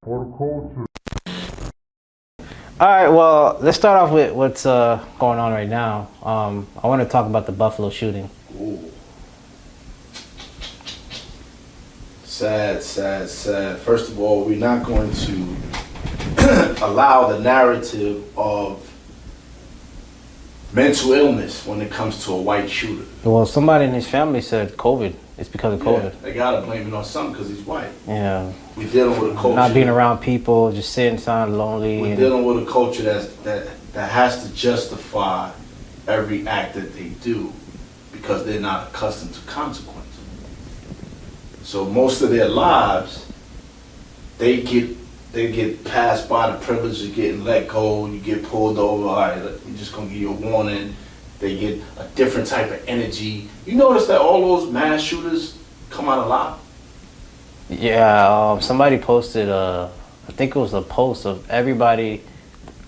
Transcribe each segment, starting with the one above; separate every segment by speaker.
Speaker 1: for the culture.
Speaker 2: All right, well, let's start off with what's going on right now. I want to talk about the Buffalo shooting.
Speaker 3: Ooh. Sad, sad, sad. First of all, we're not going to allow the narrative of mental illness when it comes to a white shooter.
Speaker 2: Well, somebody in his family said COVID. It's because of COVID.
Speaker 3: Yeah, they gotta blame it on something because he's white.
Speaker 2: Yeah.
Speaker 3: We're dealing with a culture.
Speaker 2: Not being around people, just sitting inside lonely.
Speaker 3: We're dealing with a culture that has to justify every act that they do because they're not accustomed to consequences. So most of their lives, they get passed by the privilege of getting let go. You get pulled over. All right, we're just gonna give you a warning. They get a different type of energy. You notice that all those mass shooters come out alive?
Speaker 2: Yeah, somebody posted, I think it was a post of everybody,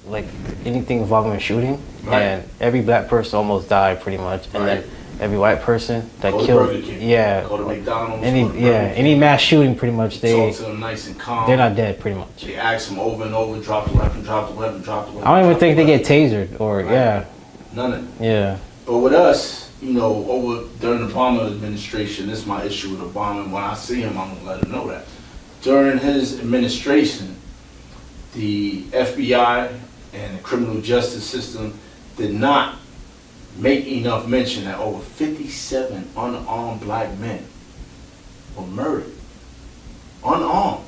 Speaker 2: like anything involving a shooting,
Speaker 3: right.
Speaker 2: And every black person almost died pretty much, and
Speaker 3: right.
Speaker 2: then every white person that
Speaker 3: go
Speaker 2: killed,
Speaker 3: to King,
Speaker 2: yeah,
Speaker 3: go to McDonald's,
Speaker 2: any mass shooting pretty much,
Speaker 3: talk to them nice and calm.
Speaker 2: They're not dead pretty much.
Speaker 3: They ask them over and over, drop the weapon, drop the weapon, drop the weapon.
Speaker 2: I don't even think they get tasered or
Speaker 3: right.
Speaker 2: yeah.
Speaker 3: None of it.
Speaker 2: Yeah.
Speaker 3: But with us, you know, over during the Obama administration, this is my issue with Obama, and when I see him, I'm gonna let him know that. During his administration, the FBI and the criminal justice system did not make enough mention that over 57 unarmed black men were murdered. Unarmed.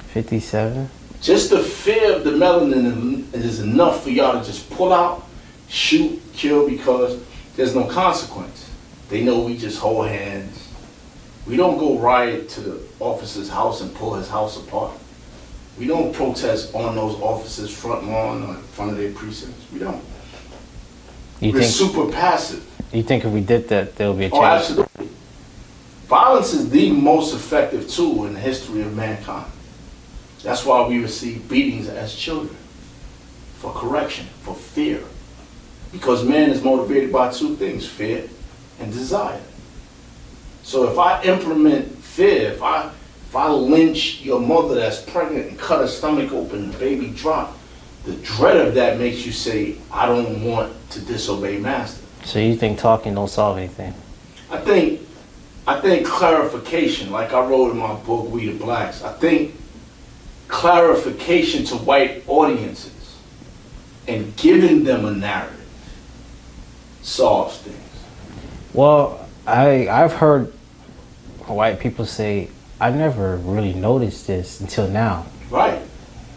Speaker 2: 57?
Speaker 3: Just the fear of the melanin is enough for y'all to just pull out, shoot, kill, because there's no consequence. They know we just hold hands. We don't go riot to the officer's house and pull his house apart. We don't protest on those officers' front lawn or in front of their precincts. We don't. We're super passive.
Speaker 2: You think if we did that, there would be a change?
Speaker 3: Oh, absolutely. Violence is the most effective tool in the history of mankind. That's why we receive beatings as children. For correction, for fear. Because man is motivated by two things, fear and desire. So if I implement fear, if I lynch your mother that's pregnant and cut her stomach open and the baby drop, the dread of that makes you say, I don't want to disobey master.
Speaker 2: So you think talking don't solve anything?
Speaker 3: I think clarification, like I wrote in my book, We the Blacks, I think clarification to white audiences and giving them a narrative solves things.
Speaker 2: Well, I've heard white people say, I never really noticed this until now.
Speaker 3: Right.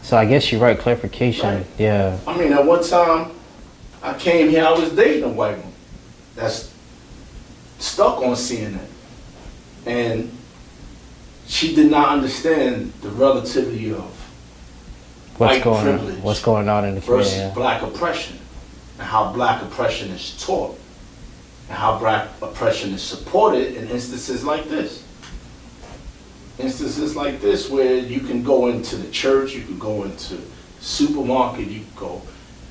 Speaker 2: So I guess you're right, clarification,
Speaker 3: right.
Speaker 2: Yeah.
Speaker 3: I mean, at one time, I came here, I was dating a white woman that's stuck on CNN. And she did not understand the relativity of white privilege
Speaker 2: what's going on in the
Speaker 3: versus
Speaker 2: community,
Speaker 3: black oppression, and how black oppression is taught, and how black oppression is supported in instances like this. Instances like this where you can go into the church, you can go into the supermarket, you can go,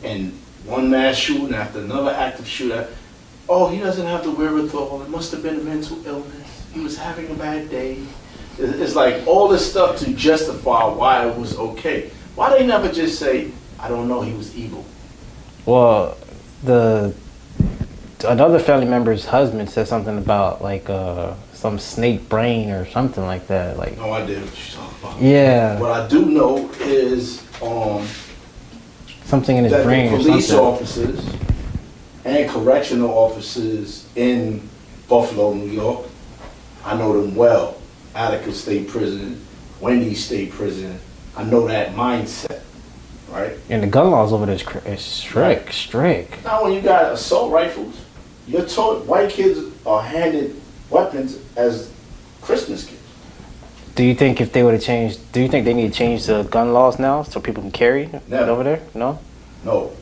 Speaker 3: and one mass shooting after another active shooter, oh, he doesn't have the wherewithal, it must have been a mental illness, he was having a bad day. It's like all this stuff to justify why it was okay. Why they never just say, I don't know, he was evil?
Speaker 2: Well, another family member's husband said something about like some snake brain or something like that. Like,
Speaker 3: no idea what you're talking about.
Speaker 2: Yeah.
Speaker 3: What I do know is
Speaker 2: something in his brain or something.
Speaker 3: Police officers and correctional officers in Buffalo, New York, I know them well. Attica State Prison, Wendy State Prison. I know that mindset, right?
Speaker 2: And the gun laws over there is strict,
Speaker 3: right.
Speaker 2: strict.
Speaker 3: Now when you got assault rifles, you're told white kids are handed weapons as Christmas gifts.
Speaker 2: Do you think if they would have changed, do you think they need to change the gun laws now so people can carry it over there? No?
Speaker 3: No.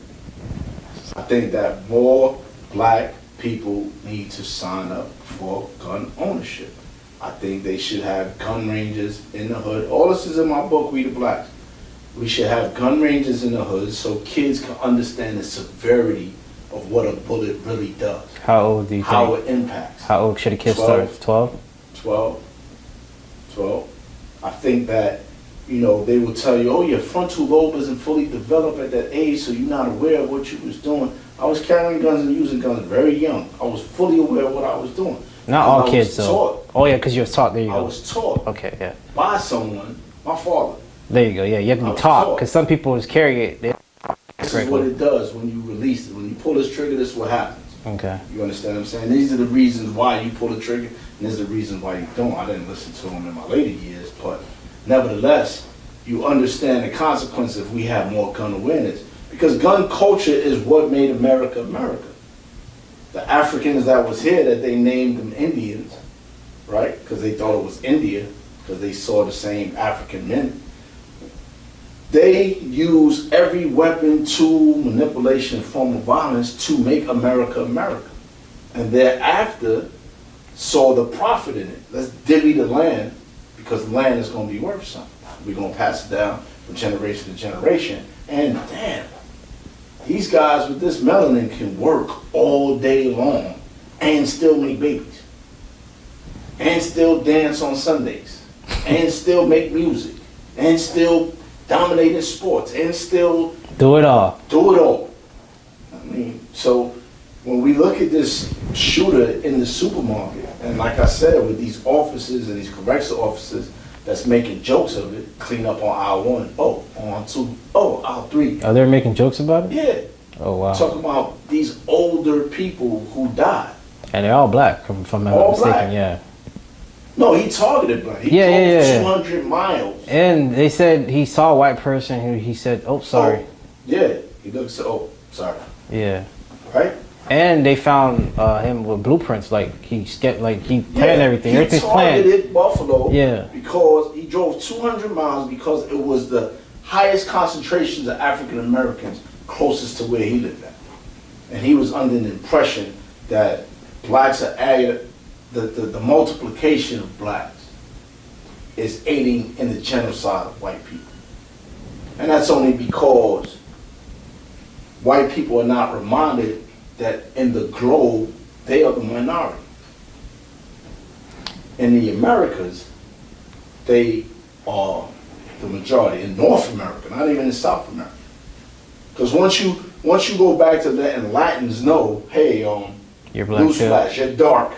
Speaker 3: I think that more black people need to sign up for gun ownership. I think they should have gun ranges in the hood. All this is in my book, We the Blacks. We should have gun ranges in the hood so kids can understand the severity of what a bullet really does.
Speaker 2: How old do you think?
Speaker 3: How it impacts.
Speaker 2: How old should a kid start? 12?
Speaker 3: 12. I think that you know, they will tell you, oh, your frontal lobe isn't fully developed at that age, so you're not aware of what you was doing. I was carrying guns and using guns very young. I was fully aware of what I was doing.
Speaker 2: Not all kids, though.
Speaker 3: Taught.
Speaker 2: Oh, yeah, because you were taught. There you go.
Speaker 3: I was taught.
Speaker 2: Okay, yeah.
Speaker 3: By someone, my father.
Speaker 2: There you go. Yeah, you have to be taught, because some people just carry it.
Speaker 3: This is what it does when you release it. When you pull this trigger, this is what happens.
Speaker 2: Okay.
Speaker 3: You understand what I'm saying? These are the reasons why you pull the trigger, and these are the reasons why you don't. I didn't listen to them in my later years, but nevertheless, you understand the consequence if we have more gun awareness. Because gun culture is what made America America. The Africans that was here, that they named them Indians, right? Because they thought it was India, because they saw the same African men. They use every weapon, tool, manipulation, form of violence to make America America. And thereafter saw the profit in it. Let's divvy the land, because the land is going to be worth something. We're going to pass it down from generation to generation. And damn, these guys with this melanin can work all day long and still make babies. And still dance on Sundays. And still make music. And still dominate in sports. And still
Speaker 2: do it all.
Speaker 3: Do it all. I mean, so when we look at this shooter in the supermarket, and like I said, with these officers and these correctional officers that's making jokes of it, clean up on aisle 1, oh, on aisle 2, oh, aisle 3.
Speaker 2: Are they making jokes about it?
Speaker 3: Yeah.
Speaker 2: Oh, wow.
Speaker 3: Talking about these older people who died.
Speaker 2: And they're all black, if I'm not mistaken, yeah.
Speaker 3: No, he targeted black. He drove 200 miles.
Speaker 2: And they said he saw a white person who he said, oh, sorry.
Speaker 3: Oh, yeah. He looked, oh, sorry.
Speaker 2: Yeah.
Speaker 3: Right?
Speaker 2: And they found him with blueprints, like he planned everything. Everything's planned.
Speaker 3: He targeted Buffalo
Speaker 2: because
Speaker 3: he drove 200 miles because it was the highest concentrations of African Americans closest to where he lived at. And he was under the impression that blacks are added, the multiplication of blacks is aiding in the genocide of white people. And that's only because white people are not reminded that in the globe, they are the minority. In the Americas, they are the majority. In North America, not even in South America. Because once you go back to that, and Latins know, hey,
Speaker 2: you're black,
Speaker 3: newsflash, you're dark,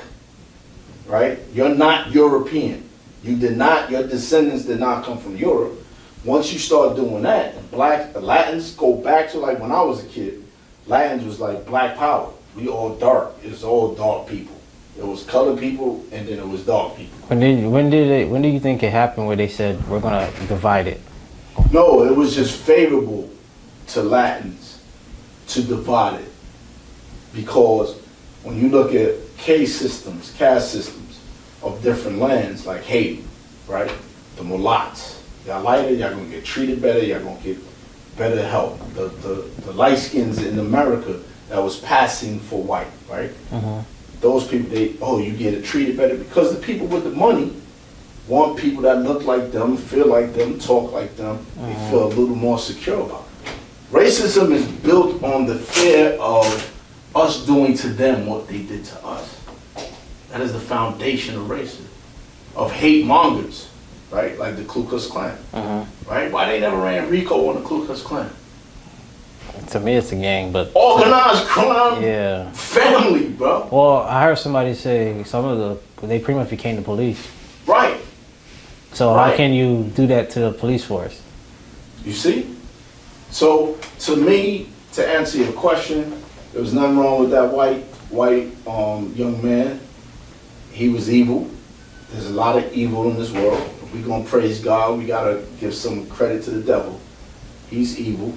Speaker 3: right? You're not European. Your descendants did not come from Europe. Once you start doing that, and the Latins go back to like when I was a kid. Latins was like black power. We all dark. It's all dark people. It was colored people, and then it was dark people.
Speaker 2: When do you think it happened where they said we're gonna divide it?
Speaker 3: No, it was just favorable to Latins to divide it, because when you look at caste systems of different lands, like Haiti, right? The mulattoes, y'all lighter, y'all gonna get treated better, y'all gonna get better help. The light skins in America that was passing for white, right? Those people, you get it treated better because the people with the money want people that look like them, feel like them, talk like them. They feel a little more secure about it. Racism is built on the fear of us doing to them what they did to us. That is the foundation of racism, of hate mongers. Right, like the Ku Klux Klan. Right? Why they never ran RICO on the Ku Klux Klan?
Speaker 2: To me, it's a gang, but
Speaker 3: organized crime. Family, bro.
Speaker 2: Well, I heard somebody say they pretty much became the police.
Speaker 3: Right.
Speaker 2: So how can you do that to the police force?
Speaker 3: You see? So to me, to answer your question, there was nothing wrong with that white young man. He was evil. There's a lot of evil in this world. If we're going to praise God, we got to give some credit to the devil. He's evil.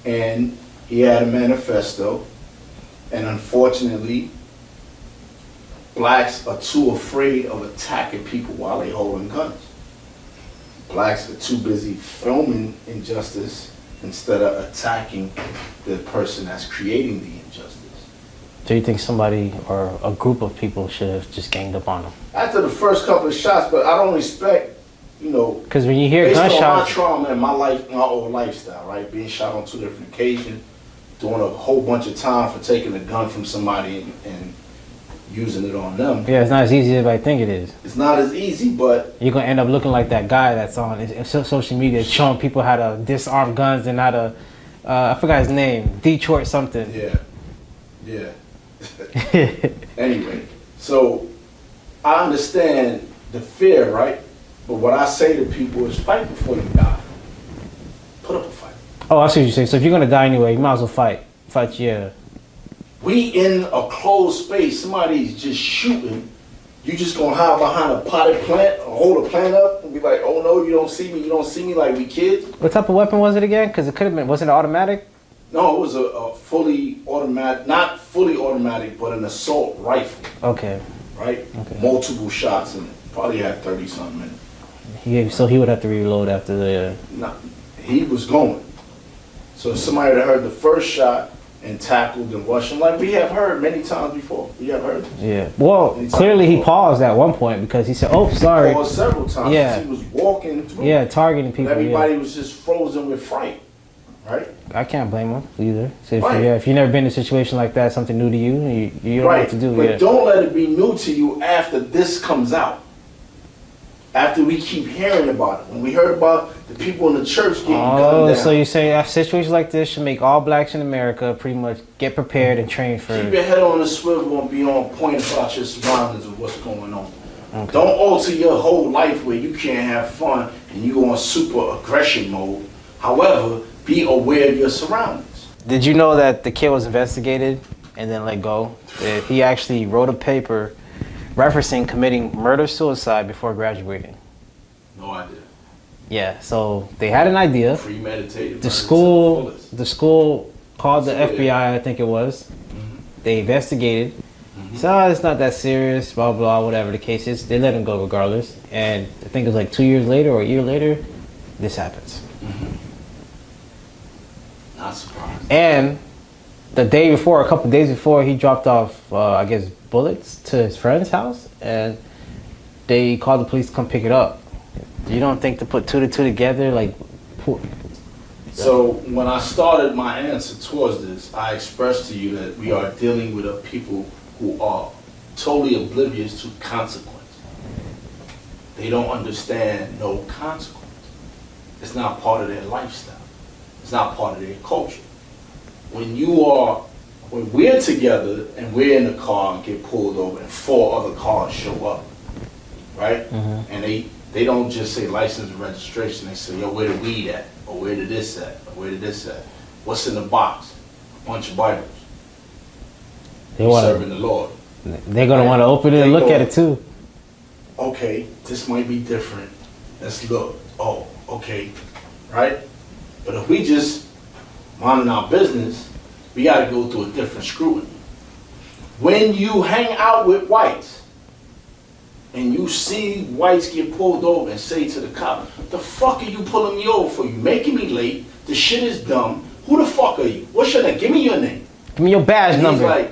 Speaker 3: And he had a manifesto. And unfortunately, blacks are too afraid of attacking people while they're holding guns. Blacks are too busy filming injustice instead of attacking the person that's creating the injustice.
Speaker 2: Do you think somebody or a group of people should have just ganged up on them?
Speaker 3: After the first couple of shots, but I don't expect,
Speaker 2: because when you hear gunshots,
Speaker 3: based on my trauma and my old lifestyle, right, being shot on 2 different occasions, doing a whole bunch of time for taking a gun from somebody and using it on them.
Speaker 2: Yeah, it's not as easy as I think it is.
Speaker 3: It's not as easy, but
Speaker 2: you're gonna end up looking like that guy that's on social media showing people how to disarm guns and how to. I forgot his name. Detroit something.
Speaker 3: Yeah. Anyway, so I understand the fear, right? But what I say to people is fight before you die. Put up a fight.
Speaker 2: Oh, I see what you're saying. So if you're gonna die anyway, you might as well fight. Fight, yeah.
Speaker 3: We in a closed space. Somebody's just shooting. You just gonna hide behind a potted plant or hold a plant up and be like, oh no, you don't see me. You don't see me like we kids.
Speaker 2: What type of weapon was it again? Because it could have been. Wasn't it automatic?
Speaker 3: No, it was a fully automatic, not fully automatic, but an assault rifle.
Speaker 2: Okay.
Speaker 3: Right?
Speaker 2: Okay.
Speaker 3: Multiple shots in it. Probably had 30 something in it.
Speaker 2: So he would have to reload after the.
Speaker 3: No, he was going. So somebody that heard the first shot and tackled and rushed him, like we have heard many times before. We have heard this.
Speaker 2: Yeah. Well, clearly he paused at one point because he said, "Oh, sorry."
Speaker 3: He paused several times.
Speaker 2: Yeah.
Speaker 3: He was walking through.
Speaker 2: Yeah, targeting people.
Speaker 3: Everybody was just frozen with fright. Right?
Speaker 2: I can't blame him either. So
Speaker 3: Right.
Speaker 2: if you've never been in a situation like that, something new to you, you don't know what to do.
Speaker 3: But don't let it be new to you after this comes out. After we keep hearing about it. When we heard about the people in the church getting gunned down.
Speaker 2: So you say a situation like this should make all blacks in America pretty much get prepared and trained for.
Speaker 3: Keep your head on the swivel and be on point about your surroundings and what's going on.
Speaker 2: Okay.
Speaker 3: Don't alter your whole life where you can't have fun and you on super aggression mode. However, be aware of your surroundings.
Speaker 2: Did you know that the kid was investigated and then let go? That he actually wrote a paper referencing committing murder-suicide before graduating.
Speaker 3: No idea.
Speaker 2: Yeah, so they had an idea.
Speaker 3: Premeditated.
Speaker 2: The school called the FBI, I think it was.
Speaker 3: Mm-hmm.
Speaker 2: They investigated. So it's not that serious, blah, blah, whatever the case is. They let him go regardless. And I think it was like 2 years later or a year later, this happens.
Speaker 3: Mm-hmm. Not surprised.
Speaker 2: And the day before, a couple of days before, he dropped off, I guess, bullets to his friend's house. And they called the police to come pick it up. You don't think to put two to two together, like...
Speaker 3: So when I started my answer towards this, I expressed to you that we are dealing with a people who are totally oblivious to consequence. They don't understand no consequence. It's not part of their lifestyle. It's not part of their culture. When we're together and we're in the car and get pulled over and 4 other cars show up, right? Mm-hmm. And they don't just say license and registration. They say, yo, where the weed at? Or where did this at? Or where did this at? What's in the box? A bunch of Bibles. Serving the Lord.
Speaker 2: They're going to want to open it and look at it too.
Speaker 3: Okay, this might be different. Let's look. Oh, okay, right? But if we just minding our business, we got to go through a different scrutiny. When you hang out with whites and you see whites get pulled over and say to the cop, the fuck are you pulling me over for? You making me late. The shit is dumb. Who the fuck are you? What's your name? Give me your name.
Speaker 2: Give me your badge number.
Speaker 3: He's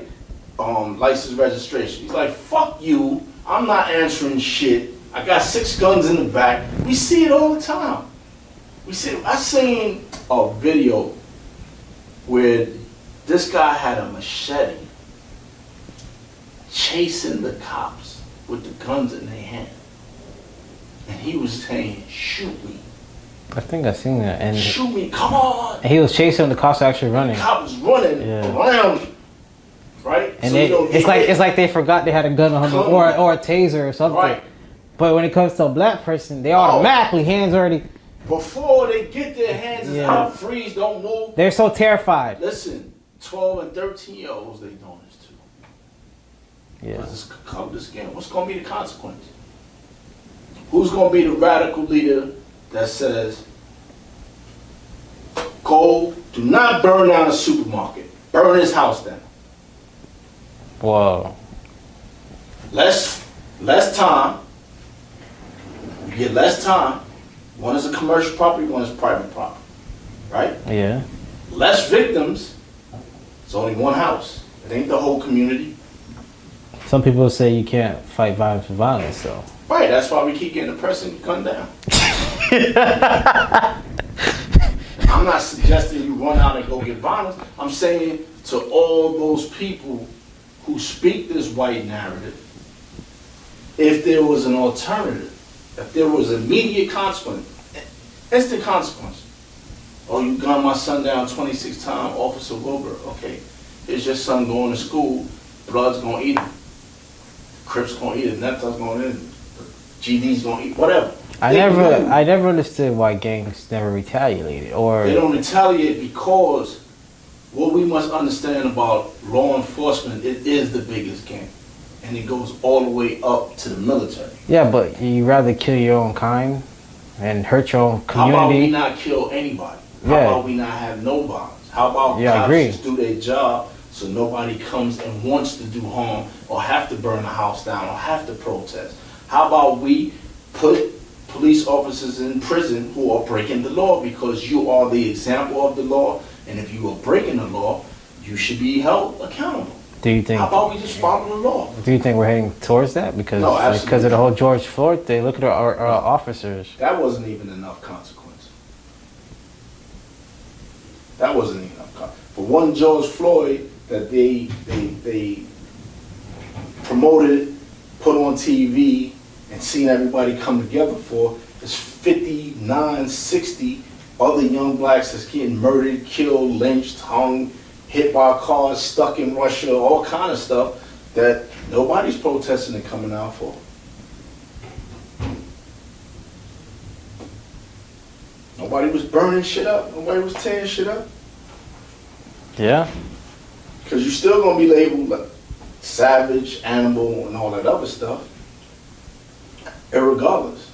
Speaker 3: like, license registration. He's like, fuck you. I'm not answering shit. I got 6 guns in the back. We see it all the time. I seen a video where this guy had a machete chasing the cops with the guns in their hand. And he was saying, shoot me.
Speaker 2: I think I seen that. And
Speaker 3: shoot me, come on.
Speaker 2: And he was chasing the cops actually running.
Speaker 3: The cop was running around him. Right?
Speaker 2: And so it's like they forgot they had a gun on them or a taser or something.
Speaker 3: Right.
Speaker 2: But when it comes to a black person, they automatically hands already.
Speaker 3: Before they get their hands out, freeze, don't move.
Speaker 2: They're so terrified.
Speaker 3: Listen, 12 and 13-year-olds, they doing this too.
Speaker 2: Yeah.
Speaker 3: Let's cover this again. What's going to be the consequence? Who's going to be the radical leader that says, go, do not burn down a supermarket. Burn his house down.
Speaker 2: Whoa.
Speaker 3: Less time. You get less time. One is a commercial property, one is private property. Right?
Speaker 2: Yeah.
Speaker 3: Less victims. It's only one house. It ain't the whole community.
Speaker 2: Some people say you can't fight violence with violence, though.
Speaker 3: Right, that's why we keep getting the person gunned down. I'm not suggesting you run out and go get violence. I'm saying to all those people who speak this white narrative, if there was an alternative, if there was immediate consequence, instant consequence. Oh, you gunned my son down 26 times, Officer Wilbur. Okay, here's your son going to school. Blood's gonna eat him. Crips gonna eat him. Neptu's gonna eat him. GD's gonna eat whatever.
Speaker 2: I never understood why gangs never retaliated, or
Speaker 3: they don't retaliate because what we must understand about law enforcement, it is the biggest gang, and it goes all the way up to the military.
Speaker 2: Yeah, but you rather kill your own kind and hurt your own community.
Speaker 3: How about we not kill anybody? How about we not have no violence? How about cops just do their job so nobody comes and wants to do harm or have to burn a house down or have to protest? How about we put police officers in prison who are breaking the law, because you are the example of the law, and if you are breaking the law, you should be held accountable.
Speaker 2: Do you think?
Speaker 3: How about we just follow the law?
Speaker 2: Do you think we're heading towards that? Because because of the whole George Floyd thing, look at our officers.
Speaker 3: That wasn't even enough consequence. That wasn't even enough consequence. For one George Floyd that they promoted, put on TV, and seen everybody come together for, is 59, 60 other young blacks that's getting murdered, killed, lynched, hung, hit by cars, stuck in Russia, all kind of stuff that nobody's protesting and coming out for. Nobody was burning shit up. Nobody was tearing shit up.
Speaker 2: Yeah.
Speaker 3: Because you're still going to be labeled like savage, animal, and all that other stuff. Irregardless.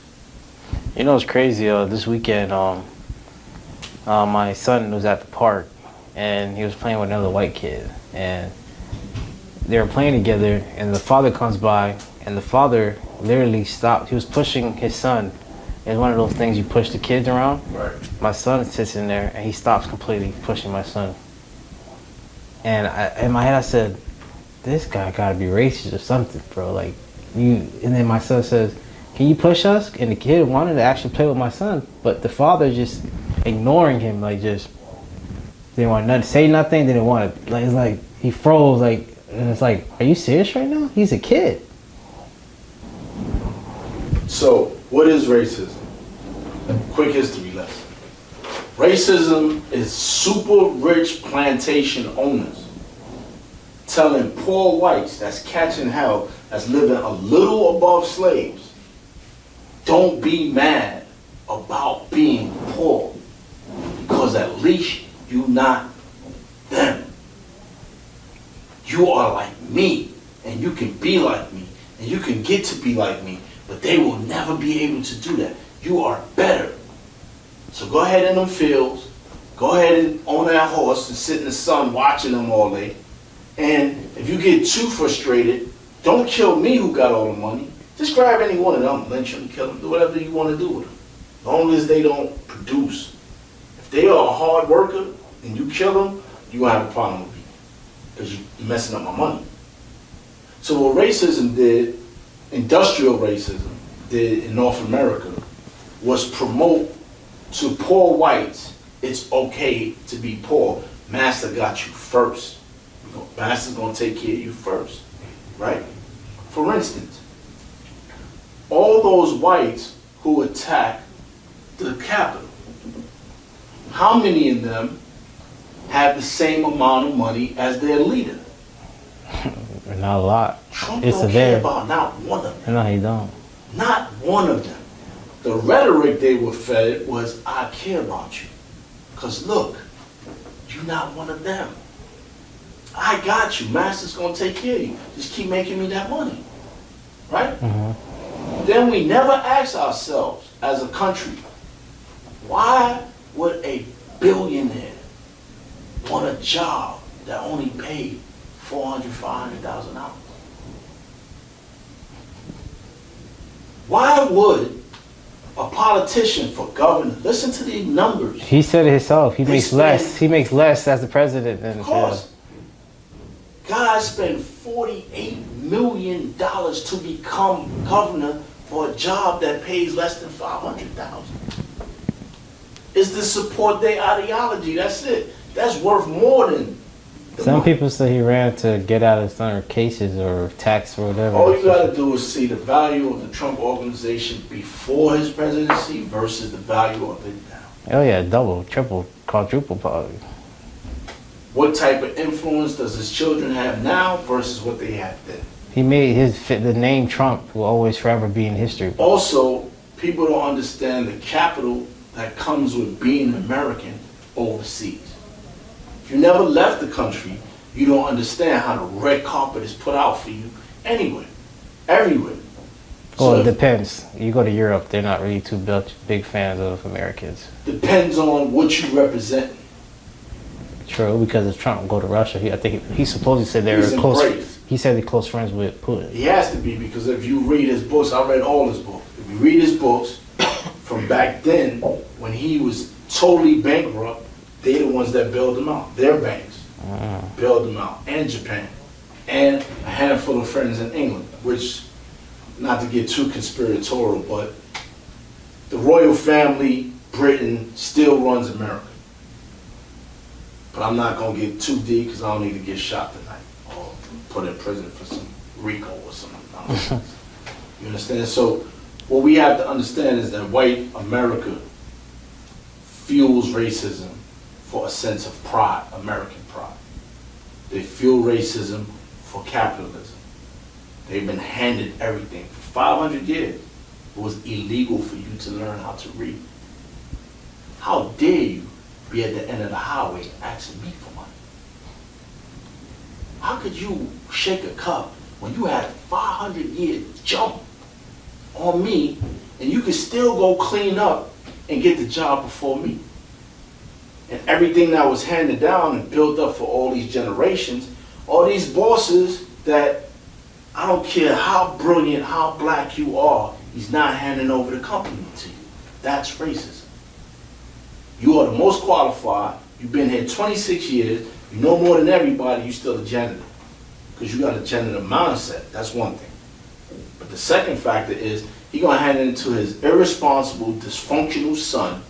Speaker 2: You know, it's crazy. This weekend, my son was at the park, and he was playing with another white kid, and they were playing together, and the father comes by, and the father literally stopped. He was pushing his son. It's one of those things you push the kids around.
Speaker 3: Right.
Speaker 2: My son sits in there, and he stops completely pushing my son. And in my head, I said, this guy gotta be racist or something, bro. Like, you. And then my son says, can you push us? And the kid wanted to actually play with my son, but the father just ignoring him, like, just didn't want to say nothing, didn't want to, like, it's like he froze, like, and it's like, are you serious right now? He's a kid.
Speaker 3: So, what is racism? A quick history lesson. Racism is super rich plantation owners telling poor whites that's catching hell, that's living a little above slaves, don't be mad about being poor, because at least you not them. You are like me, and you can be like me, and you can get to be like me, but they will never be able to do that. You are better. So go ahead in them fields, go ahead and on that horse and sit in the sun watching them all day. And if you get too frustrated, don't kill me who got all the money. Just grab any one of them, lynch them, kill them, do whatever you want to do with them. As long as they don't produce. If they are a hard worker and you kill them, you're going to have a problem with me, because you're messing up my money. So what racism did, industrial racism did in North America, was promote to poor whites, it's okay to be poor. Master got you first. Master's going to take care of you first, right? For instance, all those whites who attacked the Capitol, how many of them have the same amount of money as their leader?
Speaker 2: Not a lot.
Speaker 3: Trump
Speaker 2: It's
Speaker 3: don't
Speaker 2: a
Speaker 3: care
Speaker 2: very.
Speaker 3: about not one of them.
Speaker 2: No, he don't.
Speaker 3: Not one of them. The rhetoric they were fed was, I care about you. Because look, you're not one of them. I got you. Master's going to take care of you. Just keep making me that money. Right?
Speaker 2: Mm-hmm.
Speaker 3: Then we never ask ourselves as a country, why would a billionaire want a job that only paid $400,000, $500,000? Why would a politician for governor, listen to the numbers.
Speaker 2: He said it himself. He makes less. He makes less as the president than.
Speaker 3: Of course. Guys spend $48 million to become governor for a job that pays less than $500,000. Is to support their ideology. That's it. That's worth more than
Speaker 2: Some people say he ran to get out of some cases or tax or whatever.
Speaker 3: All you got to do is see the value of the Trump organization before his presidency versus the value of it now.
Speaker 2: Oh yeah, double, triple, quadruple probably.
Speaker 3: What type of influence does his children have now versus what they had then?
Speaker 2: He made the name Trump will always forever be in history.
Speaker 3: Also, people don't understand the capital that comes with being American overseas. If you never left the country, you don't understand how the red carpet is put out for you anywhere, everywhere.
Speaker 2: Well, it depends. You go to Europe, they're not really too big fans of Americans.
Speaker 3: Depends on what you represent.
Speaker 2: True, because if Trump go to Russia, I think he supposedly said they were close. He said they're close friends with Putin.
Speaker 3: He has to be, because if you read his books, I read all his books. If you read his books from back then, when he was totally bankrupt, they're the ones that bailed him out. Their banks bailed him out, and Japan, and a handful of friends in England, which, not to get too conspiratorial, but the royal family, Britain, still runs America. But I'm not going to get too deep because I don't need to get shot tonight or put in prison for some RICO or something. You understand? So what we have to understand is that white America fuels racism for a sense of pride, American pride. They fuel racism for capitalism. They've been handed everything. For 500 years, it was illegal for you to learn how to read. How dare you be at the end of the highway asking me for money? How could you shake a cup when you had 500 years jump on me and you could still go clean up and get the job before me? And everything that was handed down and built up for all these generations, all these bosses that, I don't care how brilliant, how black you are, he's not handing over the company to you. That's racism. You are the most qualified, you've been here 26 years, you know more than everybody, you're still a janitor. Because you got a janitor mindset, that's one thing. But the second factor is, he's going to hand it to his irresponsible, dysfunctional son,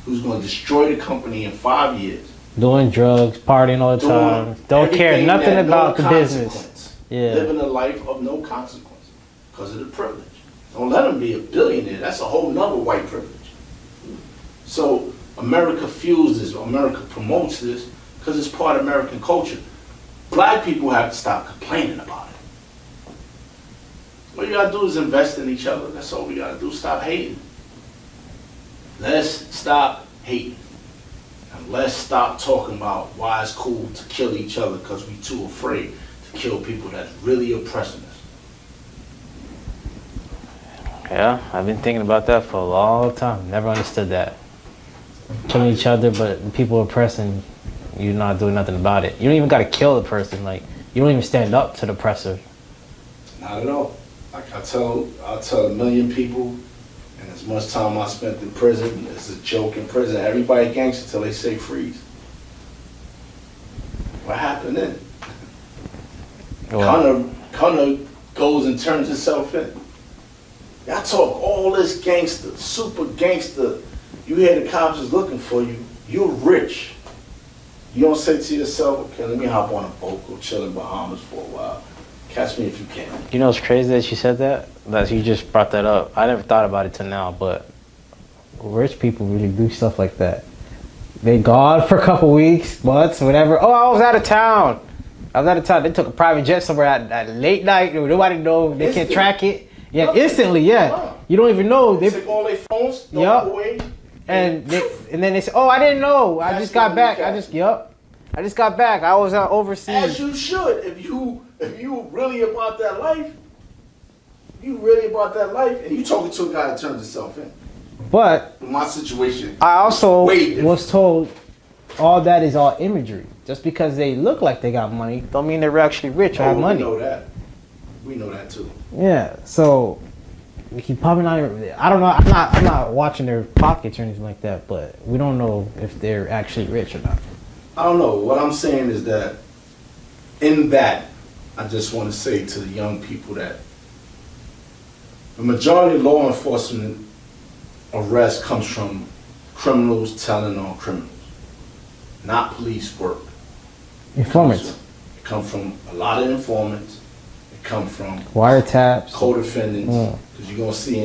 Speaker 3: who's going to destroy the company in 5 years.
Speaker 2: Doing drugs, partying all the time, don't care nothing about the business. Yeah.
Speaker 3: Living a life of no consequence because of the privilege. Don't let him be a billionaire, that's a whole nother white privilege. So America fuels this, America promotes this, because it's part of American culture. Black people have to stop complaining about it. What you gotta do is invest in each other. That's all we gotta do. Stop hating. Let's stop hating. And let's stop talking about why it's cool to kill each other because we're too afraid to kill people that's really oppressing us.
Speaker 2: Yeah, I've been thinking about that for a long time. Never understood that. Killing each other, but people oppressing, you're not doing nothing about it. You don't even got to kill the person. Like, you don't even stand up to the oppressor.
Speaker 3: Not at all. Like I'll tell 1 million people, and as much time I spent in prison, it's a joke in prison. Everybody gangster until they say freeze. What happened then? Connor goes and turns himself in. Y'all talk all this gangster, super gangster. You hear the cops is looking for you. You're rich. You don't say to yourself, okay, let me hop on a boat, go chill in Bahamas for a while. Catch me if you can.
Speaker 2: You know, it's crazy that you said that. That you just brought that up. I never thought about it till now, but rich people really do stuff like that. They gone for a couple weeks, months, whatever. Oh, I was out of town. They took a private jet somewhere at late night. Nobody know. They can't track it. Yeah, instantly. Yeah, you don't even know.
Speaker 3: They take all their phones. Yep. Away.
Speaker 2: And then they say, "Oh, I didn't know. I just got back. I just got back. I was out overseas."
Speaker 3: As you should. If you really about that life, and you talking to a guy that turns himself in.
Speaker 2: But
Speaker 3: in my situation,
Speaker 2: I also was told all that is all imagery. Just because they look like they got money, don't mean they're actually rich or have money.
Speaker 3: We know that. We know that too.
Speaker 2: Yeah. So he probably not. I don't know. I'm not watching their pockets or anything like that. But we don't know if they're actually rich or not.
Speaker 3: I don't know. What I'm saying is that in that, I just want to say to the young people that the majority of law enforcement arrest comes from criminals telling on criminals, not police work.
Speaker 2: Informants.
Speaker 3: It comes from a lot of informants. It comes from
Speaker 2: Wiretaps.
Speaker 3: co-defendants. Because you're going to see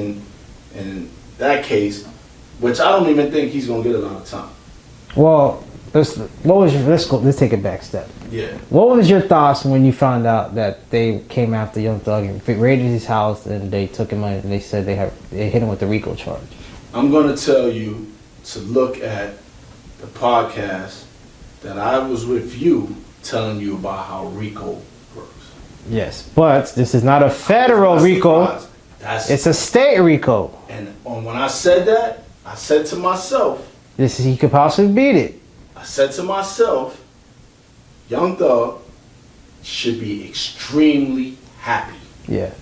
Speaker 3: in that case, which I don't even think he's going to get a lot of time.
Speaker 2: Well, let's take it back a step.
Speaker 3: Yeah.
Speaker 2: What was your thoughts when you found out that they came after Young Thug and raided his house and they took him and they said they hit him with the RICO charge?
Speaker 3: I'm going to tell you to look at the podcast that I was with you telling you about how RICO works.
Speaker 2: Yes, but this is not a federal RICO. It's a state RICO.
Speaker 3: And when I said that, I said to myself,
Speaker 2: he could possibly beat it.
Speaker 3: I said to myself, Young Thug should be extremely happy.
Speaker 2: Yeah.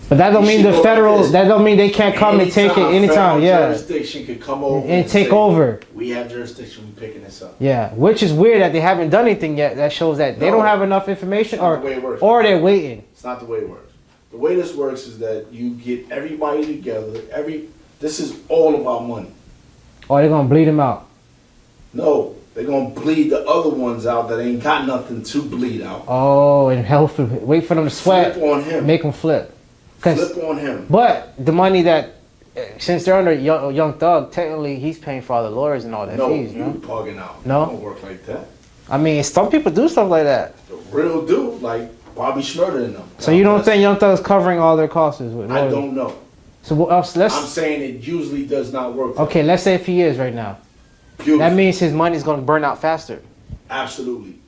Speaker 2: But that don't mean the federal, that don't mean they can't come and take it anytime. Yeah.
Speaker 3: Jurisdiction could come over
Speaker 2: and take over.
Speaker 3: We have jurisdiction, we picking this up.
Speaker 2: Yeah, which is weird that they haven't done anything yet. That shows that they don't have enough information or they're waiting.
Speaker 3: It's not the way it works. The way this works is that you get everybody together. This is all about money.
Speaker 2: Or they're going to bleed them out.
Speaker 3: No, they're going to bleed the other ones out that ain't got nothing to bleed out.
Speaker 2: Oh, and wait for them to sweat.
Speaker 3: Flip on him.
Speaker 2: Make them flip.
Speaker 3: Flip on him.
Speaker 2: But the money that, since they're under Young Thug, technically he's paying for all the lawyers and all that fees,
Speaker 3: no? No, bugging out.
Speaker 2: No?
Speaker 3: It don't work like that.
Speaker 2: I mean, some people do stuff like that.
Speaker 3: The real dude, like Bobby Schmurda and them.
Speaker 2: So you don't think Young Thug's covering all their costs with lawyers?
Speaker 3: I don't know.
Speaker 2: So what else?
Speaker 3: I'm saying it usually does not work.
Speaker 2: Okay, let's say if he is right now.
Speaker 3: Beautiful.
Speaker 2: That means his money's going to burn out faster.
Speaker 3: Absolutely.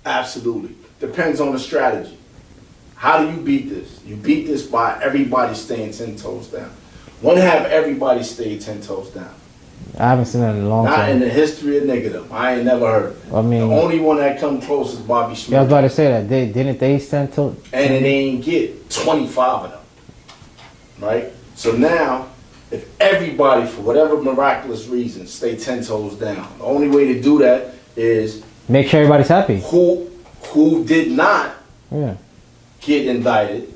Speaker 3: Absolutely. Depends on the strategy. How do you beat this? You beat this by everybody staying 10 toes down. One have everybody stay 10 toes down.
Speaker 2: I haven't seen that in a long time.
Speaker 3: Not in the history of niggerdom. I ain't never heard of it.
Speaker 2: I mean,
Speaker 3: the only one that come close is Bobby Schmurda.
Speaker 2: Yeah, I was about to say that. Didn't they stand to?
Speaker 3: And it ain't get 25 of them. Right? So now, if everybody, for whatever miraculous reason, stay 10 toes down, the only way to do that is
Speaker 2: make sure everybody's happy.
Speaker 3: Who did not get indicted,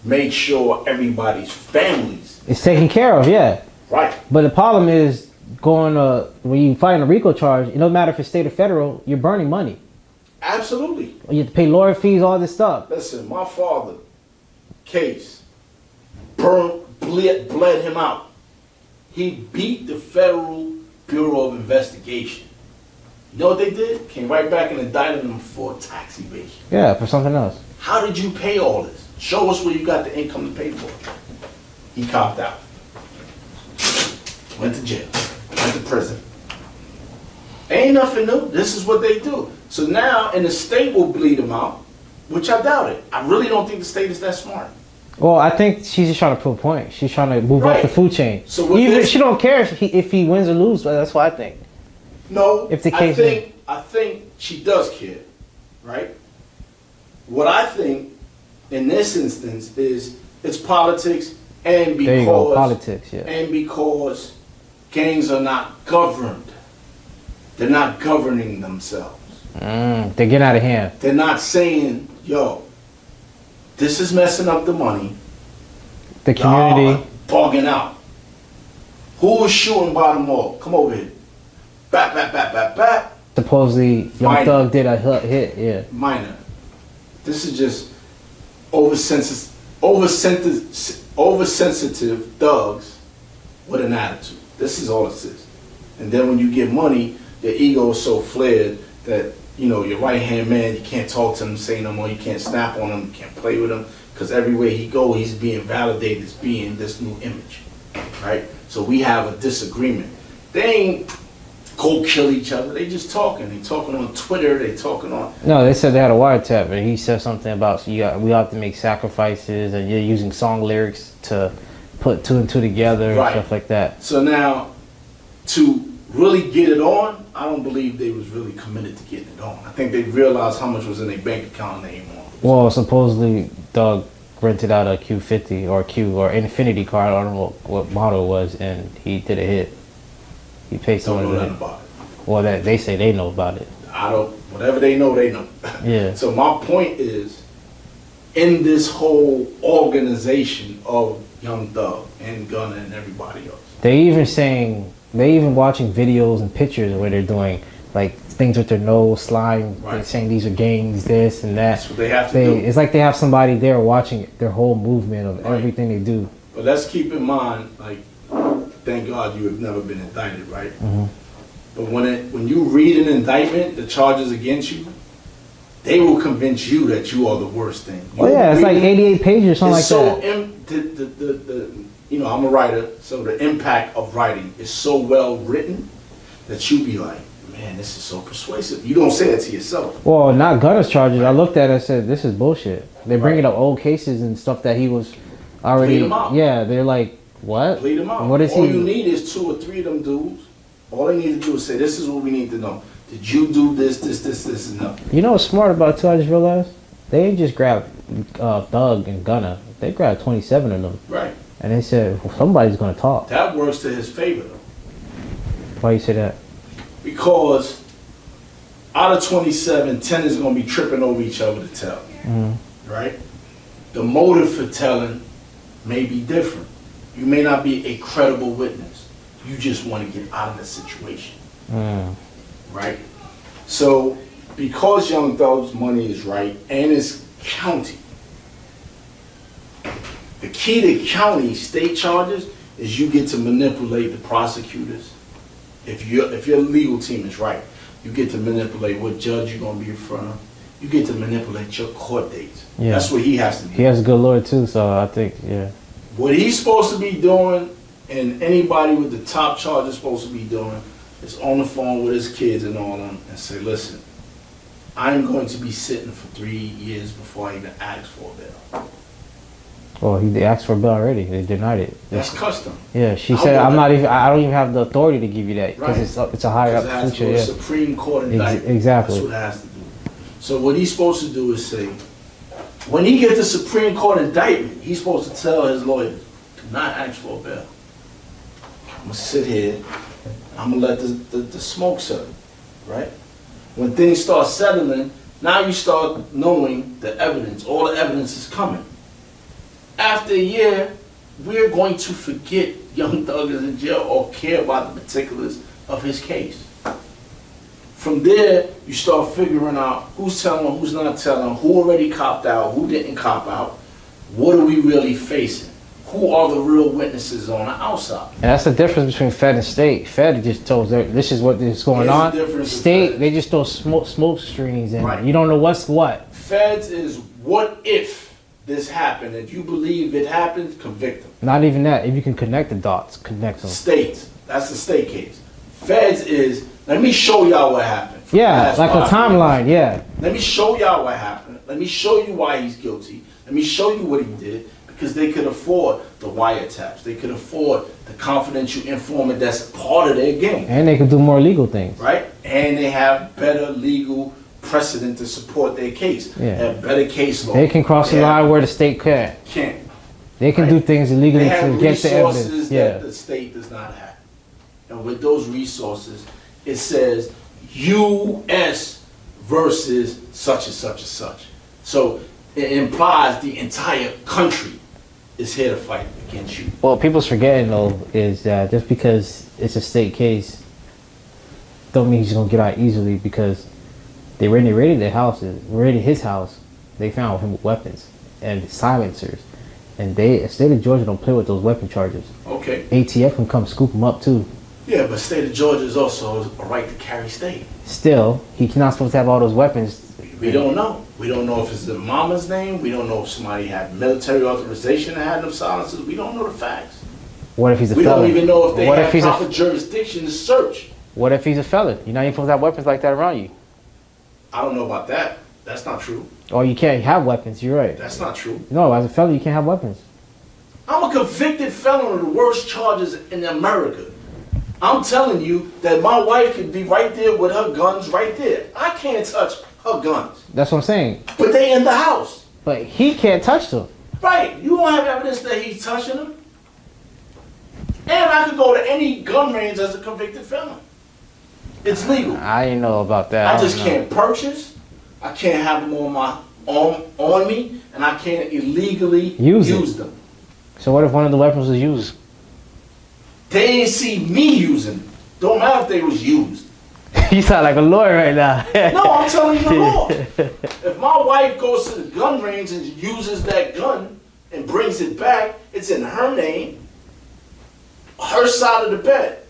Speaker 3: make sure everybody's families
Speaker 2: it's taken care of, yeah.
Speaker 3: Right.
Speaker 2: But the problem is when you fight a RICO charge, it doesn't matter if it's state or federal, you're burning money.
Speaker 3: Absolutely.
Speaker 2: You have to pay lawyer fees, all this stuff.
Speaker 3: Listen, my father, case, bled him out. He beat the Federal Bureau of Investigation. You know what they did? Came right back and indicted him for tax evasion.
Speaker 2: Yeah, for something else. How
Speaker 3: did you pay all this? Show us where you got the income to pay for it. He copped out. Went to jail. Went to prison. Ain't nothing new. This is what they do. So now, and the state will bleed him out, which I doubt it. I really don't think the state is that smart.
Speaker 2: Well, I think she's just trying to prove a point. She's trying to move up the food chain.
Speaker 3: So
Speaker 2: even she don't care if he wins or loses. But that's what I think.
Speaker 3: No,
Speaker 2: if the case
Speaker 3: I think she does care, right? What I think in this instance is it's politics, and because
Speaker 2: there you go, politics, yeah.
Speaker 3: And because gangs are not governed, they're not governing themselves.
Speaker 2: They're getting out of hand.
Speaker 3: They're not saying, "Yo, this is messing up the money."
Speaker 2: The community
Speaker 3: bugging out. Who was shooting by the mall? Come over here. Bap, bap, bap, bap, bap.
Speaker 2: Supposedly, Young Thug did a hit, yeah.
Speaker 3: Minor. This is just oversensitive thugs with an attitude. This is all it is. And then when you get money, your ego is so flared that, you know, your right-hand man, you can't talk to him, say no more, you can't snap on him, you can't play with him, because everywhere he go, he's being validated as being this new image, right? So we have a disagreement. They ain't go kill each other. They just talking. They talking on Twitter. They talking on.
Speaker 2: No, they said they had a wiretap, and he said something about we have to make sacrifices, and you're using song lyrics to put two and two together, and stuff like that.
Speaker 3: So now, to really get it on, I don't believe they was really committed to getting it on. I think they realized how much was in their bank account and they ain't want.
Speaker 2: Well, supposedly Doug rented out a Q50 or Infinity car. I don't know what model it was, and he did a hit. He paid someone
Speaker 3: don't know nothing about it.
Speaker 2: Well, that they say they know about it.
Speaker 3: Whatever they know, they know.
Speaker 2: Yeah.
Speaker 3: So my point is, in this whole organization of Young Thug and Gunna and everybody else.
Speaker 2: They even watching videos and pictures where they're doing, like, things with their nose, slime,
Speaker 3: Right.
Speaker 2: saying these are gangs, this and that.
Speaker 3: That's what they have to do.
Speaker 2: It's like they have somebody there watching their whole movement of
Speaker 3: Right.
Speaker 2: everything they do.
Speaker 3: But let's keep in mind, like, thank God you have never been indicted, right?
Speaker 2: Mm-hmm.
Speaker 3: But when you read an indictment, the charges against you, they will convince you that you are the worst thing.
Speaker 2: Oh yeah, it's like 88 pages or something like that.
Speaker 3: You know, I'm a writer, so the impact of writing is so well written that you be like, man, this is so persuasive. You don't say it to yourself.
Speaker 2: Well, not Gunner's charges. I looked at it and said, this is bullshit. They're bringing up old cases and stuff that he was already.
Speaker 3: Plead 'em out.
Speaker 2: Yeah, they're like, what?
Speaker 3: Plead them out.
Speaker 2: What is
Speaker 3: All
Speaker 2: he?
Speaker 3: you need is 2 or 3 of them dudes. All they need to do is say, this is what we need to know. Did you do this, and that?
Speaker 2: You know what's smart about it too? I just realized they ain't just grabbed Thug and Gunner. They grabbed 27 of them.
Speaker 3: Right.
Speaker 2: And they said, well, somebody's going to talk.
Speaker 3: That works to his favor, though.
Speaker 2: Why you say that?
Speaker 3: Because out of 27, 10 is going to be tripping over each other to tell. Right? The motive for telling may be different. You may not be a credible witness. You just want to get out of the situation. Right? So, because Young Thug's money is right and it's county, the key to county state charges is you get to manipulate the prosecutors. If your legal team is right, you get to manipulate what judge you're going to be in front of. You get to manipulate your court dates.
Speaker 2: Yeah.
Speaker 3: That's what he has to do.
Speaker 2: He has a good lawyer too, so I think, yeah.
Speaker 3: What he's supposed to be doing, and anybody with the top charge is supposed to be doing, is on the phone with his kids and all them and say, listen, I'm going to be sitting for 3 years before I even ask for a bail.
Speaker 2: Well, they asked for a bill already. They denied it.
Speaker 3: That's custom.
Speaker 2: Yeah, she
Speaker 3: I
Speaker 2: said,
Speaker 3: hope
Speaker 2: I don't even have the authority to give you that because
Speaker 3: Right.
Speaker 2: it's a higher up
Speaker 3: Because it has to
Speaker 2: future.
Speaker 3: go to
Speaker 2: Yeah.
Speaker 3: Supreme Court indictment.
Speaker 2: Exactly.
Speaker 3: That's what it has to do. So what he's supposed to do is say, when he gets the Supreme Court indictment, he's supposed to tell his lawyers, do not ask for a bail. I'm going to sit here, I'm going to let the smoke settle, right? When things start settling, now you start knowing the evidence. All the evidence is coming. After a year, we're going to forget Young Thug is in jail or care about the particulars of his case. From there, you start figuring out who's telling, who's not telling, who already copped out, who didn't cop out, what are we really facing? Who are the real witnesses on the outside?
Speaker 2: And that's the difference between Fed and state. Fed just told this is what is going
Speaker 3: Here's
Speaker 2: on.
Speaker 3: the difference with
Speaker 2: State,
Speaker 3: Fed.
Speaker 2: they just throw smoke screens in.
Speaker 3: Right.
Speaker 2: You don't know what's what.
Speaker 3: Feds is what if this happened? If you believe it happened, convict them.
Speaker 2: Not even that. If you can connect the dots, connect them.
Speaker 3: States, that's the state case. Feds is, let me show y'all what happened.
Speaker 2: Yeah,
Speaker 3: That's
Speaker 2: like a
Speaker 3: why-
Speaker 2: timeline. Yeah.
Speaker 3: Let me show y'all what happened. Let me show you why he's guilty. Let me show you what he did. Because they could afford the wiretaps. They could afford the confidential informant that's part of their game.
Speaker 2: And they can do more legal things.
Speaker 3: Right? And they have better legal precedent to support their case.
Speaker 2: Yeah.
Speaker 3: They have better case law.
Speaker 2: They can cross the
Speaker 3: They
Speaker 2: line where the state can't.
Speaker 3: can't.
Speaker 2: They can
Speaker 3: Right.
Speaker 2: do things illegally
Speaker 3: They have
Speaker 2: to get the
Speaker 3: resources
Speaker 2: evidence.
Speaker 3: that
Speaker 2: Yeah.
Speaker 3: the state does not have. And with those resources, it says U.S. versus such and such and such. So it implies the entire country is here to fight against you.
Speaker 2: Well, people's forgetting though is that just because it's a state case, don't mean he's gonna get out easily because they raided their houses, raided his house. They found him with weapons and silencers, and the state of Georgia don't play with those weapon charges.
Speaker 3: Okay.
Speaker 2: ATF can come scoop him up too.
Speaker 3: Yeah, but state of Georgia is also a right to carry state.
Speaker 2: Still, he's not supposed to have all those weapons.
Speaker 3: We don't know. We don't know if it's the mama's name. We don't know if somebody had military authorization to have them silencers. We don't know the facts.
Speaker 2: What if he's a
Speaker 3: We
Speaker 2: felon?
Speaker 3: don't even know if they
Speaker 2: What
Speaker 3: have
Speaker 2: if he's
Speaker 3: proper jurisdiction to search.
Speaker 2: What if he's a felon? You're not even supposed to have weapons like that around you.
Speaker 3: I don't know about that. That's not true.
Speaker 2: Or you can't have weapons. You're right.
Speaker 3: That's not true.
Speaker 2: No, as a felon, you can't have weapons.
Speaker 3: I'm a convicted felon of the worst charges in America. I'm telling you that my wife could be right there with her guns right there. I can't touch her guns.
Speaker 2: That's what I'm saying.
Speaker 3: But they in the house.
Speaker 2: But he can't touch them.
Speaker 3: Right. You don't have evidence that he's touching them. And I could go to any gun range as a convicted felon. It's legal.
Speaker 2: I didn't know about that.
Speaker 3: I just
Speaker 2: don't know.
Speaker 3: can't purchase. I can't have them on me, and I can't illegally use them.
Speaker 2: So what if one of the weapons was used?
Speaker 3: They didn't see me using them. Don't matter if they was used.
Speaker 2: You sound like a lawyer right now.
Speaker 3: No, I'm telling you the law. If my wife goes to the gun range and uses that gun and brings it back, it's in her name, her side of the bed.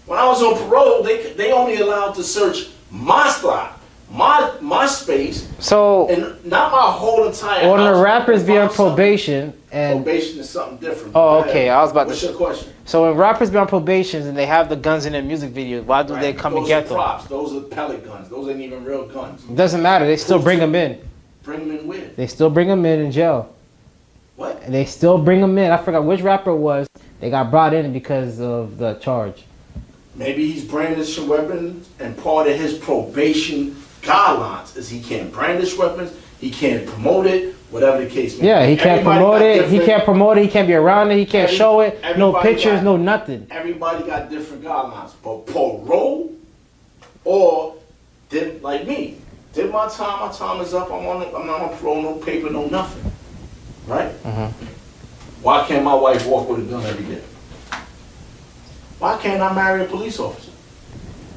Speaker 3: When I was on parole, they only allowed to search my spot, my space,
Speaker 2: So
Speaker 3: and not my whole entire
Speaker 2: when
Speaker 3: house.
Speaker 2: the rappers be on
Speaker 3: Find something.
Speaker 2: probation and
Speaker 3: Probation is something different.
Speaker 2: Oh,
Speaker 3: Go
Speaker 2: okay.
Speaker 3: ahead.
Speaker 2: I was about
Speaker 3: What's
Speaker 2: to.
Speaker 3: your question?
Speaker 2: So when rappers be on probation and they have the guns in their music videos, why do they
Speaker 3: Right.
Speaker 2: come
Speaker 3: Those
Speaker 2: and get
Speaker 3: are
Speaker 2: them?
Speaker 3: props. Those are pellet guns. Those ain't even real guns.
Speaker 2: It doesn't matter. They still bring them in.
Speaker 3: Bring them in where?
Speaker 2: They still bring them in jail.
Speaker 3: What?
Speaker 2: And they still bring them in. I forgot which rapper it was. They got brought in because of the charge.
Speaker 3: Maybe he's brandishing weapons, and part of his probation guidelines is he can't brandish weapons, he can't promote it, whatever the case may be.
Speaker 2: Yeah, he can't
Speaker 3: Everybody
Speaker 2: promote
Speaker 3: got
Speaker 2: it. He
Speaker 3: different-
Speaker 2: can't promote it. He can't be around it. He can't show it. No
Speaker 3: everybody
Speaker 2: pictures.
Speaker 3: got-
Speaker 2: No nothing.
Speaker 3: Everybody got different guidelines. But parole, or did like me, did my time is up. I'm not on parole, no paper, no nothing. Right? Why can't my wife walk with a gun every day? Why can't I marry a police officer?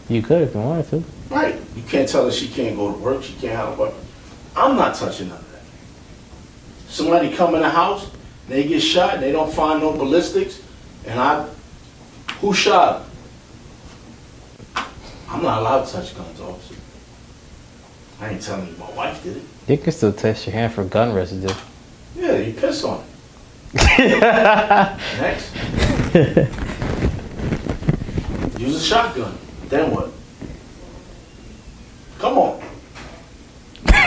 Speaker 2: You could if you wanted to.
Speaker 3: Right. You can't tell her she can't go to work, she can't have a weapon. I'm not touching none of that. Somebody come in the house, they get shot, and they don't find no ballistics, and who shot them? I'm not allowed to touch guns, officer. I ain't telling you my wife did it.
Speaker 2: You can still test your hand for gun residue.
Speaker 3: Yeah, you piss on it. Next. Use a shotgun. Then what? Come on.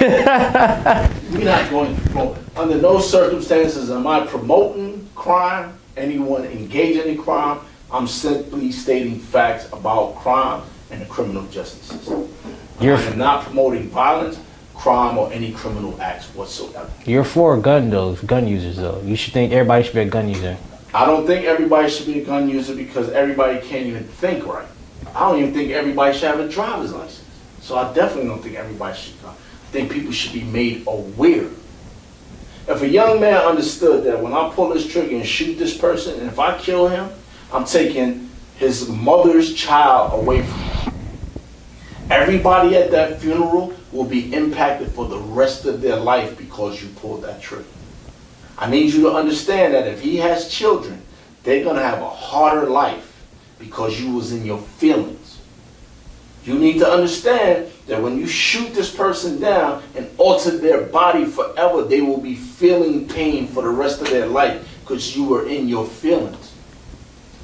Speaker 3: We're not going to promote. Under no circumstances am I promoting crime, anyone engaged in crime. I'm simply stating facts about crime and the criminal justice system. I am not promoting violence, crime, or any criminal acts whatsoever.
Speaker 2: You're for gun users though. You should think everybody should be a gun user.
Speaker 3: I don't think everybody should be a gun user because everybody can't even think right. I don't even think everybody should have a driver's license. So I definitely don't think everybody should. I think people should be made aware. If a young man understood that when I pull this trigger and shoot this person, and if I kill him, I'm taking his mother's child away from him. Everybody at that funeral will be impacted for the rest of their life because you pulled that trigger. I need you to understand that if he has children, they're going to have a harder life because you was in your feelings. You need to understand that when you shoot this person down and alter their body forever, they will be feeling pain for the rest of their life because you were in your feelings.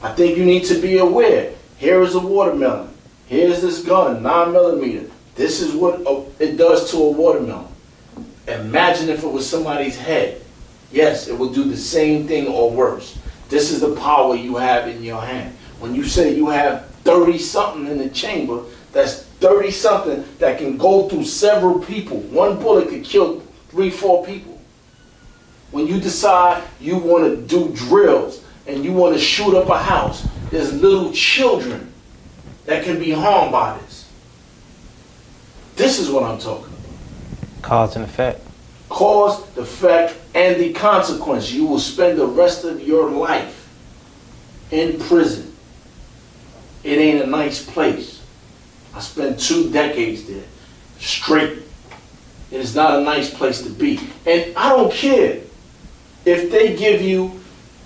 Speaker 3: I think you need to be aware. Here is a watermelon. Here's this gun, 9mm. This is what it does to a watermelon. Imagine if it was somebody's head. Yes, it will do the same thing or worse. This is the power you have in your hand. When you say you have 30-something in the chamber, that's 30-something that can go through several people. One bullet could kill 3-4 people. When you decide you want to do drills and you want to shoot up a house, there's little children that can be harmed by this. This is what I'm talking about.
Speaker 2: Cause and effect.
Speaker 3: Cause, the effect, and the consequence. You will spend the rest of your life in prison. It ain't a nice place. I spent 2 decades there, straight. It is not a nice place to be. And I don't care if they give you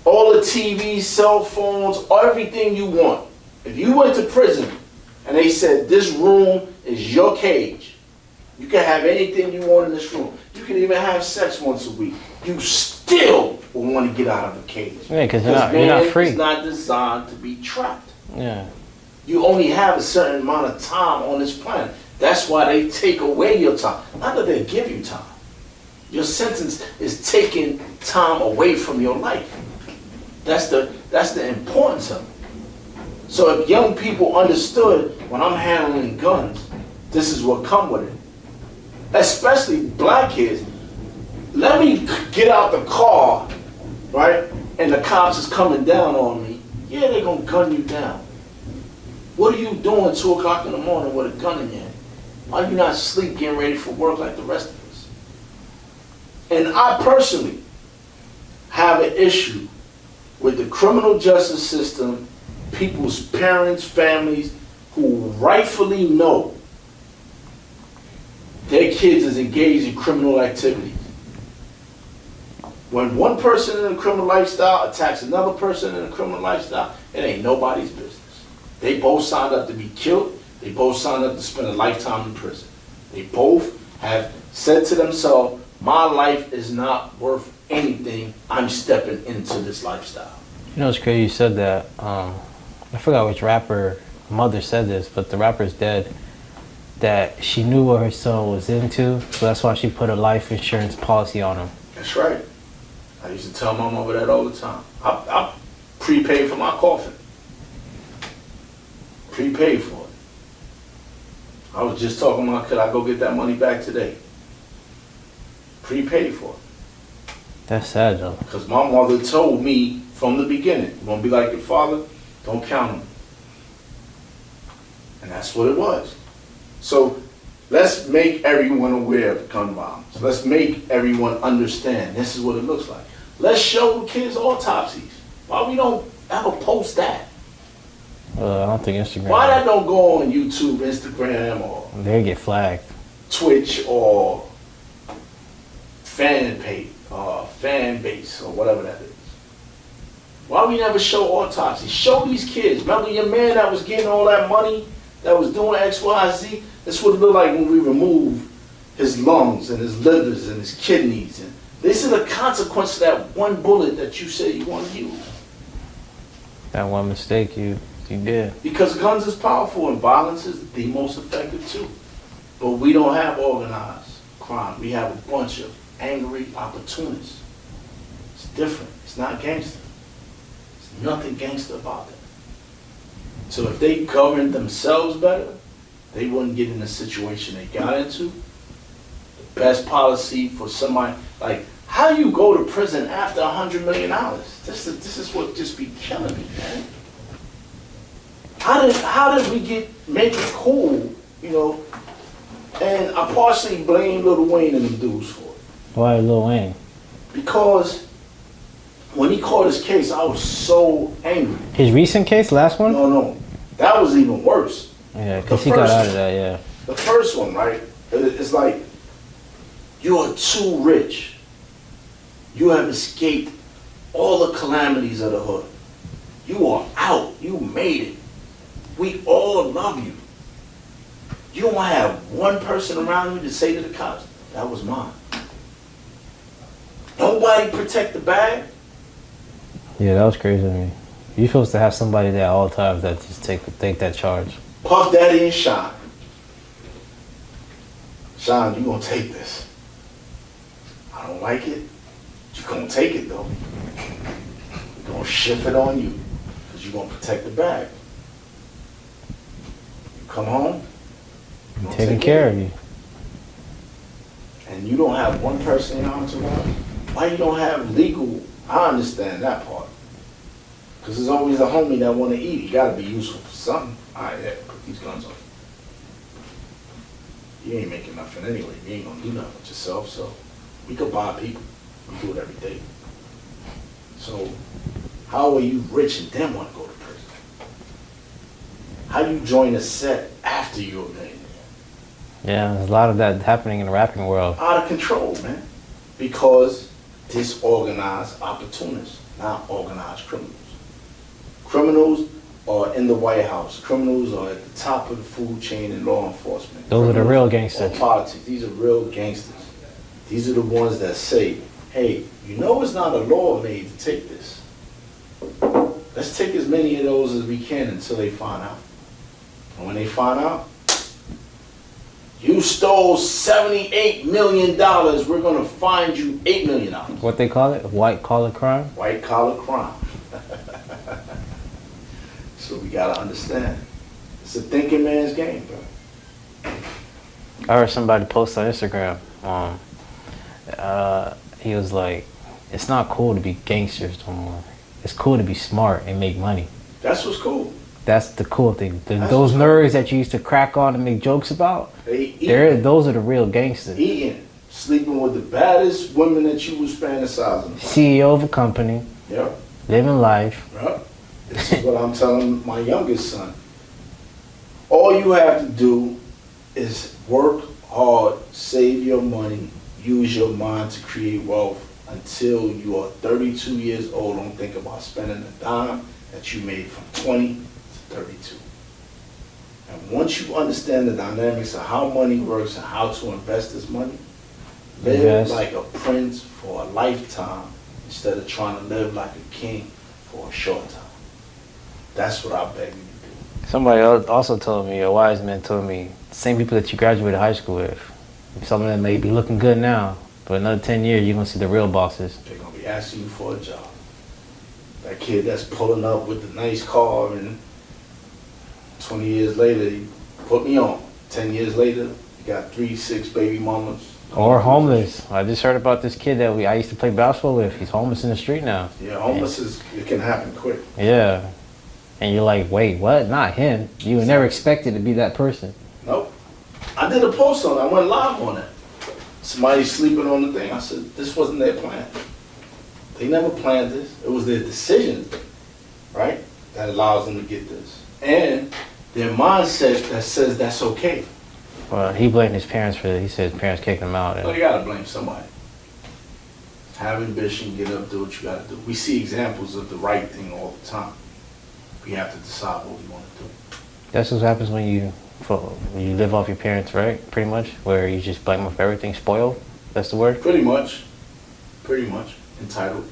Speaker 3: all the TVs, cell phones, everything you want. If you went to prison and they said this room is your cage, you can have anything you want in this room. You can even have sex once a week. You still will want to get out of the cage.
Speaker 2: Yeah, because you're not free.
Speaker 3: It's not designed to be trapped.
Speaker 2: Yeah.
Speaker 3: You only have a certain amount of time on this planet. That's why they take away your time. Not that they give you time. Your sentence is taking time away from your life. That's the importance of it. So if young people understood when I'm handling guns, this is what come with it. Especially black kids. Let me get out the car, right? And the cops is coming down on me. Yeah, they're gonna gun you down. What are you doing 2 o'clock in the morning with a gun in your hand? Why are you not asleep getting ready for work like the rest of us? And I personally have an issue with the criminal justice system, people's parents, families, who rightfully know their kids is engaged in criminal activities. When one person in a criminal lifestyle attacks another person in a criminal lifestyle, it ain't nobody's business. They both signed up to be killed. They both signed up to spend a lifetime in prison. They both have said to themselves, my life is not worth anything. I'm stepping into this lifestyle.
Speaker 2: You know, it's crazy you said that. I forgot which rapper mother said this, but the rapper's dead. That she knew what her son was into, so that's why she put a life insurance policy on him.
Speaker 3: That's right. I used to tell my mother that all the time. I prepaid for my coffin. Prepaid for it. I was just talking about, could I go get that money back today? Prepaid for it.
Speaker 2: That's sad though.
Speaker 3: Because my mother told me from the beginning, you're going to be like your father, don't count him. And that's what it was. So let's make everyone aware of gun violence. Let's make everyone understand this is what it looks like. Let's show the kids autopsies. Why we don't ever post that?
Speaker 2: I don't think Instagram.
Speaker 3: Why that don't go on YouTube, Instagram, or
Speaker 2: they get flagged.
Speaker 3: Twitch, or fan page, fan base, or whatever that is? Why we never show autopsies? Show these kids. Remember your man that was getting all that money, that was doing X, Y, Z? That's what it looked like when we remove his lungs and his livers and his kidneys. And this is the consequence of that one bullet that you said you want to use.
Speaker 2: That one mistake you did.
Speaker 3: Because guns is powerful and violence is the most effective too. But we don't have organized crime. We have a bunch of angry opportunists. It's different. It's not gangster. There's nothing gangster about that. So if they governed themselves better, they wouldn't get in the situation they got into. The best policy for somebody, like, how do you go to prison after $100 million? This is what just be killing me, man. How did we make it cool, you know? And I partially blame Lil Wayne and them dudes for it.
Speaker 2: Why Lil Wayne?
Speaker 3: Because when he caught his case, I was so angry.
Speaker 2: His recent case, last one?
Speaker 3: No. That was even worse.
Speaker 2: Yeah, because he got out of that, yeah.
Speaker 3: The first one, right? It's like, you are too rich. You have escaped all the calamities of the hood. You are out. You made it. We all love you. You don't have one person around you to say to the cops, that was mine. Nobody protect the bag.
Speaker 2: Yeah, that was crazy to me. You're supposed to have somebody there at all times that just take that charge.
Speaker 3: Puff Daddy and Sean. Sean, you gonna take this. I don't like it. You gonna take it though. We're gonna shift it on you. Because you're gonna protect the bag. You come home.
Speaker 2: I'm taking care of you.
Speaker 3: And you don't have one person in your entourage. Why you don't have legal? I understand that part. Because there's always a homie that want to eat. You got to be useful for something. All right, yeah, put these guns on. You ain't making nothing anyway. You ain't going to do nothing with yourself. So we could buy people. We do it every day. So how are you rich and then want to go to prison? How you join a set after you're a millionaire?
Speaker 2: Yeah, there's a lot of that happening in the rapping world.
Speaker 3: Out of control, man. Because disorganized opportunists, not organized criminals. Criminals are in the White House. Criminals are at the top of the food chain in law enforcement.
Speaker 2: Those are the real gangsters.
Speaker 3: Politics. These are real gangsters. These are the ones that say, hey, you know it's not a law made to take this. Let's take as many of those as we can until they find out. And when they find out, you stole $78 million, we're going to find you $8 million.
Speaker 2: What they call it? White collar crime?
Speaker 3: White collar crime. So we got to understand. It's a thinking man's game, bro.
Speaker 2: I heard somebody post on Instagram. He was like, it's not cool to be gangsters no more. It's cool to be smart and make money.
Speaker 3: That's what's cool.
Speaker 2: That's the cool thing. Those nerds that you used to crack on and make jokes about, those are the real gangsters.
Speaker 3: Eating, sleeping with the baddest women that you was fantasizing about.
Speaker 2: CEO of a company.
Speaker 3: Yep.
Speaker 2: Living life.
Speaker 3: Yep. This is what I'm telling my youngest son. All you have to do is work hard, save your money, use your mind to create wealth until you are 32 years old. Don't think about spending a dime that you made from 20 to 32. And once you understand the dynamics of how money works and how to invest this money, live like a prince for a lifetime instead of trying to live like a king for a short time. That's what I beg you to do.
Speaker 2: Somebody also told me, a wise man told me, the same people that you graduated high school with, some of them may be looking good now, but another 10 years, you're going to see the real bosses.
Speaker 3: They're going to be asking you for a job. That kid that's pulling up with the nice car and 20 years later, he put me on. 10 years later, you got 3, 6 baby mamas.
Speaker 2: Or homeless. I just heard about this kid that I used to play basketball with. He's homeless in the street now.
Speaker 3: Yeah, homeless it can happen quick.
Speaker 2: Yeah. And you're like, wait, what? Not him. You would never expect it to be that person.
Speaker 3: Nope. I did a post on it. I went live on it. Somebody sleeping on the thing. I said, this wasn't their plan. They never planned this. It was their decision, right, that allows them to get this. And their mindset that says that's okay.
Speaker 2: Well, he blamed his parents for it. He said his parents kicked him out.
Speaker 3: No, you gotta blame somebody. Have ambition, get up, do what you gotta do. We see examples of the right thing all the time. We have to decide what we want to do.
Speaker 2: That's what happens when you live off your parents, right? Pretty much, where you just blame them for everything. Spoiled. That's the word.
Speaker 3: Pretty much. Pretty much entitled.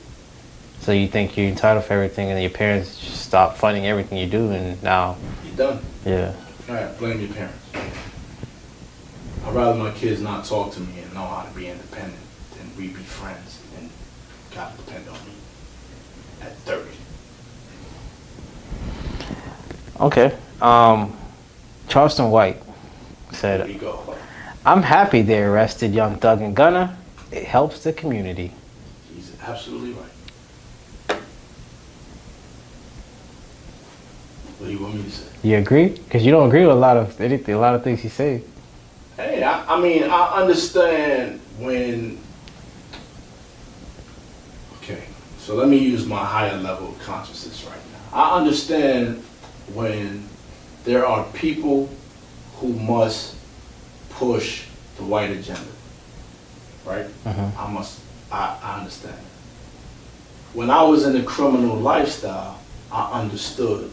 Speaker 2: So you think you're entitled for everything, and your parents just stop funding everything you do, and now
Speaker 3: you're done.
Speaker 2: Yeah.
Speaker 3: All right, blame your parents. I'd rather my kids not talk to me and know how to be independent than we be friends and God depend on me at 30.
Speaker 2: Okay. Charleston White said,
Speaker 3: There we go.
Speaker 2: I'm happy they arrested Young Thug and Gunna. It helps the community.
Speaker 3: He's absolutely right. What do you want me to say?
Speaker 2: You agree? Because you don't agree with a lot of things he said.
Speaker 3: Hey, I mean, I understand when... Okay, so let me use my higher level of consciousness right now. I understand when there are people who must push the white agenda, right? I understand that. When I was in a criminal lifestyle, I understood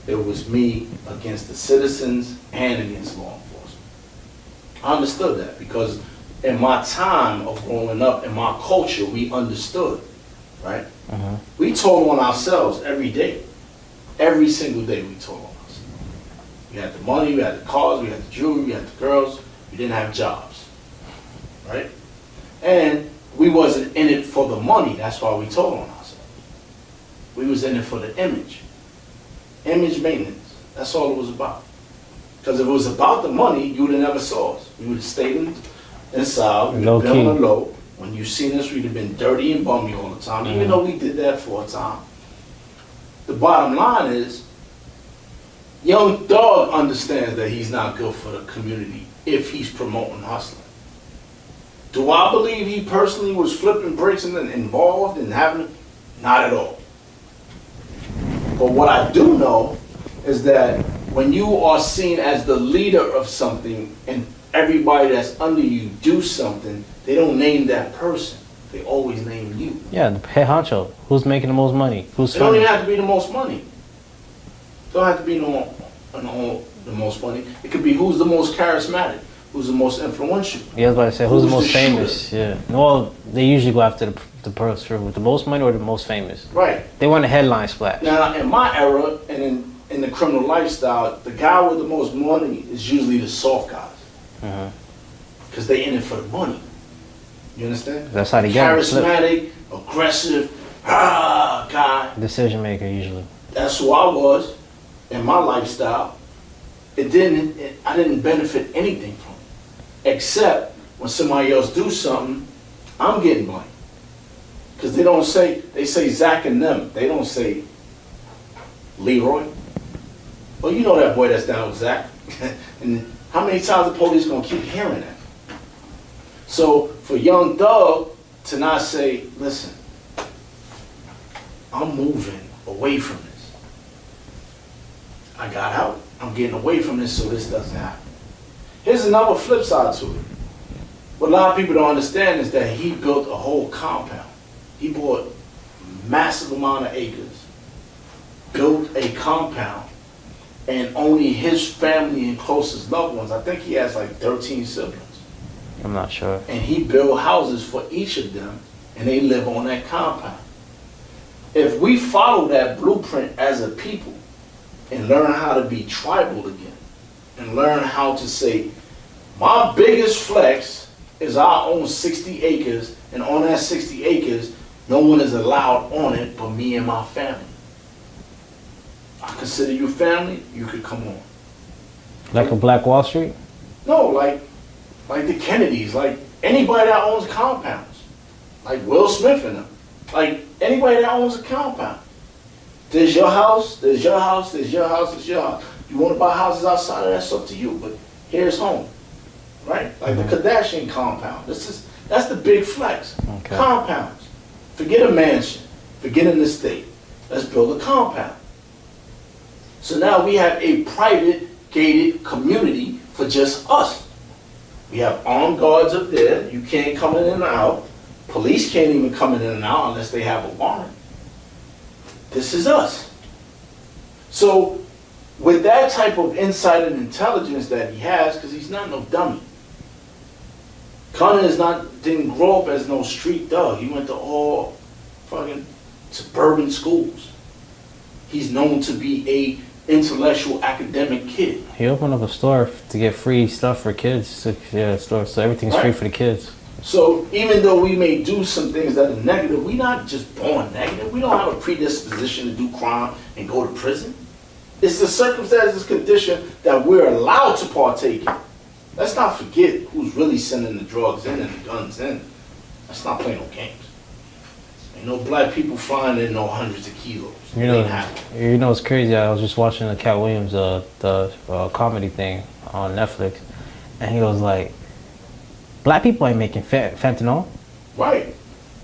Speaker 3: it was me against the citizens and against law enforcement. I understood that because in my time of growing up, in my culture, we understood, right? We told on ourselves every day. Every single day we told on ourselves. We had the money, we had the cars, we had the jewelry, we had the girls. We didn't have jobs, right? And we wasn't in it for the money. That's why we told on ourselves. We was in it for the image. Image maintenance. That's all it was about. Because if it was about the money, you would have never saw us. We would have stayed inside. We'd have been on the low. When you seen us, we'd have been dirty and bummy all the time, even though we did that for a time. The bottom line is, Young Thug understands that he's not good for the community if he's promoting hustling. Do I believe he personally was flipping bricks and involved in having it? Not at all. But what I do know is that when you are seen as the leader of something and everybody that's under you do something, they don't name that person. They always name you.
Speaker 2: Yeah, the head honcho. Who's making the most money? Who's
Speaker 3: It don't even have to be the most money. It don't have to be the most money. It could be who's the most charismatic, who's the most influential.
Speaker 2: Yeah, I was about to say, who's the most famous? Yeah. Well, they usually go after the person with the most money or the most famous.
Speaker 3: Right.
Speaker 2: They want a headline splash.
Speaker 3: Now, in my era and in the criminal lifestyle, the guy with the most money is usually the soft guys. Because they in it for the money. You understand?
Speaker 2: That's how they get it.
Speaker 3: Charismatic, aggressive, guy.
Speaker 2: Decision maker usually.
Speaker 3: That's who I was in my lifestyle. I didn't benefit anything from it. Except when somebody else do something, I'm getting blamed. Because they say Zach and them. They don't say Leroy. Well, you know that boy that's down with Zach. And how many times the police gonna keep hearing that? So for Young Thug to not say, listen, I'm moving away from this. I got out. I'm getting away from this so this doesn't happen. Here's another flip side to it. What a lot of people don't understand is that he built a whole compound. He bought a massive amount of acres, built a compound, and only his family and closest loved ones, I think he has like 13 siblings.
Speaker 2: I'm not sure.
Speaker 3: And he built houses for each of them, and they live on that compound. If we follow that blueprint as a people and learn how to be tribal again, and learn how to say, my biggest flex is I own 60 acres, and on that 60 acres, no one is allowed on it but me and my family. I consider you family, you could come on.
Speaker 2: Like a Black Wall Street?
Speaker 3: No, like the Kennedys, like anybody that owns compounds. Like Will Smith and them. Like anybody that owns a compound. There's your house, there's your house, there's your house, there's your house. You want to buy houses outside of that, that's up to you, but here's home. Right? Like the Kardashian compound. That's the big flex.
Speaker 2: Okay.
Speaker 3: Compounds. Forget a mansion. Forget an estate. Let's build a compound. So now we have a private, gated community for just us. We have armed guards up there. You can't come in and out. Police can't even come in and out unless they have a warrant. This is us. So with that type of insight and intelligence that he has, because he's not no dummy. Conan didn't grow up as no street thug. He went to all fucking suburban schools. He's known to be a intellectual academic kid.
Speaker 2: He opened up a store to get free stuff for kids. So, yeah, store, so everything's free for the kids.
Speaker 3: So even though we may do some things that are negative, we're not just born negative. We don't have a predisposition to do crime and go to prison. It's the circumstances, condition that we're allowed to partake in. Let's not forget who's really sending the drugs in and the guns in. Let's not play no games. Ain't no black people flying in no hundreds of kilos.
Speaker 2: You know it's crazy. I was just watching the Cat Williams the comedy thing on Netflix, and he was like, "Black people ain't making fentanyl."
Speaker 3: Right.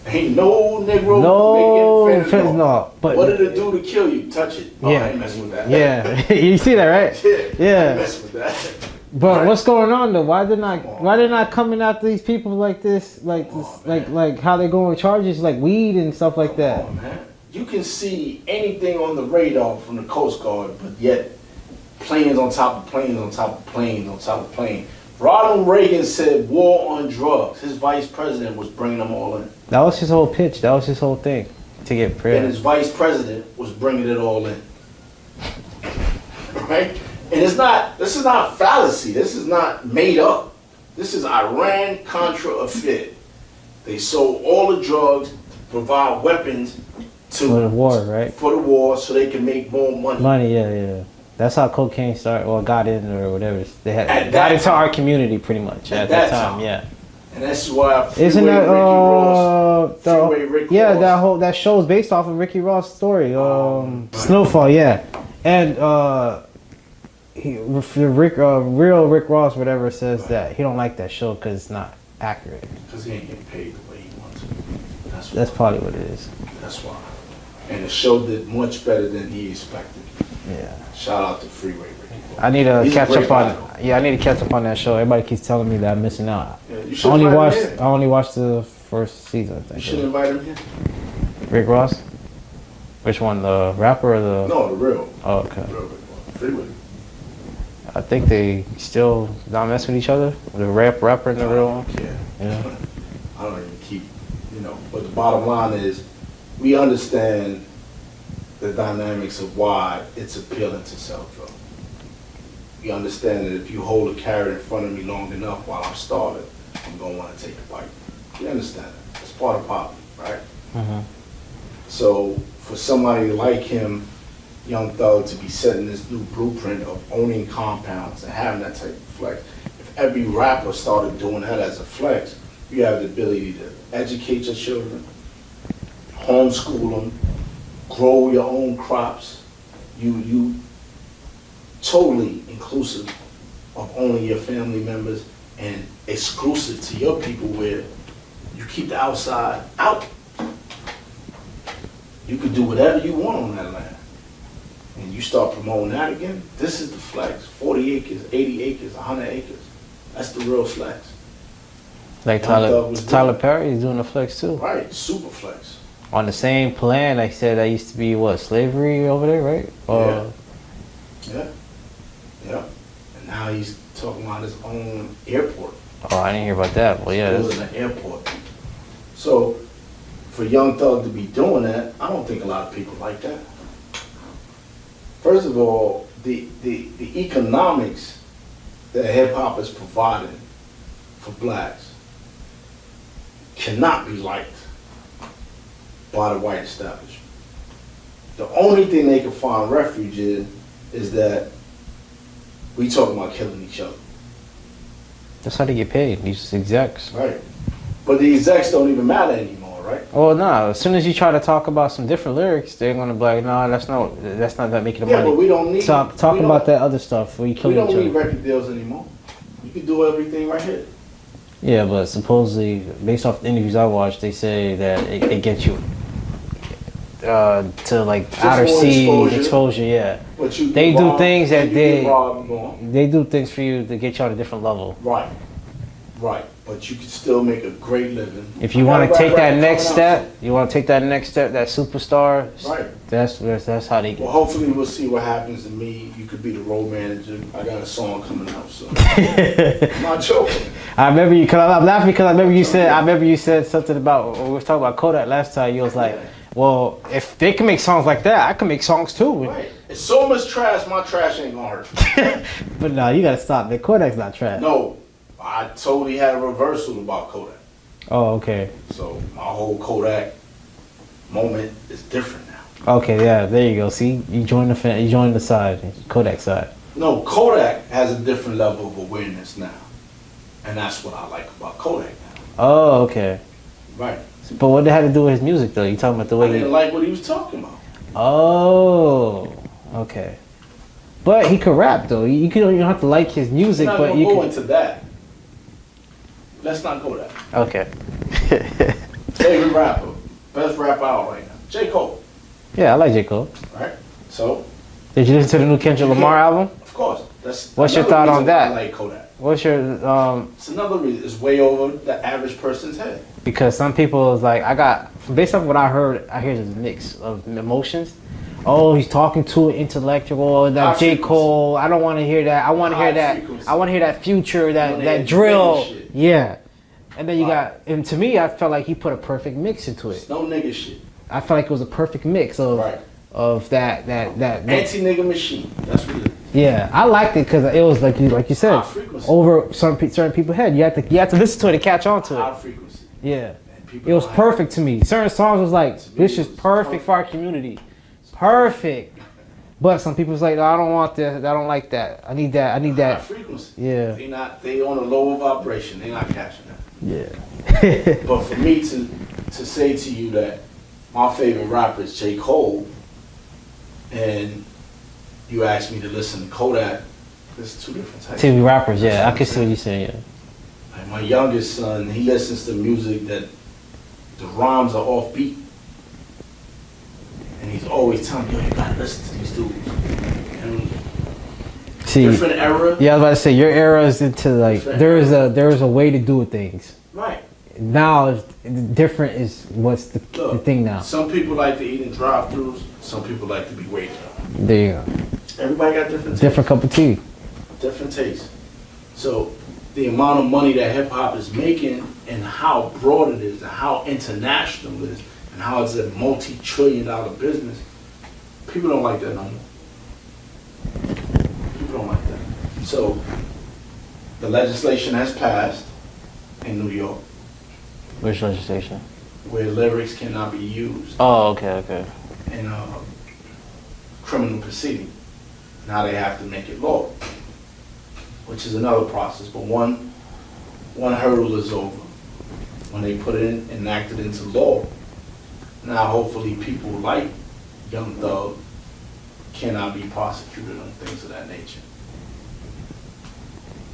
Speaker 3: Ain't no Negro making fentanyl.
Speaker 2: But
Speaker 3: what did it do to kill you? Touch it. Oh,
Speaker 2: yeah,
Speaker 3: I ain't messing with that.
Speaker 2: Yeah, you see that, right?
Speaker 3: Yeah. I ain't messing with that.
Speaker 2: But
Speaker 3: right.
Speaker 2: What's going on though? Why they're not coming after these people like this, like how they go on charges like weed and stuff like that?
Speaker 3: Come on, man. You can see anything on the radar from the Coast Guard, but yet planes on top of planes on top of planes on top of planes. Ronald Reagan said war on drugs. His vice president was bringing them all in.
Speaker 2: That was his whole pitch. That was his whole thing to get prayer.
Speaker 3: And his vice president was bringing it all in. Right? And this is not fallacy. This is not made up. This is Iran-Contra affair. They sold all the drugs, provide weapons
Speaker 2: for the war, right?
Speaker 3: For the war, so they can make more money.
Speaker 2: Yeah. That's how cocaine started, or got in, or whatever. They had got into our community pretty much at that time. Yeah.
Speaker 3: And that's why
Speaker 2: isn't that
Speaker 3: Rick Ross.
Speaker 2: That show's based off of Ricky Ross' story, Snowfall, yeah, and real Rick Ross, whatever, says that he don't like that show because it's not accurate.
Speaker 3: Because he ain't getting paid the way he wants to.
Speaker 2: That's probably what it is.
Speaker 3: That's why. And the show did much better than he expected.
Speaker 2: Yeah.
Speaker 3: Shout out to Freeway Ricky Ross.
Speaker 2: I need to catch up on. Yeah, I need to catch up on that show. Everybody keeps telling me that I'm missing out.
Speaker 3: Yeah, you should invite him in.
Speaker 2: I only watched the first season, I think.
Speaker 3: You should invite him here.
Speaker 2: Rick Ross? Which one, the rapper or the?
Speaker 3: No, the real.
Speaker 2: Oh, okay.
Speaker 3: The real Rick Ross. Freeway.
Speaker 2: I think they still not mess with each other. The rapper and the real one.
Speaker 3: Yeah. I don't even keep, But the bottom line is, we understand the dynamics of why it's appealing to sell drugs. We understand that if you hold a carrot in front of me long enough while I'm starving, I'm going to want to take a bite. We understand that. It's part of poverty, right?
Speaker 2: Mm-hmm.
Speaker 3: So for somebody like him, Young Thug, to be setting this new blueprint of owning compounds and having that type of flex, if every rapper started doing that as a flex, you have the ability to educate your children, homeschool them, grow your own crops. You totally inclusive of only your family members and exclusive to your people, where you keep the outside out. You could do whatever you want on that land. And you start promoting that again, this is the flex. 40 acres, 80 acres, 100 acres. That's the real flex.
Speaker 2: Like Tyler Perry is doing the flex too.
Speaker 3: Right, super flex.
Speaker 2: On the same plan, like said, that used to be what, slavery over there, right?
Speaker 3: Yeah. And now he's talking about his own airport.
Speaker 2: Oh, I didn't hear about that. Well, yeah.
Speaker 3: Building an airport. So, for Young Thug to be doing that, I don't think a lot of people like that. First of all, the economics that hip hop is providing for blacks cannot be liked by the white establishment. The only thing they can find refuge in is that we talking about killing each other.
Speaker 2: That's how they get paid, these execs.
Speaker 3: Right. But the execs don't even matter anymore, right?
Speaker 2: Well, no. As soon as you try to talk about some different lyrics, they're gonna be like, "No, that's not that making the money."
Speaker 3: Yeah, but we don't need.
Speaker 2: Talk about that other stuff where you kill each other.
Speaker 3: We don't need record deals anymore. You can do everything right here.
Speaker 2: Yeah, but supposedly, based off the interviews I watched, they say that it gets you to like
Speaker 3: Just
Speaker 2: outer
Speaker 3: more
Speaker 2: sea exposure. Yeah,
Speaker 3: But you
Speaker 2: they do things that
Speaker 3: they
Speaker 2: they do things for you to get you on a different level.
Speaker 3: Right. But you can still make a great living.
Speaker 2: If you want to take that next step, that superstar. Right. That's how they get.
Speaker 3: Well, hopefully we'll see what happens to me. You could be the road manager. I got a song coming out, so I'm not joking.
Speaker 2: I remember you. Cause I'm laughing because I remember you said something about when we were talking about Kodak last time. You was like, well, if they can make songs like that, I can make songs too.
Speaker 3: Right. It's so much trash. My trash ain't gonna hurt.
Speaker 2: But no, you gotta stop. Man, Kodak's not trash.
Speaker 3: No. I totally had a reversal about Kodak.
Speaker 2: Oh, okay.
Speaker 3: So my whole Kodak moment is different now.
Speaker 2: Okay, yeah, there you go. See, you joined the side, Kodak side.
Speaker 3: No, Kodak has a different level of awareness now, and that's what I like about Kodak now.
Speaker 2: Oh, okay.
Speaker 3: Right.
Speaker 2: But what did it have to do with his music though? You talking about the way
Speaker 3: I didn't like what he was talking about.
Speaker 2: Oh, okay. But he could rap though. You don't have to like his music,
Speaker 3: We're not
Speaker 2: but
Speaker 3: gonna
Speaker 2: you
Speaker 3: go
Speaker 2: can
Speaker 3: into that. Let's not go there.
Speaker 2: Okay.
Speaker 3: Favorite rapper, best rapper out right now, J. Cole.
Speaker 2: Yeah, I like J. Cole.
Speaker 3: Right. So.
Speaker 2: Did you listen to the new Kendrick Lamar album?
Speaker 3: Of course.
Speaker 2: What's your thought on that?
Speaker 3: I like Kodak.
Speaker 2: What's your
Speaker 3: It's another reason. It's way over the average person's head.
Speaker 2: Because some people is like, based off what I heard, I hear this mix of emotions. Oh, he's talking to an intellectual. That J. Cole. I don't want to hear that. I want to hear that. I want to hear that Future. That drill. Yeah. And then you got. And to me, I felt like he put a perfect mix into it.
Speaker 3: It's no nigga shit.
Speaker 2: I felt like it was a perfect mix of that
Speaker 3: anti-nigga machine. That's what it is.
Speaker 2: Yeah, I liked it because it was like you said, over certain people's head. You have to listen to it to catch on to it.
Speaker 3: High frequency.
Speaker 2: Yeah. It was perfect to me. Certain songs was like, this is perfect for our community. Perfect. But some people's like, no, I don't want this. I don't like that. I need that.
Speaker 3: High frequency.
Speaker 2: Yeah.
Speaker 3: They on a lower vibration. They not catching that.
Speaker 2: Yeah.
Speaker 3: But for me to say to you that my favorite rapper is J. Cole, and you asked me to listen to Kodak, there's two different types.
Speaker 2: Two rappers, yeah. I can see what you're saying, yeah.
Speaker 3: Like my youngest son, he listens to music that the rhymes are offbeat. And he's always telling me, yo, you gotta listen to these dudes. And different era.
Speaker 2: Yeah, I was about to say, your era is into like, there is a way to do things.
Speaker 3: Right.
Speaker 2: Now, different is what's the thing now.
Speaker 3: Some people like to eat in drive-thrus. Some people like to be waited on.
Speaker 2: There you go.
Speaker 3: Everybody got different tastes.
Speaker 2: Different cup of tea.
Speaker 3: Different tastes. So the amount of money that hip-hop is making and how broad it is and how international it is and how it's a multi-trillion-dollar business, people don't like that no more. People don't like that. So the legislation has passed in New York.
Speaker 2: Which legislation?
Speaker 3: Where lyrics cannot be used.
Speaker 2: Oh, okay.
Speaker 3: In a criminal proceeding. Now they have to make it law, which is another process. But one hurdle is over. When they put it enacted into law, now hopefully people like Young Thug cannot be prosecuted on things of that nature.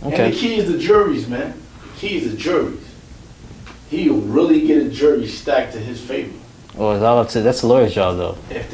Speaker 3: Okay. And the key is the juries, man. The key is the juries. He'll really get a jury stacked to his favor.
Speaker 2: Well, that's a lawyer's job, though.
Speaker 3: If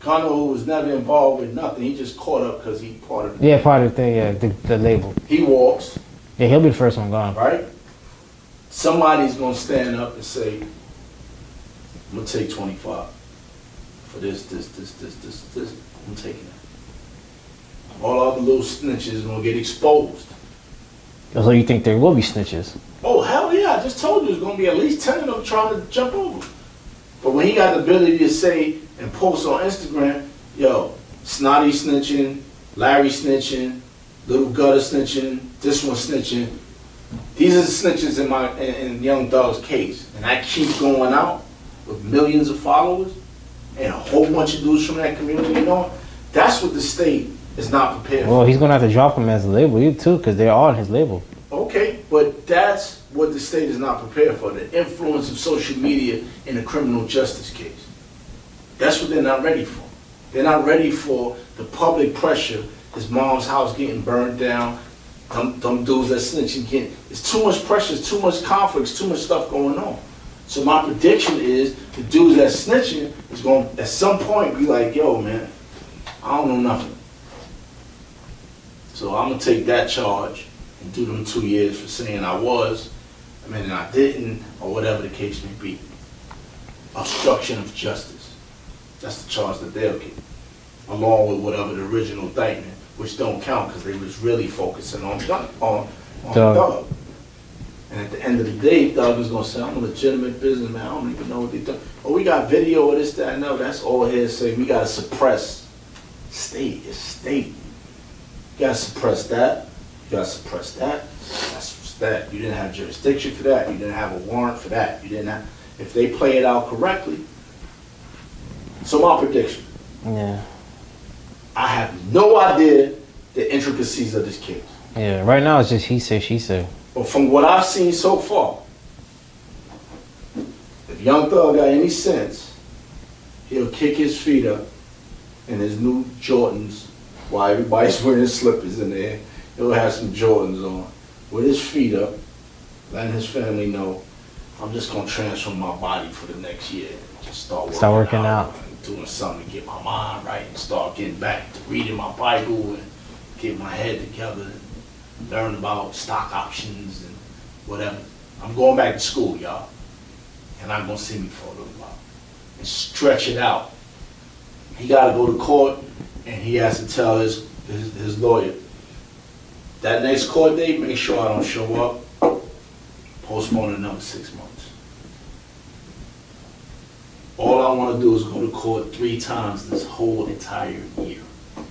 Speaker 3: Kano was never involved with nothing. He just caught up because he part of
Speaker 2: Yeah, part of the thing, yeah, the label.
Speaker 3: He walks,
Speaker 2: Yeah, he'll be the first one gone.
Speaker 3: right? Somebody's gonna stand up and say, I'm gonna take 25 for this. I'm taking it. All other little snitches gonna get exposed.
Speaker 2: So you think there will be snitches?
Speaker 3: Oh, hell yeah, I just told you there's gonna be at least 10 of them trying to jump over. But when he got the ability to say and post on Instagram, yo, Snotty snitching, Larry snitching, Little Gutter snitching, this one snitching. These are the snitches in Young Thug's case. And I keep going out with millions of followers and a whole bunch of dudes from that community, you know? That's what the state is not prepared for.
Speaker 2: Well, he's gonna have to drop him as a label, you too, because they're on his label.
Speaker 3: Okay, but that's what the state is not prepared for, the influence of social media in a criminal justice case. That's what they're not ready for. They're not ready for the public pressure, his mom's house getting burned down, them dudes that snitching getting, it's too much pressure, it's too much conflicts, too much stuff going on. So my prediction is the dudes that snitching is going to at some point be like, yo man, I don't know nothing. So I'm going to take that charge and do them 2 years for saying I was, and I didn't, or whatever the case may be. Obstruction of justice. That's the charge that they'll get, along with whatever the original indictment, which don't count because they was really focusing on Thug. And at the end of the day, Thug is going to say, I'm a legitimate businessman, I don't even know what they do. Oh, we got video of this, that, and that. That's all hearsay. We got to suppress. State is state. You got to suppress that. You got to suppress that. That's that. You didn't have jurisdiction for that. You didn't have a warrant for that. You didn't have, if they play it out correctly. So my prediction.
Speaker 2: Yeah.
Speaker 3: I have no idea the intricacies of this case.
Speaker 2: Yeah, right now it's just he said, she said.
Speaker 3: But from what I've seen so far, if Young Thug got any sense, he'll kick his feet up in his new Jordans while everybody's wearing slippers in there. He'll have some Jordans on with his feet up, letting his family know, I'm just going to transform my body for the next year. Just start working out. Doing something to get my mind right and start getting back to reading my Bible and get my head together and learn about stock options and whatever. I'm going back to school, y'all. And I'm going to see me for a little while. And stretch it out. He got to go to court and he has to tell his lawyer, that next court date, make sure I don't show up. Postpone another 6 months. All I want to do is go to court 3 times this whole entire year.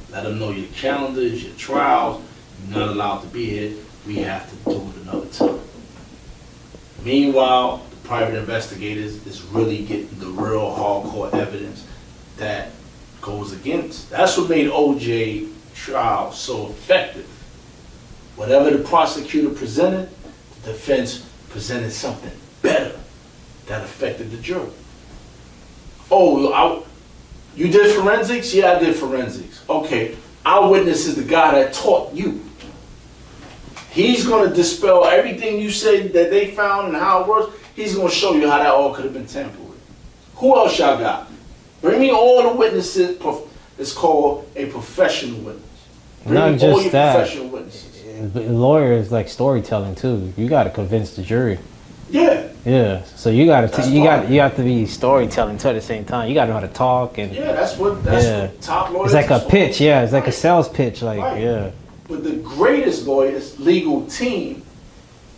Speaker 3: Let them know your calendars, your trials. You're not allowed to be here. We have to do it another time. Meanwhile, the private investigators is really getting the real hardcore evidence that goes against. That's what made OJ trial so effective. Whatever the prosecutor presented, the defense presented something better that affected the jury. Oh, you did forensics? Yeah, I did forensics. Okay, our witness is the guy that taught you. He's going to dispel everything you said that they found and how it works. He's going to show you how that all could have been tampered with. Who else y'all got? Bring me all the witnesses. It's called a professional witness. Bring
Speaker 2: Not
Speaker 3: me
Speaker 2: just
Speaker 3: all your
Speaker 2: that.
Speaker 3: professional witnesses.
Speaker 2: Lawyers like storytelling too. You got to convince the jury.
Speaker 3: Yeah.
Speaker 2: Yeah. So you got to you
Speaker 3: part.
Speaker 2: have to be storytelling too at the same time. You got to know how to talk and
Speaker 3: Yeah, that's what top lawyers.
Speaker 2: It's like a
Speaker 3: is for.
Speaker 2: pitch. Yeah, it's like a
Speaker 3: Right.
Speaker 2: sales pitch. Like
Speaker 3: Right.
Speaker 2: yeah.
Speaker 3: But the greatest lawyers, legal team,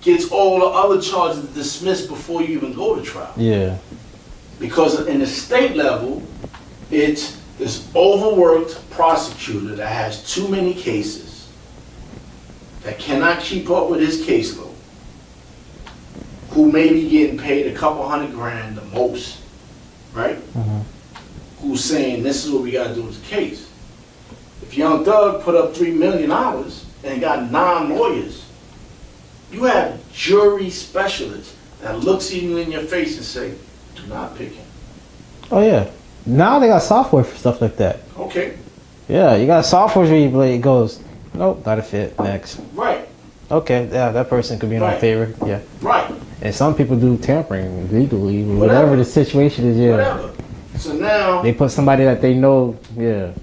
Speaker 3: gets all the other charges dismissed before you even go to trial.
Speaker 2: Yeah.
Speaker 3: Because in the state level, it's this overworked prosecutor that has too many cases, that cannot keep up with his caseload, who may be getting paid a couple $100,000 the most, right?
Speaker 2: Mm-hmm.
Speaker 3: Who's saying this is what we got to do with the case. If Young Thug put up $3 million and got 9 lawyers, you have jury specialists that looks you in your face and say, do not pick him.
Speaker 2: Oh yeah. Now they got software for stuff like that.
Speaker 3: Okay.
Speaker 2: Yeah, you got software where you play, it goes, nope, not a fit. Next.
Speaker 3: Right.
Speaker 2: Okay, yeah, that person could be in our
Speaker 3: Right.
Speaker 2: favor. Yeah.
Speaker 3: Right.
Speaker 2: And some people do tampering legally, whatever the situation is. Yeah.
Speaker 3: Whatever. So now
Speaker 2: they put somebody that they know. Yeah.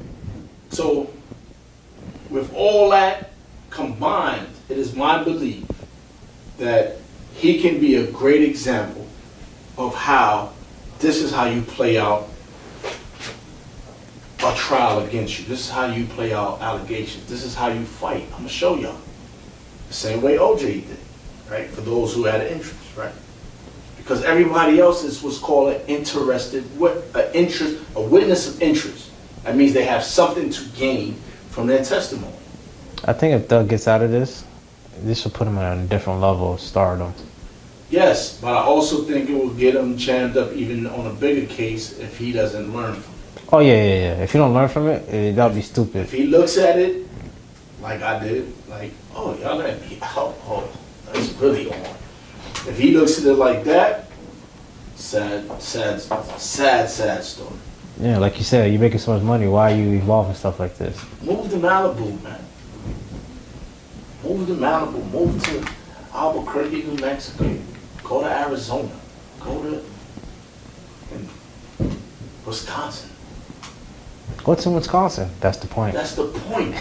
Speaker 3: So with all that combined, it is my belief that he can be a great example of how this is how you play out a trial against you. This is how you play out allegations. This is how you fight. I'm gonna show y'all. The same way OJ did, right? For those who had an interest, right? Because everybody else is what's called a witness of interest. That means they have something to gain from their testimony.
Speaker 2: I think if Doug gets out of this will put him on a different level of stardom.
Speaker 3: Yes, but I also think it will get him jammed up even on a bigger case if he doesn't learn from it.
Speaker 2: Oh yeah. If you don't learn from it, that would be stupid.
Speaker 3: If he looks at it like I did, like, oh, y'all let me out. That's really on. If he looks at it like that, sad story.
Speaker 2: Yeah, like you said, you're making so much money. Why are you involved in stuff like this?
Speaker 3: Move to Malibu, man. Move to Malibu. Move to Albuquerque, New Mexico. Go to Arizona. Go to Wisconsin.
Speaker 2: Go to Wisconsin. That's the point.
Speaker 3: That's the point.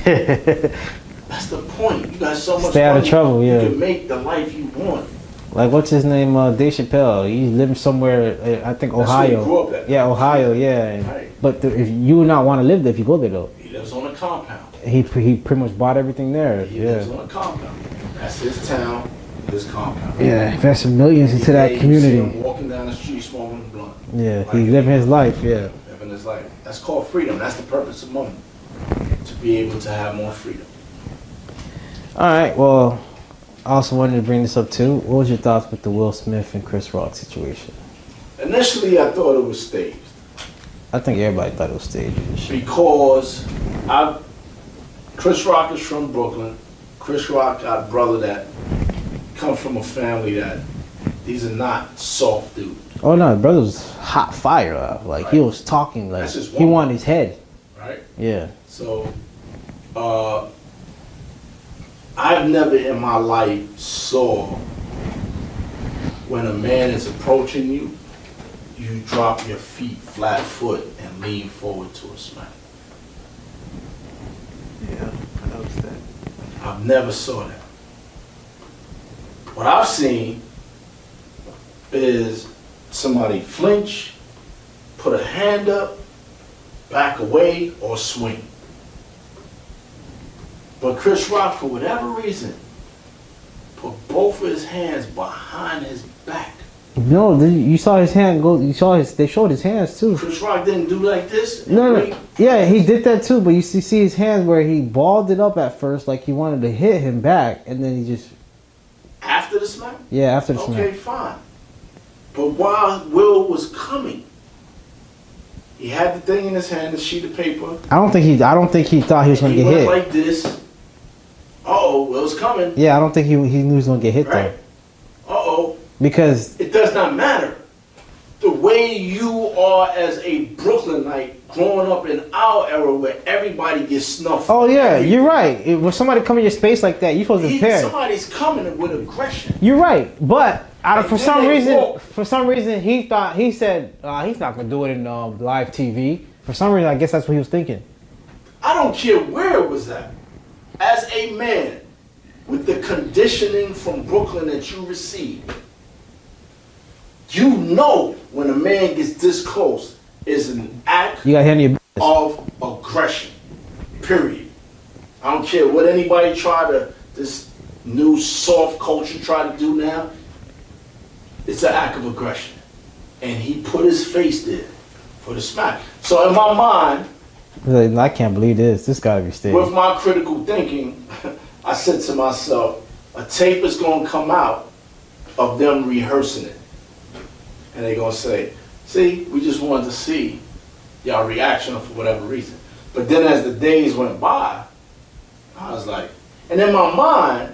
Speaker 3: That's the point. You got so much
Speaker 2: Stay out
Speaker 3: money,
Speaker 2: of trouble, yeah.
Speaker 3: You can make the life you want.
Speaker 2: Like, what's his name? Dave Chappelle. He's living somewhere, I think,
Speaker 3: That's
Speaker 2: Ohio.
Speaker 3: where he grew up at.
Speaker 2: Yeah, Ohio, yeah.
Speaker 3: Right.
Speaker 2: But if you would not want to live there if you go there, though.
Speaker 3: He lives on a compound.
Speaker 2: He pretty much bought everything there.
Speaker 3: He lives on a compound. That's his town, his compound.
Speaker 2: Yeah, invested millions into that
Speaker 3: You
Speaker 2: community.
Speaker 3: see him walking down the street smoking a blunt.
Speaker 2: Yeah,
Speaker 3: Like,
Speaker 2: he's living his life, yeah.
Speaker 3: Living his life. That's called freedom. That's the purpose of money. To be able to have more freedom.
Speaker 2: All right, well, I also wanted to bring this up too. What was your thoughts with the Will Smith and Chris Rock situation?
Speaker 3: Initially, I thought it was staged.
Speaker 2: I think everybody thought it was staged.
Speaker 3: Because Chris Rock is from Brooklyn. Chris Rock got a brother that comes from a family that these are not soft dudes.
Speaker 2: Oh no, brother was hot fire. Like, he was talking like he wanted his head.
Speaker 3: Right?
Speaker 2: Yeah.
Speaker 3: So, I've never in my life saw when a man is approaching you, you drop your feet flat foot and lean forward to a smack.
Speaker 2: Yeah, I noticed that.
Speaker 3: I've never saw that. What I've seen is somebody flinch, put a hand up, back away, or swing. But Chris Rock, for whatever reason, put both of his hands behind his back.
Speaker 2: No, you saw his hand go. They showed his hands too.
Speaker 3: Chris Rock didn't do like this.
Speaker 2: No. Yeah, he did that too. But you see his hands where he balled it up at first, like he wanted to hit him back, and then he just.
Speaker 3: After the smack?
Speaker 2: Yeah, after the smack.
Speaker 3: Okay, fine. But while Will was coming, he had the thing in his hand, the sheet of paper.
Speaker 2: I don't think he thought he was gonna get hit.
Speaker 3: He went like this. Uh-oh, Will's coming.
Speaker 2: Yeah, I don't think he knew he was gonna get hit
Speaker 3: Right.
Speaker 2: though.
Speaker 3: Uh-oh.
Speaker 2: Because
Speaker 3: it does not matter. The way you are as a Brooklynite growing up in our era where everybody gets snuffed.
Speaker 2: oh yeah, you're right. When somebody come in your space like that, you're supposed to prepare.
Speaker 3: Somebody's coming with aggression.
Speaker 2: You're right, but for some reason, he said he's not gonna do it in live TV. For some reason, I guess that's what he was thinking.
Speaker 3: I don't care where it was at. As a man with the conditioning from Brooklyn that you received, you know when a man gets this close is an act
Speaker 2: You got handle your business.
Speaker 3: of aggression. Period. I don't care what anybody this new soft culture try to do now. It's an act of aggression. And he put his face there for the smack. So in my mind,
Speaker 2: I can't believe this. This gotta be staged.
Speaker 3: with my critical thinking, I said to myself, a tape is going to come out of them rehearsing it. And they're going to say, see, we just wanted to see y'all reaction for whatever reason. But then as the days went by, I was like, and in my mind,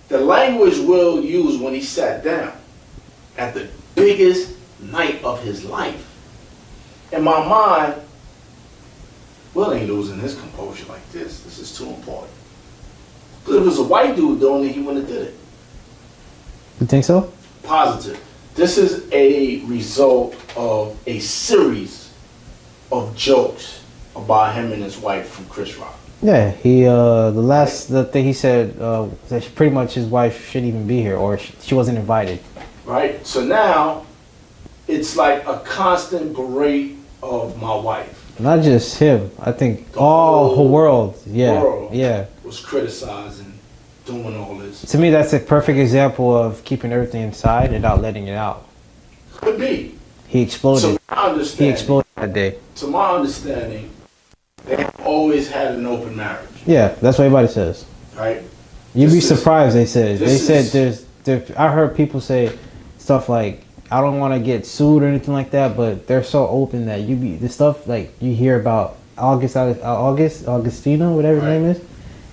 Speaker 3: the language Will used when he sat down at the biggest night of his life, in my mind, Will ain't losing his composure like this. This is too important. Because if it was a white dude doing it, he wouldn't have did it.
Speaker 2: You think so?
Speaker 3: Positive. This is a result of a series of jokes about him and his wife from Chris Rock.
Speaker 2: Yeah, the thing he said that pretty much his wife shouldn't even be here, or she wasn't invited.
Speaker 3: Right? So now it's like a constant berate of my wife.
Speaker 2: Not just him. I think
Speaker 3: The
Speaker 2: all
Speaker 3: whole
Speaker 2: the world. Yeah,
Speaker 3: world
Speaker 2: yeah.
Speaker 3: was criticizing, doing all this.
Speaker 2: To me, that's a perfect example of keeping everything inside and not letting it out.
Speaker 3: Could be.
Speaker 2: He exploded.
Speaker 3: To my understanding,
Speaker 2: He exploded that day.
Speaker 3: to my understanding, they have always had an open marriage.
Speaker 2: Yeah, that's what everybody says.
Speaker 3: Right?
Speaker 2: You'd be
Speaker 3: This is-
Speaker 2: surprised. They said. They
Speaker 3: this
Speaker 2: said
Speaker 3: is-
Speaker 2: I heard people say stuff like, "I don't want to get sued or anything like that," but they're so open that the stuff like you hear about Augustina, whatever her
Speaker 3: Right.
Speaker 2: name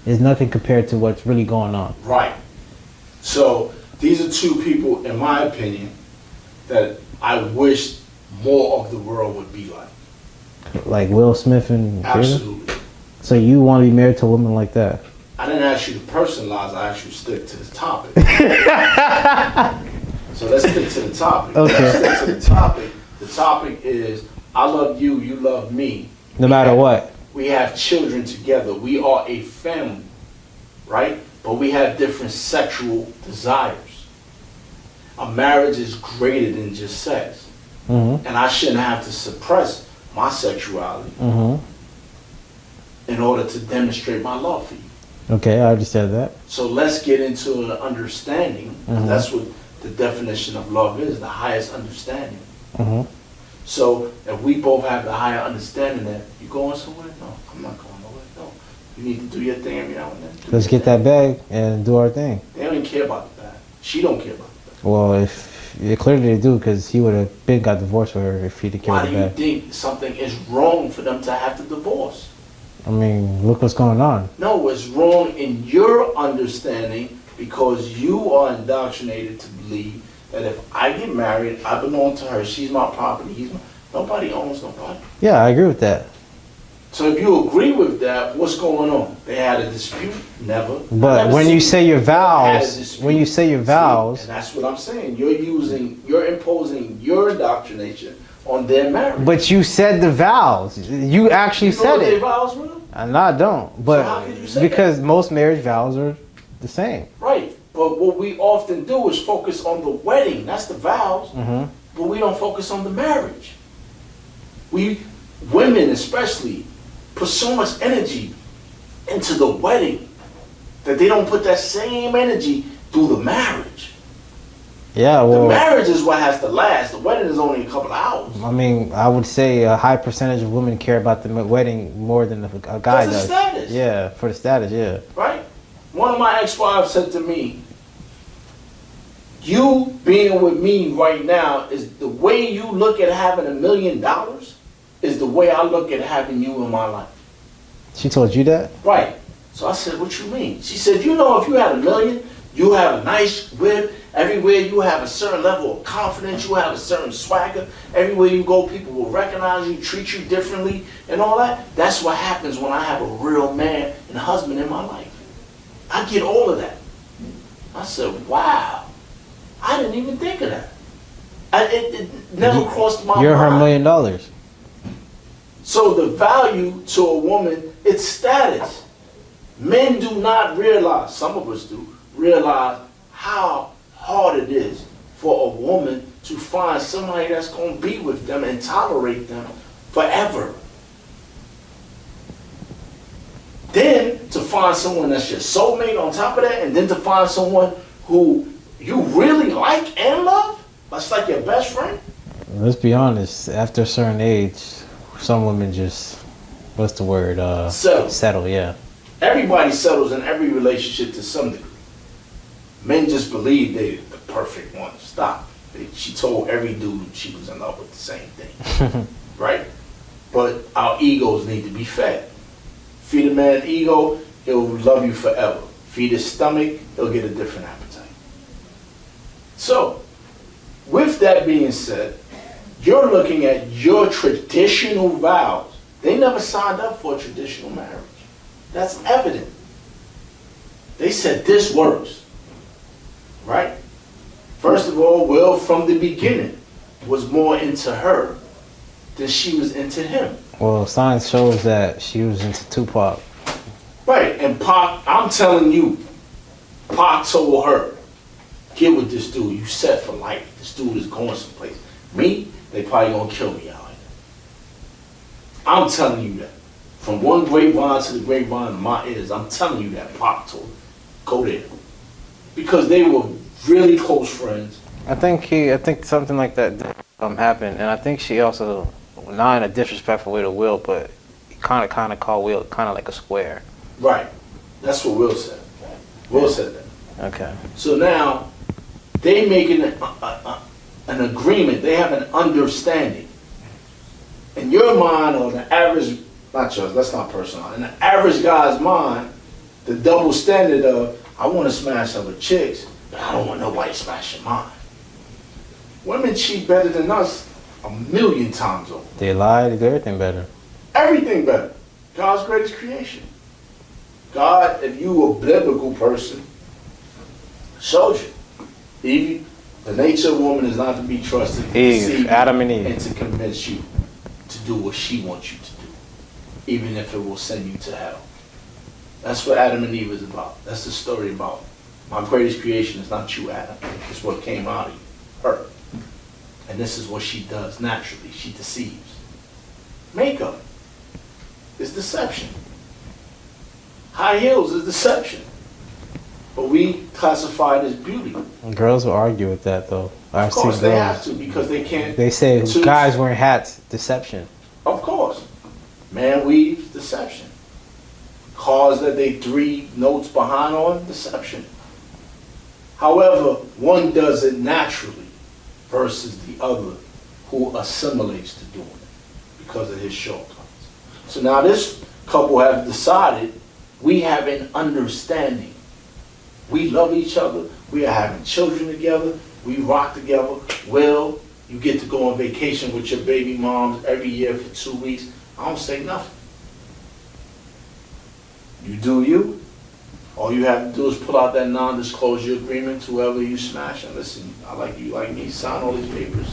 Speaker 2: is nothing compared to what's really going on.
Speaker 3: Right. So these are two people, in my opinion, that I wish more of the world would be like.
Speaker 2: Like Will Smith and Jada.
Speaker 3: Absolutely.
Speaker 2: So you want to be married to a woman like that?
Speaker 3: I didn't ask you to personalize, I asked you to stick to the topic. So let's stick to the topic.
Speaker 2: Okay.
Speaker 3: Let's stick to the topic. The topic is, I love you, you love me.
Speaker 2: No matter what.
Speaker 3: We have children together. We are a family, right? But we have different sexual desires. A marriage is greater than just sex.
Speaker 2: Mm-hmm.
Speaker 3: And I shouldn't have to suppress my sexuality
Speaker 2: Mm-hmm.
Speaker 3: in order to demonstrate my love for you.
Speaker 2: Okay, I understand that.
Speaker 3: So let's get into an understanding.
Speaker 2: Mhm.
Speaker 3: That's what the definition of love is, the highest understanding.
Speaker 2: Mm-hmm.
Speaker 3: So if we both have the higher understanding that you going somewhere? No, I'm not going nowhere. No. You need to do your thing every now and then. Do
Speaker 2: Let's
Speaker 3: your
Speaker 2: get that
Speaker 3: thing.
Speaker 2: bag and do our thing.
Speaker 3: They don't even care about the bag. She don't care about the bag.
Speaker 2: Well, clearly they do, because he would have been got divorced with her if he didn't care
Speaker 3: Why
Speaker 2: about
Speaker 3: do
Speaker 2: the
Speaker 3: you
Speaker 2: bag.
Speaker 3: think something is wrong for them to have to divorce?
Speaker 2: I mean, look what's going on.
Speaker 3: No, it's wrong in your understanding because you are indoctrinated to believe that if I get married, I belong to her, she's my property, nobody owns nobody.
Speaker 2: Yeah, I agree with that.
Speaker 3: So if you agree with that, what's going on? They had a dispute? Never.
Speaker 2: But
Speaker 3: Never
Speaker 2: when
Speaker 3: seen
Speaker 2: you say your
Speaker 3: had a
Speaker 2: vows,
Speaker 3: dispute.
Speaker 2: when you say your
Speaker 3: See,
Speaker 2: vows,
Speaker 3: and that's what I'm saying. You're imposing your indoctrination on their marriage.
Speaker 2: but you said the vows. You actually
Speaker 3: You know
Speaker 2: said
Speaker 3: what their
Speaker 2: it.
Speaker 3: vows were?
Speaker 2: No, I don't.
Speaker 3: how
Speaker 2: But
Speaker 3: can you say
Speaker 2: because most marriage vows are the same.
Speaker 3: Right. But what we often do is focus on the wedding. That's the vows.
Speaker 2: Mm-hmm.
Speaker 3: But we don't focus on the marriage. Women especially, put so much energy into the wedding that they don't put that same energy through the marriage.
Speaker 2: Yeah,
Speaker 3: The
Speaker 2: well,
Speaker 3: marriage is what has to last. The wedding is only a couple of hours.
Speaker 2: I mean, I would say a high percentage of women care about the wedding more than a guy
Speaker 3: That's the
Speaker 2: does.
Speaker 3: status.
Speaker 2: Yeah, for the status, yeah.
Speaker 3: Right? One of my ex-wives said to me, you being with me right now is the way you look at having $1 million is the way I look at having you in my life.
Speaker 2: She told you that?
Speaker 3: Right. So I said, what you mean? She said, you know, if you had $1 million, you have a nice whip. Everywhere you have a certain level of confidence. You have a certain swagger. Everywhere you go, people will recognize you, treat you differently, and all that. That's what happens when I have a real man and husband in my life. I get all of that. I said, wow. I didn't even think of that. It never crossed my mind.
Speaker 2: You're her $1 million.
Speaker 3: So the value to a woman, it's status. Men do not realize, some of us do, realize how hard it is for a woman to find somebody that's going to be with them and tolerate them forever. Then to find someone that's your soulmate on top of that, and then to find someone who you really like and love, that's like your best friend.
Speaker 2: Let's be honest, after a certain age, some women just, what's the word? Settle, yeah.
Speaker 3: Everybody settles in every relationship to some degree. Men just believe they're the perfect one. Stop. She told every dude she was in love with the same thing. Right? But our egos need to be fed. Feed a man an ego, he'll love you forever. Feed his stomach, he'll get a different appetite. So, with that being said, you're looking at your traditional vows. They never signed up for a traditional marriage. That's evident. They said this works. Right? First of all, Will from the beginning was more into her than she was into him.
Speaker 2: Well, science shows that she was into Tupac.
Speaker 3: Right, and Pac, I'm telling you, Pac told her, get with this dude, you set for life. This dude is going someplace. Me, they probably gonna kill me out here. I'm telling you that. From one grapevine to the grapevine in my ears, I'm telling you that Pac told her, go there. Because they were really close friends.
Speaker 2: I think something like that happened, and I think she also, not in a disrespectful way to Will, but kind of called Will kind of like a square.
Speaker 3: Right. That's what Will said. Will said that.
Speaker 2: Okay.
Speaker 3: So now, they making an agreement. They have an understanding. In your mind, or the average, not yours, that's not personal. In the average guy's mind, the double standard of, I want to smash other chicks, but I don't want nobody smashing mine. Women cheat better than us 1,000,000 times over.
Speaker 2: They lie, they do everything better.
Speaker 3: Everything better. God's greatest creation. God, if you a biblical person, shows you. Eve, the nature of woman is not to be trusted.
Speaker 2: Eve, Adam and Eve.
Speaker 3: And to convince you to do what she wants you to do. Even if it will send you to hell. That's what Adam and Eve is about. That's the story about. My greatest creation is not you, Adam. It's what came out of you. Her. And this is what she does naturally. She deceives. Makeup is deception. High heels is deception. But we classify it as beauty.
Speaker 2: Girls will argue with that, though.
Speaker 3: Of course they have to, because they can't.
Speaker 2: They say guys wearing hats, deception.
Speaker 3: Of course. Man weaves, deception. Cars that they 3 notes behind on, deception. However, one does it naturally versus the other who assimilates to doing it because of his shortcomings. So now this couple have decided we have an understanding. We love each other. We are having children together. We rock together. Well, you get to go on vacation with your baby moms every year for 2 weeks. I don't say nothing. You do you. All you have to do is pull out that non-disclosure agreement to whoever you smash and listen, I like you, like me, sign all these papers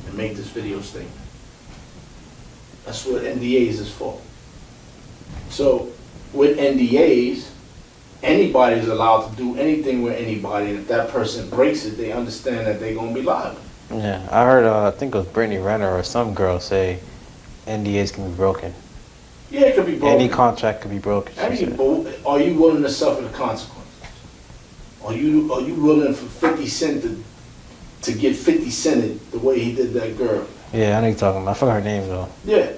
Speaker 3: and make this video statement. That's what NDAs is for. So with NDAs, anybody is allowed to do anything with anybody, and if that person breaks it, they understand that they're going to be liable.
Speaker 2: Yeah, I heard, I think it was Brittany Renner or some girl say NDAs can be broken.
Speaker 3: Yeah, it could be broken.
Speaker 2: Any contract could be broken.
Speaker 3: Are you willing to suffer the consequences? Are you willing for 50 Cent to get 50 Cent the way he did that girl?
Speaker 2: Yeah, I know you're talking about. I forgot her name, though.
Speaker 3: Yeah.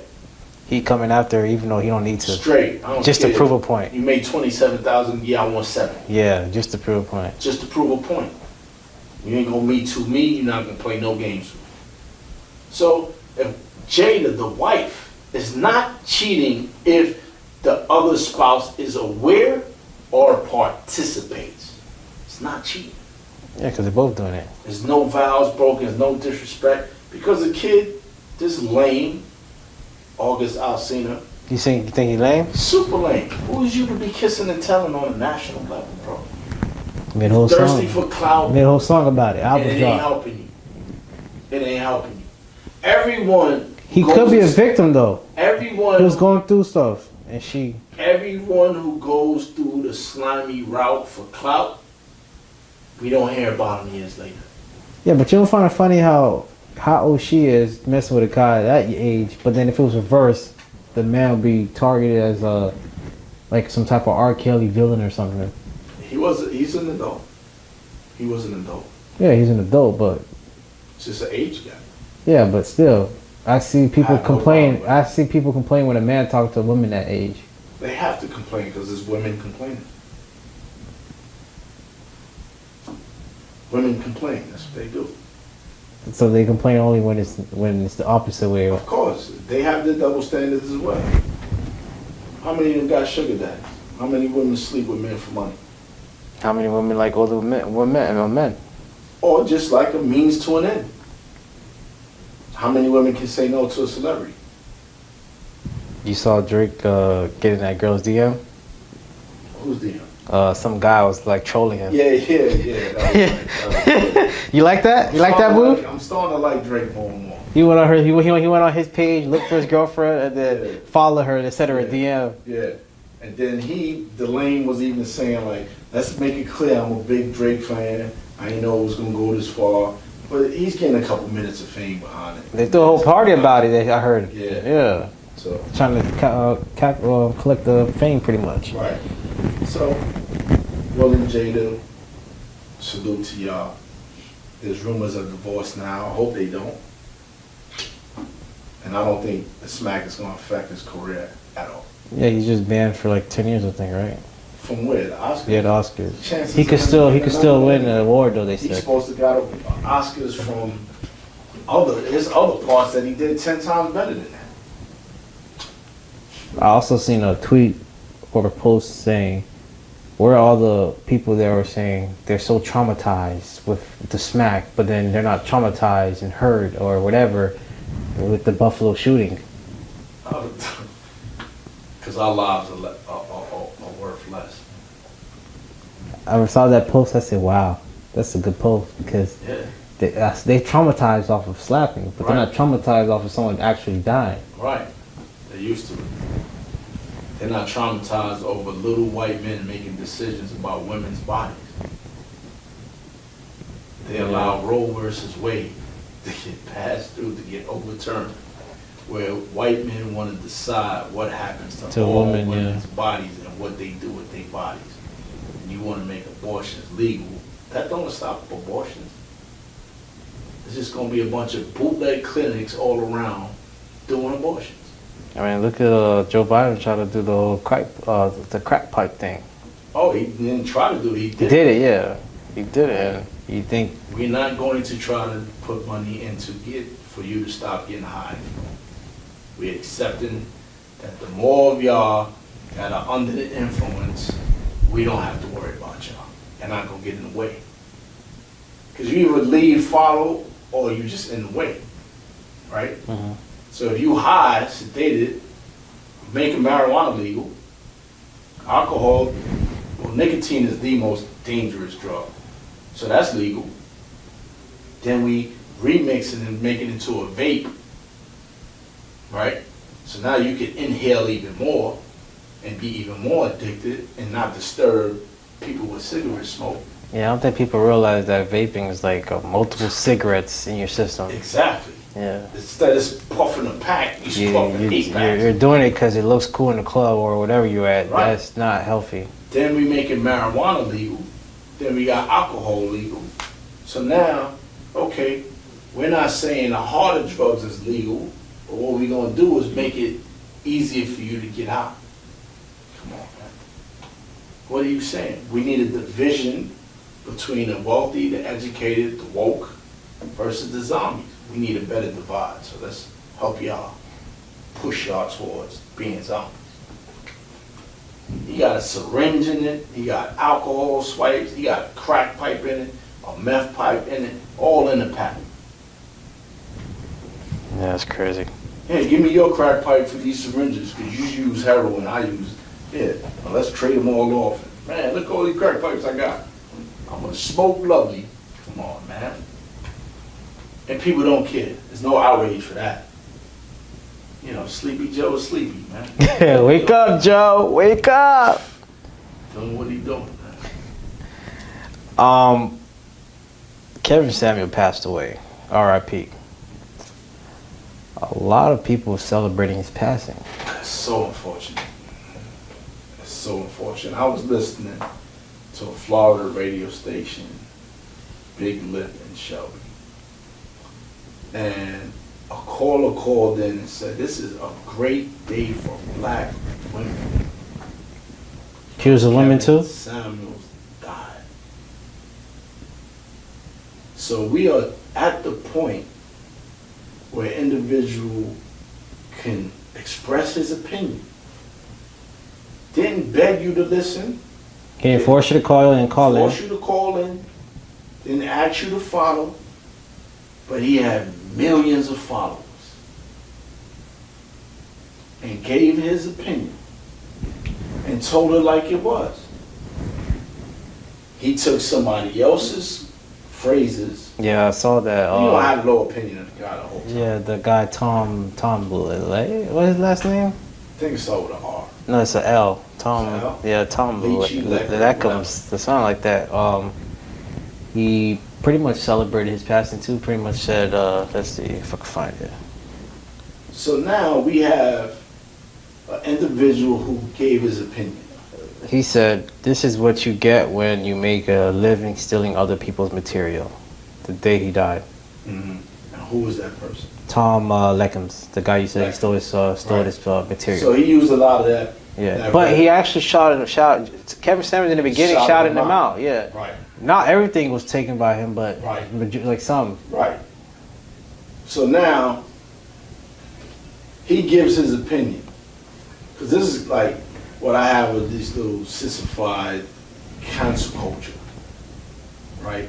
Speaker 2: He coming after her even though he don't need to.
Speaker 3: Straight. I don't
Speaker 2: just
Speaker 3: care.
Speaker 2: To prove a point.
Speaker 3: You made 27,000. Yeah, I want 7.
Speaker 2: Yeah, just to prove a point.
Speaker 3: Just to prove a point. You ain't gonna me too me. You're not gonna play no games. So if Jada, the wife, is not cheating if the other spouse is aware or participates, it's not cheating.
Speaker 2: Yeah, because they're both doing it.
Speaker 3: There's no vows broken. There's no disrespect because the kid, this lame. August Alsina.
Speaker 2: You think he lame?
Speaker 3: Super lame. Who is you to be kissing and telling on a national level, bro?
Speaker 2: Made a whole
Speaker 3: Thirsty
Speaker 2: song.
Speaker 3: for clout.
Speaker 2: Made a whole song about it.
Speaker 3: And it ain't helping you. It ain't helping you. Everyone.
Speaker 2: He could be a victim though.
Speaker 3: Everyone.
Speaker 2: He was going through stuff, and she.
Speaker 3: Everyone who goes through the slimy route for clout, we don't hear about him years later.
Speaker 2: Yeah, but you don't find it funny how old she is messing with a guy at your age, but then if it was reversed, the man would be targeted as like some type of R. Kelly villain or something.
Speaker 3: He's an adult. He was an adult.
Speaker 2: Yeah, he's an adult, but
Speaker 3: it's just an age gap.
Speaker 2: Yeah, but still, I see people complain. I see people complain when a man talks to a woman that age.
Speaker 3: They have to complain because there's women complaining. Women complain. That's what they do.
Speaker 2: So they complain only when it's the opposite way.
Speaker 3: Of course, they have their double standards as well. How many of them got sugar daddies? How many women sleep with men for money?
Speaker 2: How many women like older men?
Speaker 3: Or just like a means to an end. How many women can say no to a celebrity?
Speaker 2: You saw Drake getting that girl's DM?
Speaker 3: Who's DM?
Speaker 2: Some guy was like trolling him.
Speaker 3: Yeah. That was right.
Speaker 2: You like that? You like that move?
Speaker 3: I'm starting to like Drake more and more.
Speaker 2: He went on her. He went on his page, looked for his girlfriend, and then followed her and sent her a DM.
Speaker 3: Yeah. And then Dwyane was even saying like, let's make it clear I'm a big Drake fan. I didn't know it was gonna go this far, but he's getting a couple minutes of fame behind it.
Speaker 2: They threw a whole party about it. I heard. Yeah.
Speaker 3: So
Speaker 2: trying to collect the fame, pretty much.
Speaker 3: Right. So, Will and Jada, salute to y'all. There's rumors of divorce now. I hope they don't. And I don't think the smack is going to affect his career at all.
Speaker 2: Yeah, he's just banned for like 10 years, I think, right?
Speaker 3: From where? The Oscars?
Speaker 2: Yeah, the Oscars. He could still win the award, though, they said.
Speaker 3: He's supposed to got Oscars from his other parts that he did 10 times better than that.
Speaker 2: I also seen a tweet or a post saying, where are all the people that were saying they're so traumatized with the smack, but then they're not traumatized and hurt or whatever with the Buffalo shooting?
Speaker 3: Because our lives are worth less.
Speaker 2: I saw that post, I said, wow, that's a good post, because they traumatized off of slapping, but they're not traumatized off of someone actually dying.
Speaker 3: Right. They're used to it. They're not traumatized over little white men making decisions about women's bodies. They allow Roe versus Wade to get passed through, to get overturned, where white men want to decide what happens to all women's bodies and what they do with their bodies. And you want to make abortions legal. That don't stop abortions. It's just going to be a bunch of bootleg clinics all around doing abortions.
Speaker 2: I mean, look at Joe Biden trying to do the whole crack pipe thing.
Speaker 3: Oh, he didn't try to do it. He did
Speaker 2: it, yeah. He did it. And you think
Speaker 3: we're not going to try to put money into for you to stop getting high anymore. We're accepting that the more of y'all that are under the influence, we don't have to worry about y'all. You're not going to get in the way. Because you either lead, follow, or you just in the way. Right?
Speaker 2: Mm-hmm.
Speaker 3: So if you high, sedated, making marijuana legal, alcohol, well, nicotine is the most dangerous drug. So that's legal. Then we remix it and make it into a vape, right? So now you can inhale even more and be even more addicted and not disturb people with cigarette smoke.
Speaker 2: Yeah, I don't think people realize that vaping is like multiple cigarettes in your system.
Speaker 3: Exactly.
Speaker 2: Yeah.
Speaker 3: Instead of puffing a pack, you puffing 8 packs.
Speaker 2: You're doing it because it looks cool in the club or whatever you're at. Right. That's not healthy.
Speaker 3: Then we making marijuana legal. Then we got alcohol legal. So now, okay, we're not saying the harder drugs is legal, but what we're going to do is make it easier for you to get out. Come on, man. What are you saying? We need a division between the wealthy, the educated, the woke, versus the zombies. We need a better divide. So let's help y'all push y'all towards being zombies. He got a syringe in it, he got alcohol swipes, he got a crack pipe in it, a meth pipe in it, all in the pack.
Speaker 2: Yeah, that's crazy.
Speaker 3: Hey, give me your crack pipe for these syringes, because you use heroin, I use, well, let's trade them all off. Man, look at all these crack pipes I got. I'm gonna smoke lovely. Come on, man. And people don't care. There's no outrage for that. You know, Sleepy Joe is sleepy, man.
Speaker 2: Wake up, Joe. Wake up.
Speaker 3: Doing what he doing, man.
Speaker 2: Kevin Samuel passed away. R.I.P. A lot of people celebrating his passing.
Speaker 3: It's so unfortunate. It's so unfortunate. I was listening to a Florida radio station, Big Lip in Shelby. And a caller called in and said, this is a great day for black women.
Speaker 2: He was a woman too?
Speaker 3: Samuels died. So we are at the point where an individual can express his opinion. Didn't beg you to listen.
Speaker 2: He didn't force you to call in and call in.
Speaker 3: Force you to call in. Didn't ask you to follow. But he had millions of followers. And gave his opinion. And told her like it was. He took somebody else's phrases.
Speaker 2: Yeah, I saw that.
Speaker 3: You don't have low opinion of the guy the whole time.
Speaker 2: Yeah, the guy Tom Boulay. What's his last name?
Speaker 3: I think it's over with an R.
Speaker 2: No, it's an L. Tom.
Speaker 3: It's an L?
Speaker 2: Yeah, Tom
Speaker 3: Lychee,
Speaker 2: Boulay.
Speaker 3: Lecker,
Speaker 2: That comes to sound like that. He pretty much celebrated his passing too. Pretty much said, let's see if I can find it.
Speaker 3: So now we have an individual who gave his opinion.
Speaker 2: He said, "This is what you get when you make a living stealing other people's material." The day he died.
Speaker 3: Mm-hmm. And who was that person?
Speaker 2: Tom Leckams, the guy you said he stole his material.
Speaker 3: So he used a lot of that.
Speaker 2: Yeah,
Speaker 3: that
Speaker 2: but
Speaker 3: rap.
Speaker 2: he actually Kevin Samuels in the beginning shouted him out. Yeah,
Speaker 3: Right.
Speaker 2: Not everything was taken by him, but
Speaker 3: Right.
Speaker 2: like some.
Speaker 3: Right. So now he gives his opinion, because this is like what I have with this little sissified cancel culture. Right.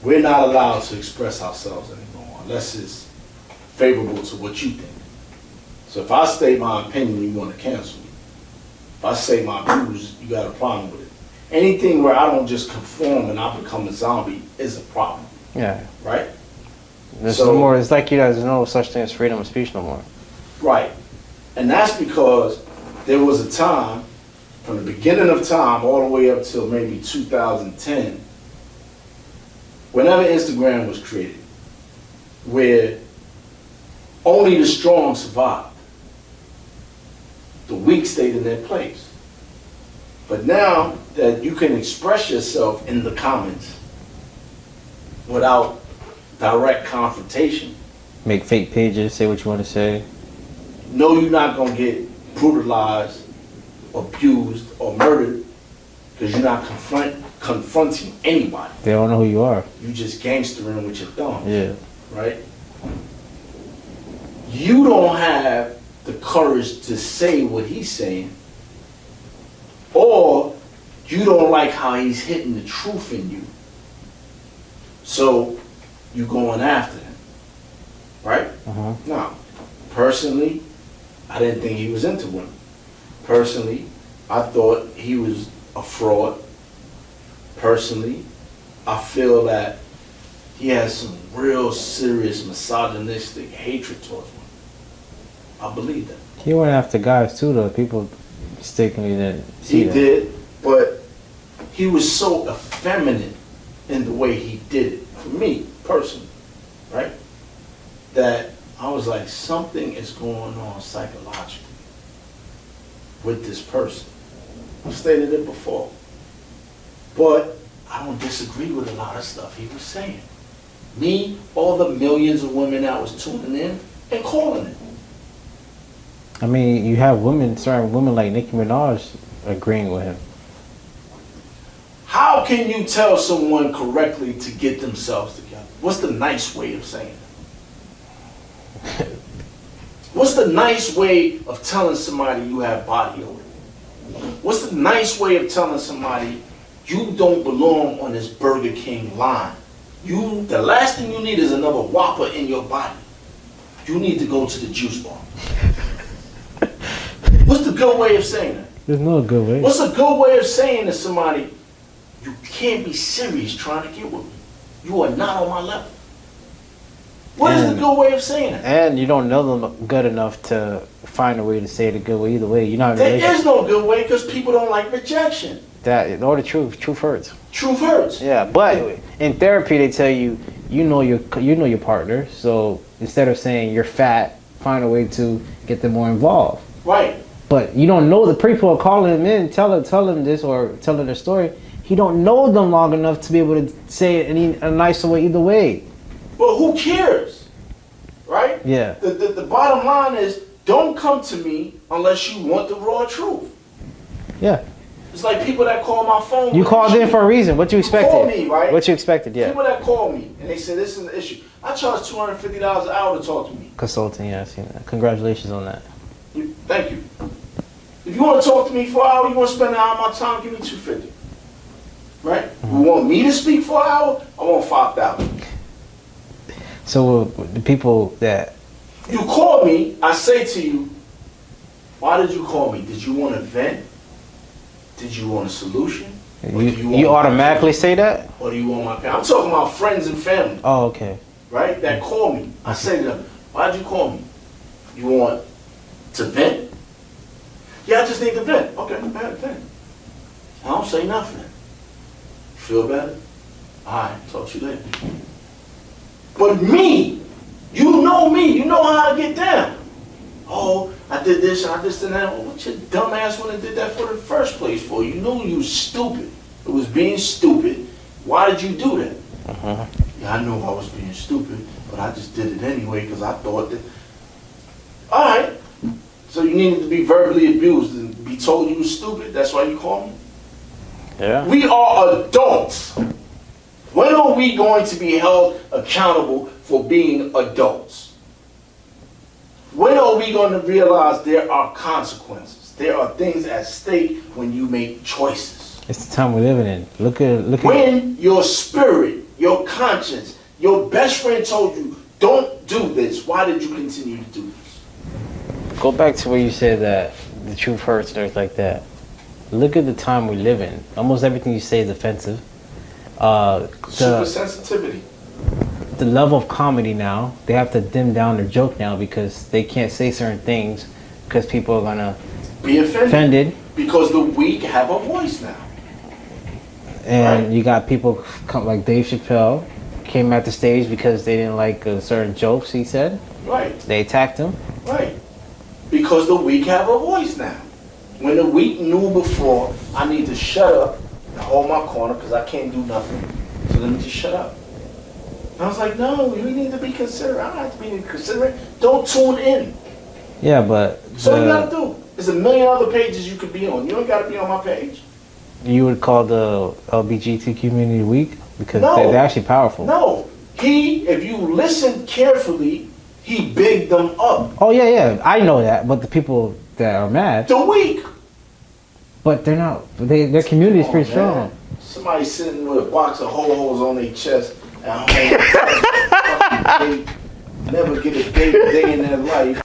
Speaker 3: We're not allowed to express ourselves anymore unless it's favorable to what you think. So if I state my opinion, you want to cancel me. If I say my views, you got a problem with it. Anything where I don't just conform and I become a zombie is a problem.
Speaker 2: Yeah.
Speaker 3: Right?
Speaker 2: There's no more. It's like there's no such thing as freedom of speech no more.
Speaker 3: Right. And that's because there was a time, from the beginning of time all the way up till maybe 2010, whenever Instagram was created, where only the strong survived. The weak stayed in their place. But now that you can express yourself in the comments without direct confrontation,
Speaker 2: make fake pages, say what you want to say.
Speaker 3: No, you're not going to get brutalized, abused, or murdered because you're not confronting anybody.
Speaker 2: They don't know who you are.
Speaker 3: You just gangstering with your thumbs.
Speaker 2: Yeah.
Speaker 3: Right? You don't have the courage to say what he's saying, or you don't like how he's hitting the truth in you. So you're going after him. Right?
Speaker 2: Uh-huh.
Speaker 3: Now, personally, I didn't think he was into women. Personally, I thought he was a fraud. Personally, I feel that he has some real serious misogynistic hatred towards women. I believe that.
Speaker 2: He went after guys too, though. People mistakenly didn't see that.
Speaker 3: He did, but he was so effeminate in the way he did it. For me, personally, right? That I was like, something is going on psychologically with this person. I've stated it before. But I don't disagree with a lot of stuff he was saying. Me, all the millions of women that was tuning in and calling it.
Speaker 2: I mean, you have certain women like Nicki Minaj agreeing with him.
Speaker 3: How can you tell someone correctly to get themselves together? What's the nice way of saying it? What's the nice way of telling somebody you have body odor? What's the nice way of telling somebody you don't belong on this Burger King line? The last thing you need is another Whopper in your body. You need to go to the juice bar. What's the good way of saying that?
Speaker 2: There's no good way.
Speaker 3: What's a good way of saying to somebody, you can't be serious trying to get with me. You are not on my level. What is the good way of saying it?
Speaker 2: And you don't know them good enough to find a way to say it a good way either way. You're not.
Speaker 3: There is no good way because people don't like rejection.
Speaker 2: Or the truth. Truth hurts.
Speaker 3: Truth hurts.
Speaker 2: Yeah, but in therapy they tell you know your partner. So instead of saying you're fat, find a way to get them more involved.
Speaker 3: Right.
Speaker 2: But you don't know the people are calling him in, tell them this or telling their story. He don't know them long enough to be able to say it in a nicer way either way.
Speaker 3: Well, who cares? Right?
Speaker 2: Yeah.
Speaker 3: The bottom line is, don't come to me unless you want the raw truth.
Speaker 2: Yeah.
Speaker 3: It's like people that call my phone.
Speaker 2: You called in for a reason. What you expected?
Speaker 3: Call me, right?
Speaker 2: What you expected, yeah.
Speaker 3: People that call me and they say this is an issue. I charge $250 an hour to talk to me.
Speaker 2: Consulting, yeah, I seen that. Congratulations on that.
Speaker 3: Thank you. If you want to talk to me for an hour, you want to spend an hour of my time, give me $250. Right?
Speaker 2: Mm-hmm.
Speaker 3: You want me to speak for an hour? I want $5,000.
Speaker 2: So the people that
Speaker 3: you call me, I say to you, why did you call me? Did you want to vent? Did you want a solution?
Speaker 2: You automatically say that?
Speaker 3: Or do you want my opinion? I'm talking about friends and family.
Speaker 2: Oh, okay.
Speaker 3: Right? That call me. I say to them, why'd you call me? You want to vent? Yeah, I just need to vent. Okay, bad vent. I don't say nothing. Feel better? Alright, talk to you later. But me, you know how I get down. Oh, I did this and I did that. Well, what your dumb ass when I did that for the first place for? You knew you was stupid. It was being stupid. Why did you do that? Yeah, I knew I was being stupid, but I just did it anyway because I thought that. Alright. So you needed to be verbally abused and be told you were stupid? That's why you call me?
Speaker 2: Yeah.
Speaker 3: We are adults. When are we going to be held accountable for being adults? When are we going to realize there are consequences? There are things at stake when you make choices.
Speaker 2: It's the time we're living in. Look at.
Speaker 3: When your spirit, your conscience, your best friend told you, don't do this, why did you continue to do this?
Speaker 2: Go back to where you said that the truth hurts and everything like that. Look at the time we live in. Almost everything you say is offensive.
Speaker 3: Super sensitivity.
Speaker 2: The level of comedy now, they have to dim down their joke now because they can't say certain things because people are gonna
Speaker 3: be offended. Because the weak have a voice now.
Speaker 2: And
Speaker 3: right.
Speaker 2: You got people like Dave Chappelle came at the stage because they didn't like certain jokes he said.
Speaker 3: Right.
Speaker 2: They attacked him.
Speaker 3: Right. Because the weak have a voice now. When the weak knew before, I need to shut up and hold my corner because I can't do nothing. So let me just shut up. And I was like, no, you need to be considerate. I don't have to be considerate. Don't tune in.
Speaker 2: Yeah, but...
Speaker 3: So you got to do. There's a million other pages you could be on. You don't got to be on my page.
Speaker 2: You would call the LGBTQ community weak? Because
Speaker 3: no,
Speaker 2: they're actually powerful.
Speaker 3: No. If you listen carefully, he bigged them up.
Speaker 2: Oh, yeah. I know that. But the people that are mad...
Speaker 3: The weak.
Speaker 2: But they're not... Their community is pretty strong.
Speaker 3: Somebody sitting with a box of ho-hos on their chest and never get a day in their life.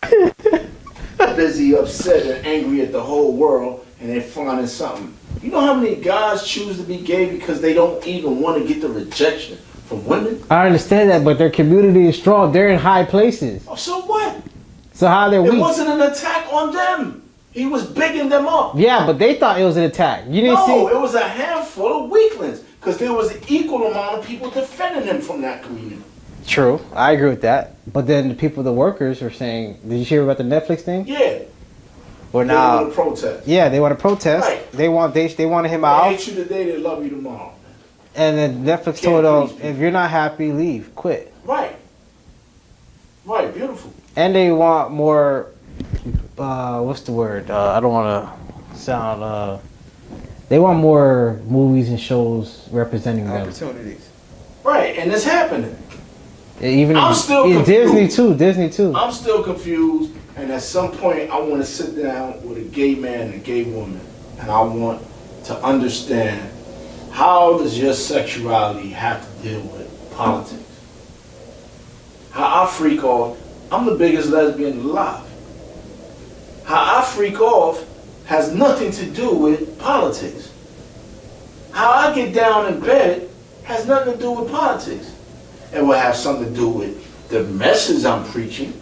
Speaker 3: Busy, upset, and angry at the whole world, and they're finding something. You know how many guys choose to be gay because they don't even want to get the rejection from women?
Speaker 2: I understand that, but their community is strong. They're in high places.
Speaker 3: Oh, so what?
Speaker 2: So how they're weak?
Speaker 3: It wasn't an attack on them. He was bigging them up.
Speaker 2: Yeah, but they thought it was an attack. You didn't see?
Speaker 3: No, it was a handful of weaklings because there was an equal amount of people defending him from that community.
Speaker 2: True, I agree with that. But then the people, the workers, were saying, "Did you hear about the Netflix thing?"
Speaker 3: Yeah.
Speaker 2: Well, now
Speaker 3: they want to protest.
Speaker 2: Yeah, they want to protest.
Speaker 3: Right.
Speaker 2: They wanted him out.
Speaker 3: They hate you today, they love you tomorrow.
Speaker 2: And then Netflix told them, if you're not happy, leave, quit.
Speaker 3: Right. Right. Beautiful.
Speaker 2: And they want more. What's the word? I don't want to sound. They want more movies and shows representing them.
Speaker 1: Opportunities.
Speaker 3: Right, and it's happening.
Speaker 2: Even
Speaker 3: I'm still confused.
Speaker 2: Disney too.
Speaker 3: I'm still confused, and at some point, I want to sit down with a gay man and a gay woman, and I want to understand how does your sexuality have to deal with politics? How I freak off. I'm the biggest lesbian alive. How I freak off has nothing to do with politics. How I get down in bed has nothing to do with politics. It will have something to do with the message I'm preaching.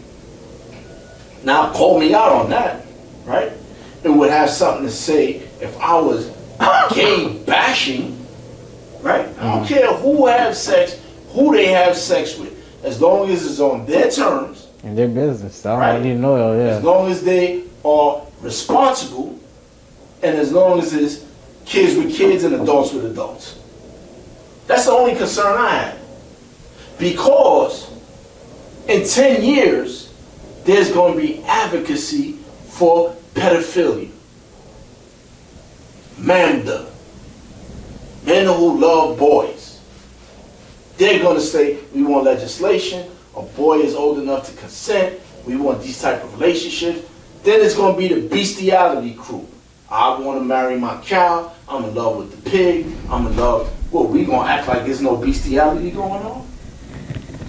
Speaker 3: Now, call me out on that, right? It would have something to say if I was gay bashing, right? I don't care who have sex, who they have sex with, as long as it's on their terms.
Speaker 2: In their business. I
Speaker 3: right?
Speaker 2: don't need to know, yeah.
Speaker 3: As long as they are responsible, and as long as it's kids with kids and adults with adults. That's the only concern I have. Because in 10 years, there's going to be advocacy for pedophilia. MAMDA. Men who love boys. They're going to say, we want legislation, a boy is old enough to consent, we want these type of relationships. Then it's going to be the bestiality crew. I want to marry my cow, I'm in love with the pig, I'm in love. Well, we going to act like there's no bestiality going on?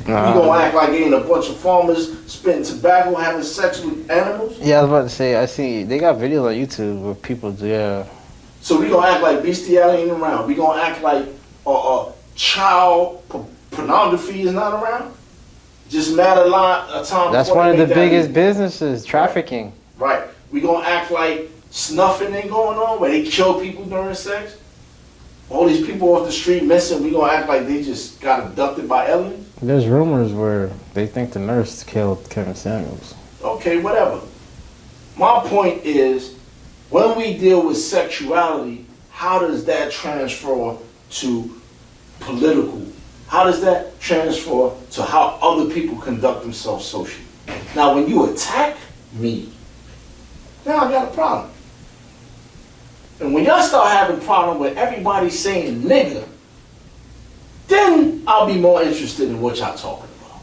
Speaker 3: We going to act like ain't a bunch of farmers spitting tobacco, having sex with animals?
Speaker 2: Yeah, I was about to say, I see, they got videos on YouTube where people do, yeah.
Speaker 3: So we gonna act like bestiality ain't around. We gonna act like child pornography is not around. Just matter of time.
Speaker 2: That's one of the biggest businesses, trafficking.
Speaker 3: Right. We gonna act like snuffing ain't going on, where they kill people during sex. All these people off the street missing. We gonna act like they just got abducted by aliens.
Speaker 2: There's rumors where they think the nurse killed Kevin Samuels.
Speaker 3: Okay, whatever. My point is, when we deal with sexuality, how does that transfer to political? How does that transfer to how other people conduct themselves socially? Now, when you attack me, now I got a problem. And when y'all start having a problem with everybody saying nigga, then I'll be more interested in what y'all talking about.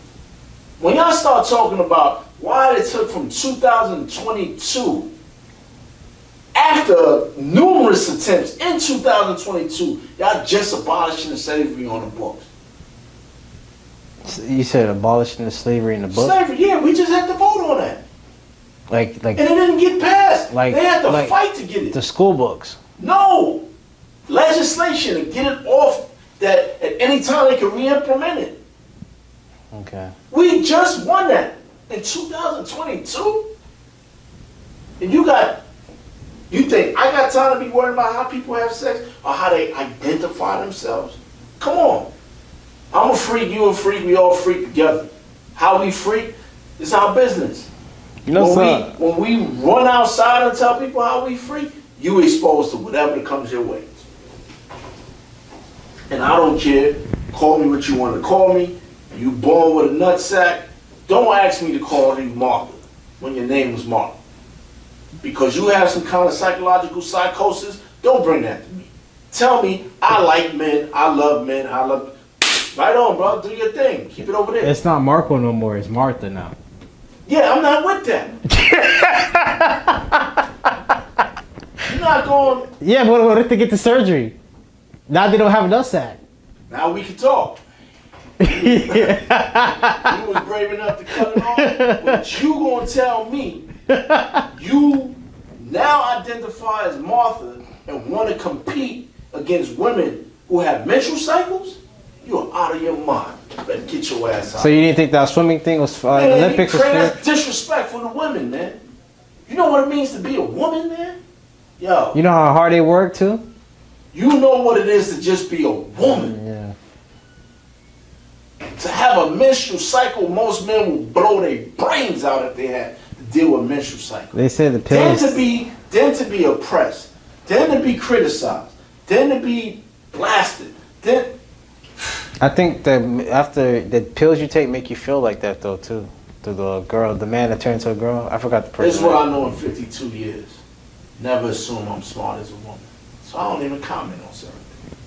Speaker 3: When y'all start talking about why it took from 2022, after numerous attempts in 2022, y'all just abolishing the slavery on the books.
Speaker 2: You said abolishing the slavery in the book?
Speaker 3: Slavery, yeah, we just had to vote on that.
Speaker 2: Like,
Speaker 3: and it didn't get passed.
Speaker 2: Like,
Speaker 3: they had to fight to get it.
Speaker 2: The school books.
Speaker 3: No. Legislation to get it off that at any time they can re-implement it.
Speaker 2: Okay.
Speaker 3: We just won that in 2022. And you think I got time to be worried about how people have sex or how they identify themselves? Come on. I'm a freak, you a freak, we all freak together. How we freak is our business.
Speaker 2: You know,
Speaker 3: when we run outside and tell people how we freak, you exposed to whatever that comes your way. And I don't care. Call me what you want to call me. You born with a nutsack. Don't ask me to call you Martha when your name was Martha. Because you have some kind of psychological psychosis, don't bring that to me. Tell me, I like men, I love men, I love... Right on, bro. Do your thing. Keep it over there.
Speaker 2: It's not Marco no more. It's Martha now.
Speaker 3: Yeah, I'm not with that. You're not going...
Speaker 2: Yeah, but what if they get the surgery? Now they don't have enough sack.
Speaker 3: Now we can talk. You was brave enough to cut it off. But you gonna tell me you now identify as Martha and want to compete against women who have menstrual cycles? You're out of your mind. Better get your ass out.
Speaker 2: So you didn't think that swimming thing was Olympics?
Speaker 3: That's disrespectful to women, man. You know what it means to be a woman, man? Yo.
Speaker 2: You know how hard they work too?
Speaker 3: You know what it is to just be a woman.
Speaker 2: Yeah.
Speaker 3: To have a menstrual cycle, most men will blow their brains out if they had to deal with menstrual cycle.
Speaker 2: They said the pills.
Speaker 3: Then to be oppressed, then to be criticized, then to be blasted, then.
Speaker 2: I think that after the pills you take make you feel like that though too. The man that turned into a girl. I forgot the person.
Speaker 3: This is what I know in 52 years. Never assume I'm smart as a woman. So I don't even comment on certain things.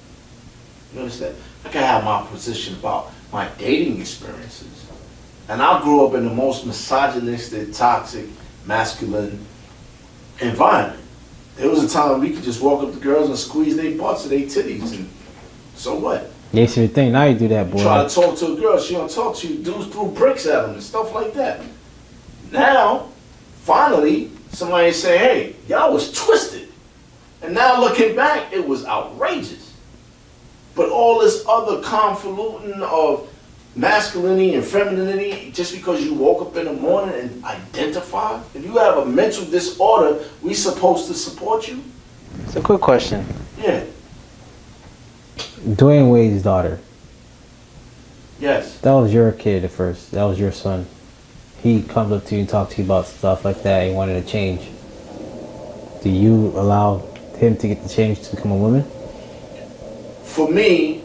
Speaker 3: You understand? I can have my position about my dating experiences. And I grew up in the most misogynistic, toxic, masculine environment. There was a time we could just walk up to girls and squeeze their butts or their titties, and so what?
Speaker 2: Yes, you think now you do that, boy.
Speaker 3: Try to talk to a girl, she don't talk to you. Dudes threw bricks at them and stuff like that. Now, finally, somebody say, "Hey, y'all was twisted," and now looking back, it was outrageous. But all this other convoluting of masculinity and femininity, just because you woke up in the morning and identify, if you have a mental disorder, we supposed to support you?
Speaker 2: It's a quick question.
Speaker 3: Yeah.
Speaker 2: Dwyane Wade's daughter.
Speaker 3: Yes.
Speaker 2: That was your kid at first. That was your son. He comes up to you and talks to you about stuff like that. He wanted to change. Do you allow him to get the change to become a woman?
Speaker 3: For me,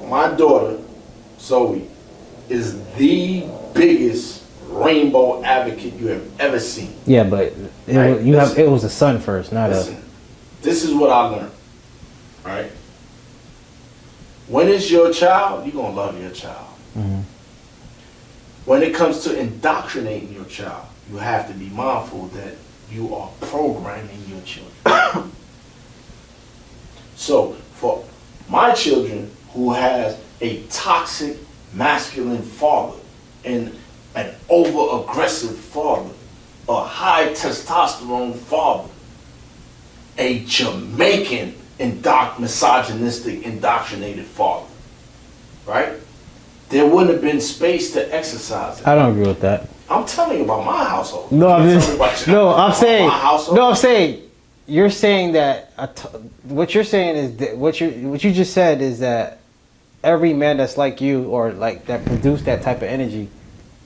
Speaker 3: my daughter, Zoe, is the biggest rainbow advocate you have ever seen.
Speaker 2: Yeah, but it was a son first, not
Speaker 3: listen, this is what I learned. Right? When it's your child, you're going to love your child.
Speaker 2: Mm-hmm.
Speaker 3: When it comes to indoctrinating your child, you have to be mindful that you are programming your children. So, for my children who has a toxic masculine father and an over-aggressive father, a high testosterone father, a Jamaican misogynistic, indoctrinated father, right? There wouldn't have been space to exercise it.
Speaker 2: I don't agree with that.
Speaker 3: I'm telling you about my household.
Speaker 2: No, I'm
Speaker 3: My
Speaker 2: saying. You're saying that what you're saying is that what you just said is that every man that's like you or like that produce that type of energy,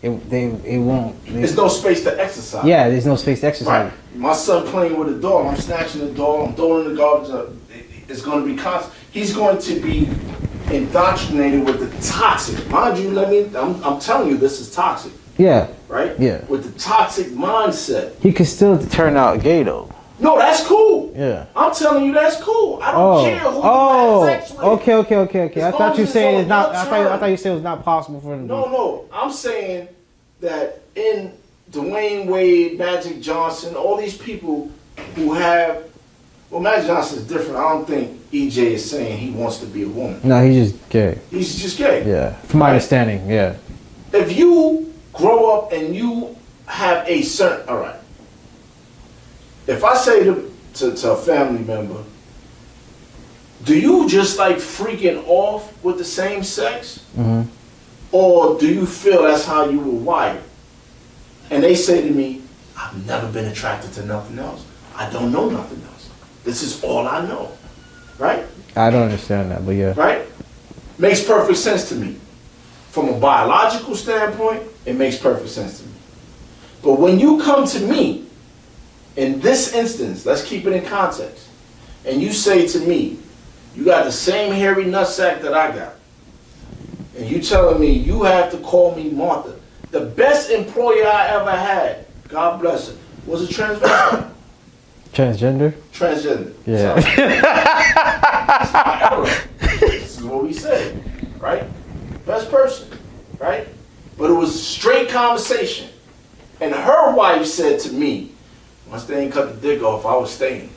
Speaker 2: it won't.
Speaker 3: There's no space to exercise.
Speaker 2: Yeah, there's no space to exercise.
Speaker 3: Right. My son playing with a dog. I'm snatching the dog. I'm throwing the garbage up. It's going to be constant. He's going to be indoctrinated with the toxic. Mind you, I'm telling you, this is toxic.
Speaker 2: Yeah.
Speaker 3: Right?
Speaker 2: Yeah.
Speaker 3: With the toxic mindset.
Speaker 2: He could still turn out gay though.
Speaker 3: No, that's cool.
Speaker 2: Yeah.
Speaker 3: I'm telling you, that's cool. I don't care who you have sex with.
Speaker 2: Okay. I thought you saying it's not. I thought you said it was not possible for him.
Speaker 3: No. I'm saying that in Dwyane Wade, Magic Johnson, all these people who have. Well, Magic Johnson is different. I don't think EJ is saying he wants to be a woman.
Speaker 2: No, he's just gay.
Speaker 3: He's just gay.
Speaker 2: Yeah, from my understanding, yeah.
Speaker 3: If you grow up and you have a certain, all right. If I say to a family member, do you just like freaking off with the same sex?
Speaker 2: Mm-hmm.
Speaker 3: Or do you feel that's how you were wired? And they say to me, I've never been attracted to nothing else. I don't know nothing else. This is all I know. Right?
Speaker 2: I don't understand that, but yeah.
Speaker 3: Right? Makes perfect sense to me. From a biological standpoint, it makes perfect sense to me. But when you come to me, in this instance, let's keep it in context, and you say to me, you got the same hairy nutsack that I got, and you telling me you have to call me Martha. The best employer I ever had, God bless her, was a transvestite.
Speaker 2: Transgender?
Speaker 3: Transgender.
Speaker 2: Yeah.
Speaker 3: It's my era. This is what we say, right? Best person, right? But it was a straight conversation. And her wife said to me, once they ain't cut the dick off, I was staying.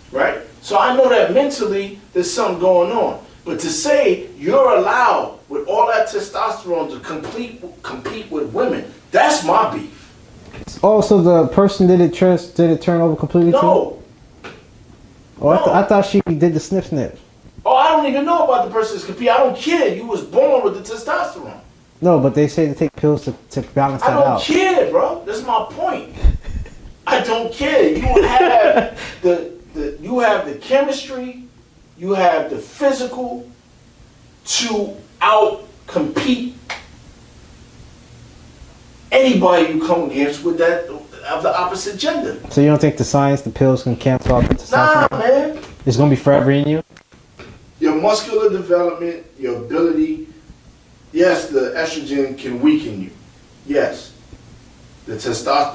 Speaker 3: Right? So I know that mentally there's something going on. But to say you're allowed with all that testosterone to compete with women, that's my beef.
Speaker 2: Oh, so the person did it turn over completely
Speaker 3: No.
Speaker 2: too? Oh, no. I thought she did the snip.
Speaker 3: Oh, I don't even know about the person's compete. I don't care. You was born with the testosterone.
Speaker 2: No, but they say to take pills to balance that out.
Speaker 3: I don't care, bro. That's my point. I don't care. You have you have the chemistry, you have the physical to out-compete anybody you come against with that of the opposite gender.
Speaker 2: So you don't think the pills can cancel out the testosterone?
Speaker 3: Nah, man.
Speaker 2: It's gonna be forever in you?
Speaker 3: Your muscular development, your ability. Yes, the estrogen can weaken you. Yes. The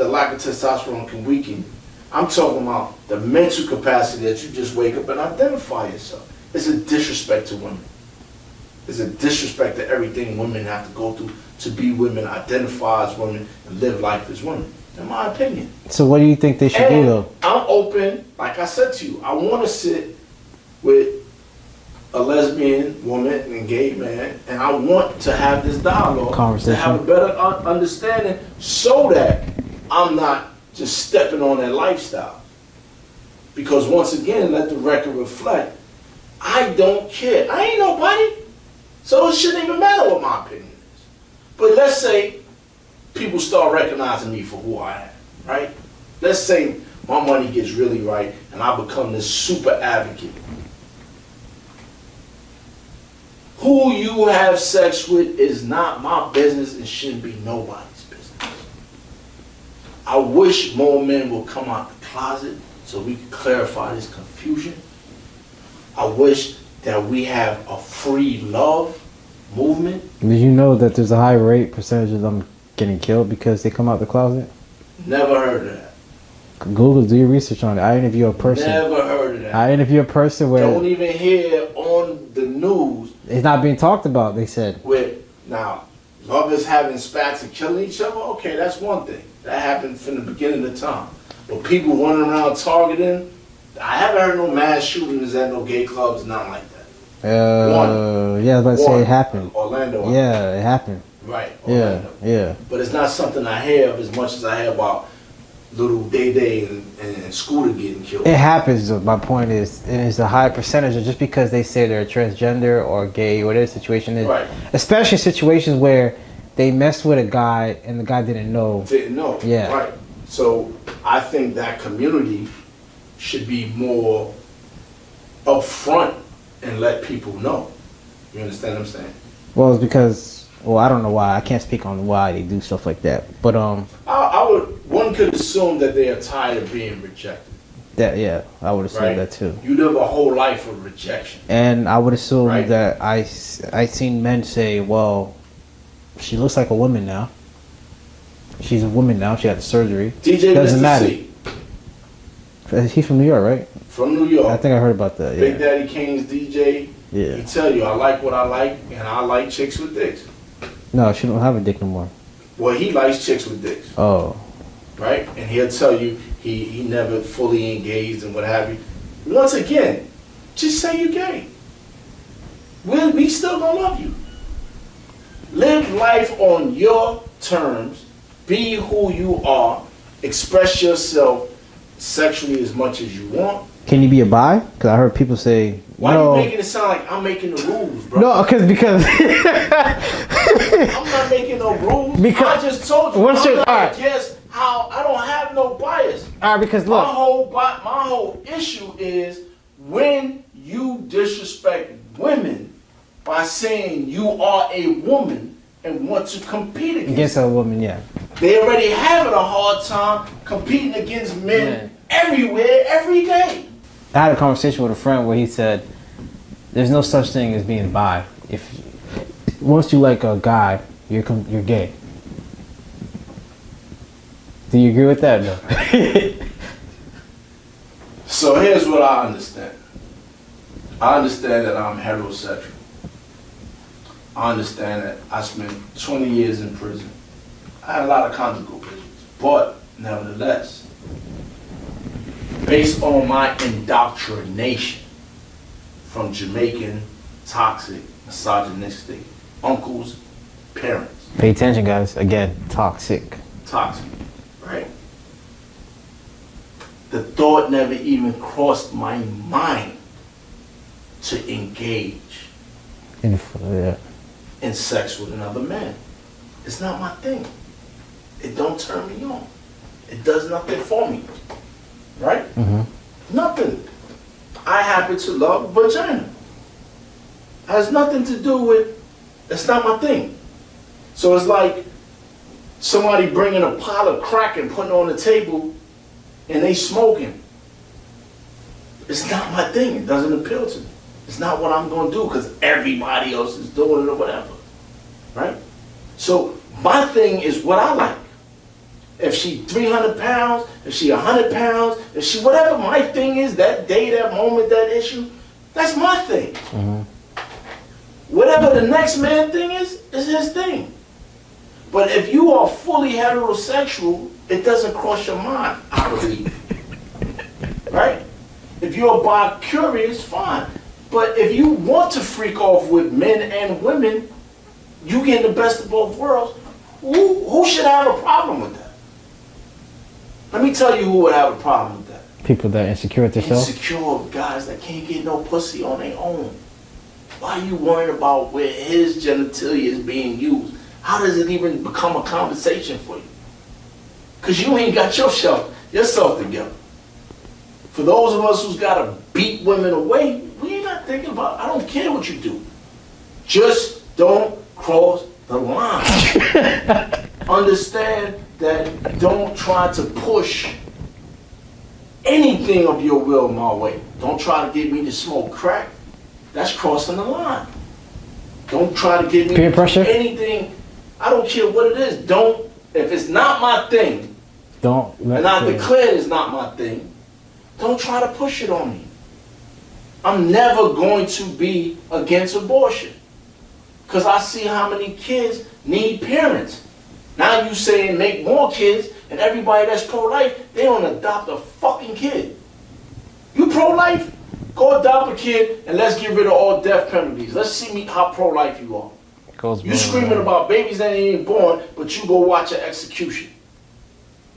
Speaker 3: lack of testosterone can weaken you. I'm talking about the mental capacity that you just wake up and identify yourself. It's a disrespect to women. It's a disrespect to everything women have to go through to be women, identify as women, and live life as women, in my opinion.
Speaker 2: So what do you think they should do, though?
Speaker 3: I'm open, like I said to you, I want to sit with a lesbian woman and gay man, and I want to have this dialogue, to have a better understanding so that I'm not just stepping on their lifestyle. Because once again, let the record reflect, I don't care. I ain't nobody. So it shouldn't even matter what my opinion is. But let's say people start recognizing me for who I am, right? Let's say my money gets really right and I become this super advocate. Who you have sex with is not my business and shouldn't be nobody's business. I wish more men will come out the closet so we can clarify this confusion. I wish that we have a free love movement.
Speaker 2: Did you know that there's a high percentage of them getting killed because they come out the closet?
Speaker 3: Never heard of that.
Speaker 2: Google, do your research on it. I interview a person.
Speaker 3: Never heard of that.
Speaker 2: I interview a person where...
Speaker 3: Don't even hear on the news.
Speaker 2: It's not being talked about, they said.
Speaker 3: Now, lovers having spats and killing each other, okay, that's one thing. That happened from the beginning of time. But people running around targeting, I haven't heard no mass shootings at no gay clubs, nothing like that.
Speaker 2: Yeah, I was about to say it happened.
Speaker 3: Orlando.
Speaker 2: Yeah, it happened.
Speaker 3: Right. Orlando.
Speaker 2: Yeah.
Speaker 3: But it's not something I hear of as much as I hear about little Day and Scooter getting killed.
Speaker 2: It happens. My point is, it is a high percentage of just because they say they're transgender or gay, whatever the situation is.
Speaker 3: Right.
Speaker 2: Especially situations where they messed with a guy and the guy didn't know.
Speaker 3: Didn't know.
Speaker 2: Yeah.
Speaker 3: Right. So I think that community should be more upfront and let people know. You understand what I'm saying?
Speaker 2: Well, it's because, well, I don't know why. I can't speak on why they do stuff like that. But
Speaker 3: one could assume that they are tired of being rejected.
Speaker 2: that yeah, I would assume
Speaker 3: Right?
Speaker 2: that too.
Speaker 3: You live a whole life of rejection.
Speaker 2: And I would assume
Speaker 3: Right.
Speaker 2: that I seen men say, well, she looks like a woman now. She's a woman now. She had the surgery.
Speaker 3: DJ
Speaker 2: Doesn't
Speaker 3: Mr.
Speaker 2: matter.
Speaker 3: C
Speaker 2: He's from New York, right?
Speaker 3: from New York.
Speaker 2: I think I heard about that.
Speaker 3: Big
Speaker 2: Yeah.
Speaker 3: Daddy Kane's DJ.
Speaker 2: Yeah.
Speaker 3: He tell you, I like what I like, and I like chicks with dicks.
Speaker 2: No, she don't have a dick no more.
Speaker 3: Well, he likes chicks with dicks,
Speaker 2: Oh.
Speaker 3: right? And he'll tell you he never fully engaged and what have you. Once again, just say you're gay. We still gonna love you. Live life on your terms. Be who you are. Express yourself sexually as much as you want.
Speaker 2: Can you be a bi? Because I heard people say
Speaker 3: Why
Speaker 2: no.
Speaker 3: are you making it sound like I'm making the rules, bro?
Speaker 2: No, because
Speaker 3: I'm not making no rules.
Speaker 2: Because-
Speaker 3: I just told you.
Speaker 2: What's
Speaker 3: I'm
Speaker 2: your-
Speaker 3: not
Speaker 2: alright.
Speaker 3: against how I don't have no bias.
Speaker 2: all right, because
Speaker 3: My
Speaker 2: look,
Speaker 3: whole issue is when you disrespect women by saying you are a woman and want to compete against
Speaker 2: against a woman, yeah.
Speaker 3: they already having a hard time competing against men everywhere, every day.
Speaker 2: I had a conversation with a friend where he said, "There's no such thing as being bi. If once you like a guy, you're gay." Do you agree with that? No.
Speaker 3: So here's what I understand. I understand that I'm heterosexual. I understand that I spent 20 years in prison. I had a lot of conjugal visits. But nevertheless, based on my indoctrination from Jamaican, toxic, misogynistic uncles, parents,
Speaker 2: Pay attention, guys. Again, toxic.
Speaker 3: toxic, right? The thought never even crossed my mind to engage
Speaker 2: Yeah.
Speaker 3: in sex with another man. It's not my thing. It don't turn me on. It does nothing for me, right? Nothing. I happen to love vagina. Has nothing to do with, it's not my thing. So it's like somebody bringing a pile of crack and putting it on the table and they smoking. It's not my thing. It doesn't appeal to me. It's not what I'm going to do because everybody else is doing it or whatever, right? So my thing is what I like. If she 300 pounds, if she 100 pounds, if she whatever my thing is, that day, that moment, that issue, that's my thing. Whatever the next man thing is his thing. But if you are fully heterosexual, it doesn't cross your mind, I believe. Right? If you're bi-curious, fine. But if you want to freak off with men and women, you get the best of both worlds. Who should have a problem with that? Let me tell you who would have a problem with that.
Speaker 2: People that are insecure with themselves.
Speaker 3: Insecure guys that can't get no pussy on their own. Why are you worried about where his genitalia is being used? How does it even become a conversation for you? Because you ain't got yourself together. For those of us who's got to beat women away, we ain't not thinking about, I don't care what you do. Just don't cross the line. Understand that don't try to push anything of your will my way. Don't try to get me to smoke crack. That's crossing the line. Don't try to get me
Speaker 2: Peer
Speaker 3: to
Speaker 2: pressure?
Speaker 3: do anything. I don't care what it is. Don't, if it's not my thing,
Speaker 2: Don't.
Speaker 3: and I declare it's not my thing, don't try to push it on me. I'm never going to be against abortion. Because I see how many kids need parents. Now you saying make more kids, and everybody that's pro-life, they don't adopt a fucking kid. You pro-life? Go adopt a kid, and let's get rid of all death penalties. Let's see how pro-life you are. You screaming about babies that ain't even born, but you go watch an execution.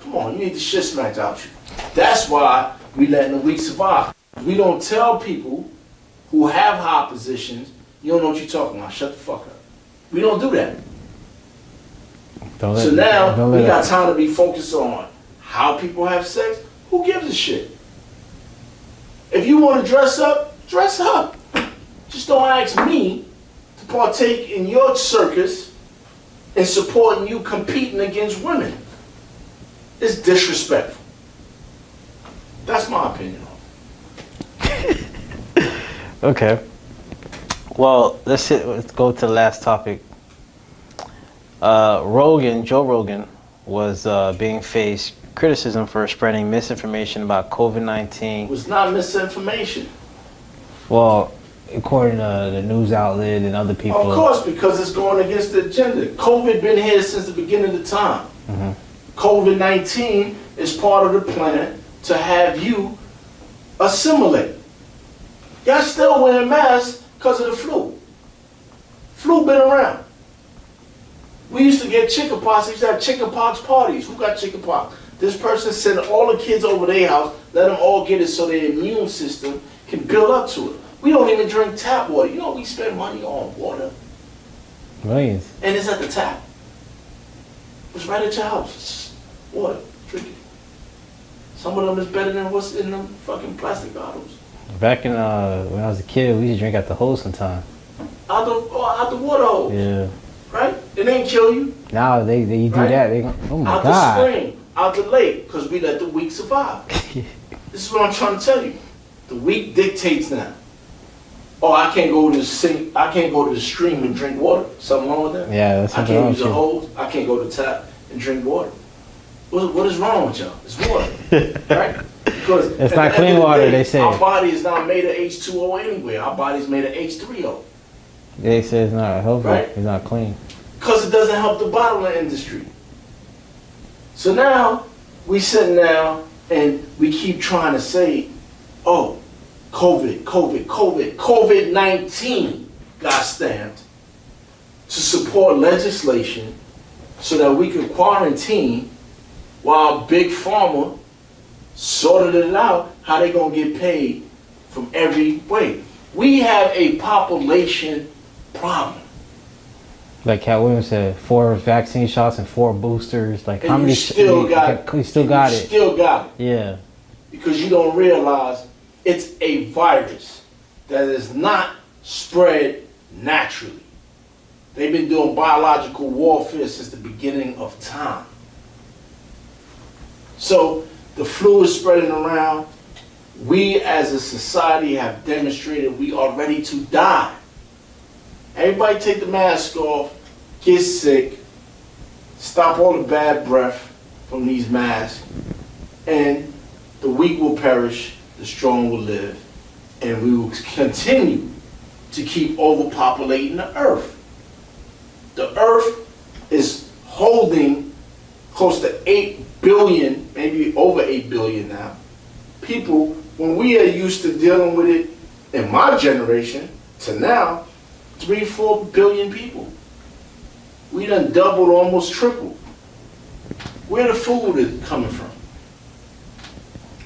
Speaker 3: Come on, you need the shit smacked out you. That's why we letting the weak survive. We don't tell people who have high positions, you don't know what you're talking about. Shut the fuck up. We don't do that. So now we got time to be focused on how people have sex. Who gives a shit? If you want to dress up, dress up. Just don't ask me to partake in your circus and supporting you competing against women. It's disrespectful. That's my opinion.
Speaker 2: Okay. Well, let's go to the last topic. Joe Rogan was being faced criticism for spreading misinformation about COVID-19.
Speaker 3: It was not misinformation.
Speaker 2: Well, according to the news outlet and other people.
Speaker 3: Of course, because it's going against the agenda. COVID been here since the beginning of the time.
Speaker 2: Mm-hmm.
Speaker 3: COVID-19 is part of the plan to have you assimilate. Y'all still wearing masks because of the flu. Flu been around. We used to get chickenpox. We used to have chickenpox parties. Who got chickenpox? This person sent all the kids over their house, let them all get it so their immune system can build up to it. We don't even drink tap water. You know we spend money on water?
Speaker 2: Millions.
Speaker 3: And it's at the tap. It's right at your house. It's water. Drink it. Some of them is better than what's in them fucking plastic bottles.
Speaker 2: Back in when I was a kid, we used to drink out the hose sometime.
Speaker 3: Out the water hose.
Speaker 2: Yeah.
Speaker 3: Right? It ain't kill you.
Speaker 2: Now you do
Speaker 3: right?
Speaker 2: that. Oh my
Speaker 3: out
Speaker 2: God.
Speaker 3: Out the spring, out the lake, because we let the weak survive. This is what I'm trying to tell you. The weak dictates now. Oh, I can't go to the sink. I can't go to the stream and drink water. Something wrong with that?
Speaker 2: Yeah, that's something
Speaker 3: I
Speaker 2: wrong
Speaker 3: can't use a hose. I can't go to the tap and drink water. What is wrong with y'all? It's water, right? Because
Speaker 2: it's not clean water. They say
Speaker 3: our body is not made of H2O anyway. Our body is made of H3O.
Speaker 2: They say it's not healthy.
Speaker 3: Right?
Speaker 2: It's not clean.
Speaker 3: Because it doesn't help the bottling industry. So now we sitting down and we keep trying to say, oh, COVID-19 got stamped to support legislation so that we could quarantine while Big Pharma sorted it out how they gonna get paid from every way. We have a population problem.
Speaker 2: Like Cat Williams said, 4 vaccine shots and 4 boosters. Like
Speaker 3: and
Speaker 2: how many?
Speaker 3: You still got it.
Speaker 2: You still got it.
Speaker 3: Still got it.
Speaker 2: Yeah.
Speaker 3: Because you don't realize it's a virus that is not spread naturally. They've been doing biological warfare since the beginning of time. So the flu is spreading around. We as a society have demonstrated we are ready to die. Everybody take the mask off, get sick, stop all the bad breath from these masks, and the weak will perish, the strong will live, and we will continue to keep overpopulating the earth. The earth is holding close to 8 billion, maybe over 8 billion now, people. When we are used to dealing with it in my generation to now, 3-4 billion people. We done doubled, almost tripled. Where the food is coming from?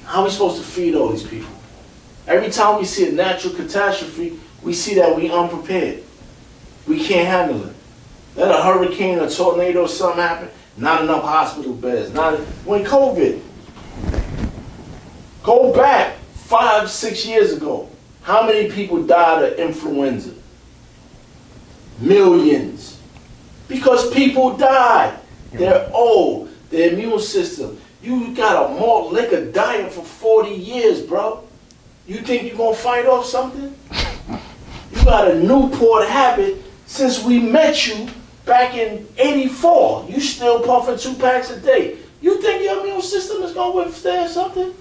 Speaker 3: How are we supposed to feed all these people? Every time we see a natural catastrophe, we see that we unprepared. We can't handle it. Let a hurricane, a tornado, or something happen, not enough hospital beds. When COVID, go back 5-6 years ago, how many people died of influenza? Millions. Because people died. They're old. Their immune system. You got a malt liquor diet for 40 years, bro. You think you're going to fight off something? You got a Newport habit since we met you back in '84. You still puffing 2 packs a day. You think your immune system is going to withstand something?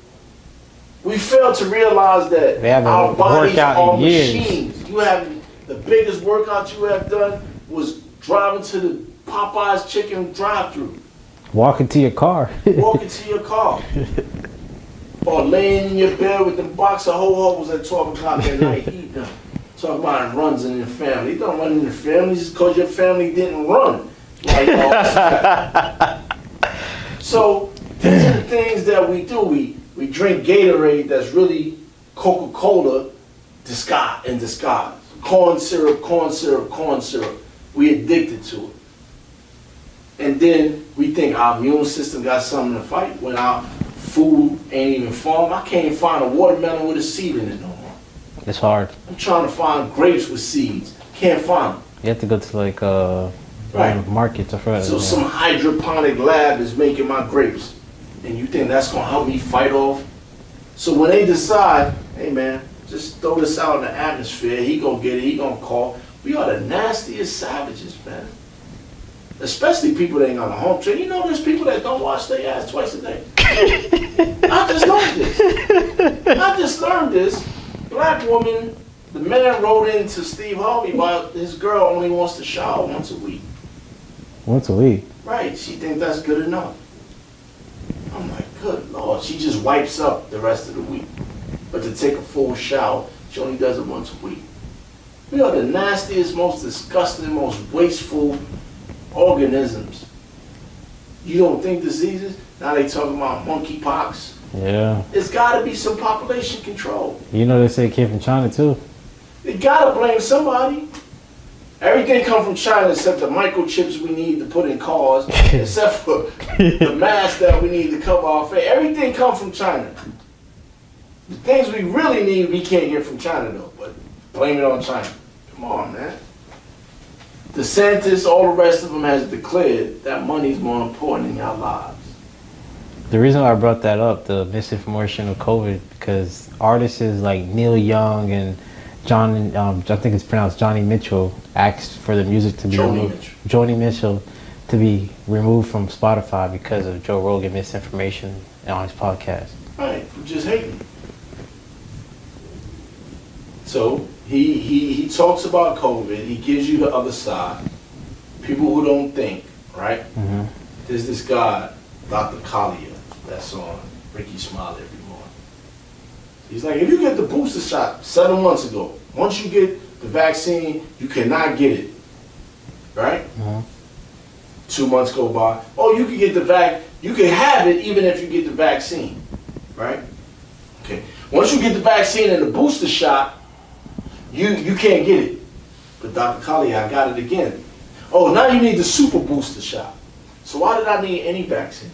Speaker 3: We fail to realize that our bodies are machines. You have the biggest workout you have done was driving to the Popeye's chicken drive-thru.
Speaker 2: Walking to your car.
Speaker 3: Walking to your car. Or laying in your bed with the box of ho-hos at 12 o'clock at night eating them. Talking about runs in your family. You don't run in your family just because your family didn't run. Like, so These are the things that we do. We drink Gatorade that's really Coca-Cola in disguise. Corn syrup, corn syrup, corn syrup. We addicted to it. And then we think our immune system got something to fight when our food ain't even farmed. I can't find a watermelon with a seed in it no more.
Speaker 2: It's hard.
Speaker 3: I'm trying to find grapes with seeds. Can't find them.
Speaker 2: You have to go to like
Speaker 3: Right.
Speaker 2: markets or front.
Speaker 3: So some hydroponic lab is making my grapes. And you think that's going to help me fight off? So when they decide, hey man, just throw this out in the atmosphere, he going to get it, he going to call. We are the nastiest savages, man. Especially people that ain't got a home trade. You know there's people that don't wash their ass twice a day. I just learned this. Black woman, the man wrote into Steve Harvey about his girl only wants to shower once a week.
Speaker 2: Once a week?
Speaker 3: Right, she thinks that's good enough. I'm like, good Lord, she just wipes up the rest of the week. But to take a full shower, she only does it once a week. We are the nastiest, most disgusting, most wasteful organisms. You don't think diseases? Now they talking about monkeypox.
Speaker 2: Yeah.
Speaker 3: It's got to be some population control.
Speaker 2: You know they say it came from China too.
Speaker 3: They got to blame somebody. Everything come from China except the microchips we need to put in cars, except for the mask that we need to cover our face. Everything come from China. The things we really need, we can't get from China though, but blame it on China. Come on, man. The scientists, all the rest of them has declared that money is more important in your lives.
Speaker 2: The reason why I brought that up, the misinformation of COVID, because artists like Neil Young and John, I think it's pronounced Johnny Mitchell, asked for the music to be Joni Mitchell to be removed from Spotify because of Joe Rogan misinformation on his podcast.
Speaker 3: Right, I'm just hating. So he talks about COVID. He gives you the other side. People who don't think, right?
Speaker 2: Mm-hmm.
Speaker 3: There's this guy, Dr. Collier, that's on Ricky Smiley every morning. He's like, if you get the booster shot 7 months ago, once you get the vaccine, you cannot get it, right?
Speaker 2: Mm-hmm.
Speaker 3: 2 months go by. Oh, you can get the you can have it even if you get the vaccine, right? Okay. Once you get the vaccine and the booster shot, you can't get it. But Dr. Collier, I got it again. Oh, now you need the super booster shot. So why did I need any vaccine?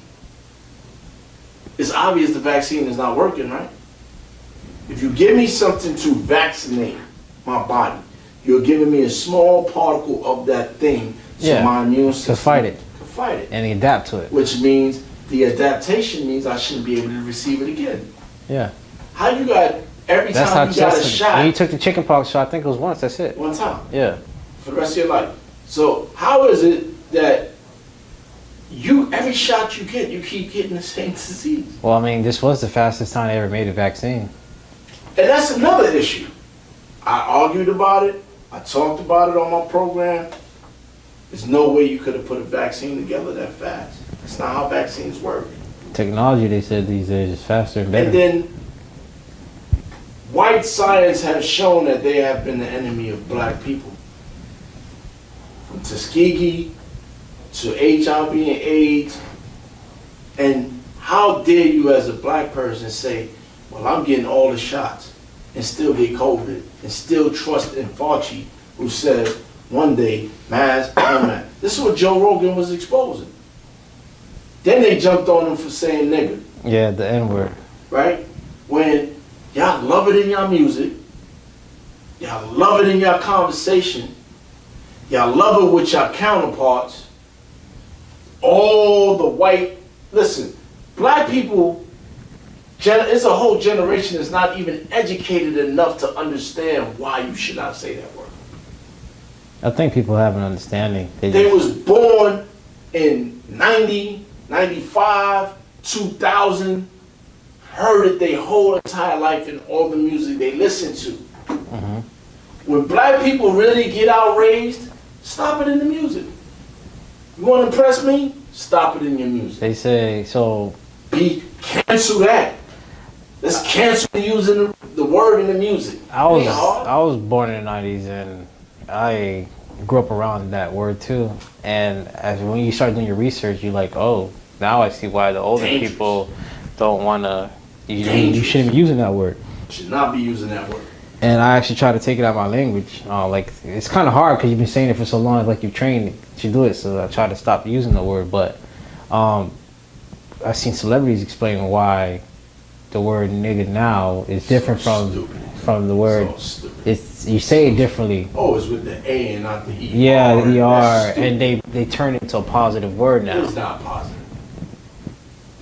Speaker 3: It's obvious the vaccine is not working, right? If you give me something to vaccinate my body, you're giving me a small particle of that thing so my immune system
Speaker 2: can fight it.
Speaker 3: Can fight it.
Speaker 2: And adapt to it.
Speaker 3: Which means the adaptation means I shouldn't be able to receive it again.
Speaker 2: Yeah.
Speaker 3: How you got every time you got a shot?
Speaker 2: When you took the chickenpox shot, I think it was once, that's it.
Speaker 3: One time.
Speaker 2: Yeah.
Speaker 3: For the rest of your life. So how is it that every shot you get, you keep getting the same disease?
Speaker 2: Well, I mean, this was the fastest time they ever made a vaccine.
Speaker 3: And that's another issue. I argued about it. I talked about it on my program. There's no way you could have put a vaccine together that fast. That's not how vaccines work.
Speaker 2: Technology, they said these days, is faster and better.
Speaker 3: And then white science has shown that they have been the enemy of black people. From Tuskegee to HIV and AIDS. And how dare you as a black person say, well, I'm getting all the shots and still get COVID and still trust in Fauci, who said one day, mask, no mask. This is what Joe Rogan was exposing. Then they jumped on him for saying nigger.
Speaker 2: Yeah, the N-word.
Speaker 3: Right? When y'all love it in y'all music, y'all love it in y'all conversation, y'all love it with y'all counterparts, all the white, listen, black people, it's a whole generation that's not even educated enough to understand why you should not say that word.
Speaker 2: I think people have an understanding.
Speaker 3: They was born in 90, 95, 2000, heard it their whole entire life in all the music they listened to.
Speaker 2: Mm-hmm.
Speaker 3: When black people really get outraged, stop it in the music. You want to impress me? Stop it in your music.
Speaker 2: They say, so...
Speaker 3: Cancel that. Let's cancel using the word in the music.
Speaker 2: I was born in the 90s and I grew up around that word too. And when you start doing your research, you're like, oh, Now I see why the older
Speaker 3: Dangerous.
Speaker 2: people don't want to. You
Speaker 3: Dangerous.
Speaker 2: shouldn't be using that word.
Speaker 3: Should not be using that word.
Speaker 2: And I actually try to take it out of my language. Like, it's kind of hard because you've been saying it for so long. Like, you've trained to do it. So I try to stop using the word. But I've seen celebrities explain why the word nigga now is different from the word.
Speaker 3: So
Speaker 2: It's you say it differently.
Speaker 3: Oh, it's with the A and not the E.
Speaker 2: Yeah, the ER,
Speaker 3: That's
Speaker 2: and they turn it into a positive word now.
Speaker 3: It's not positive.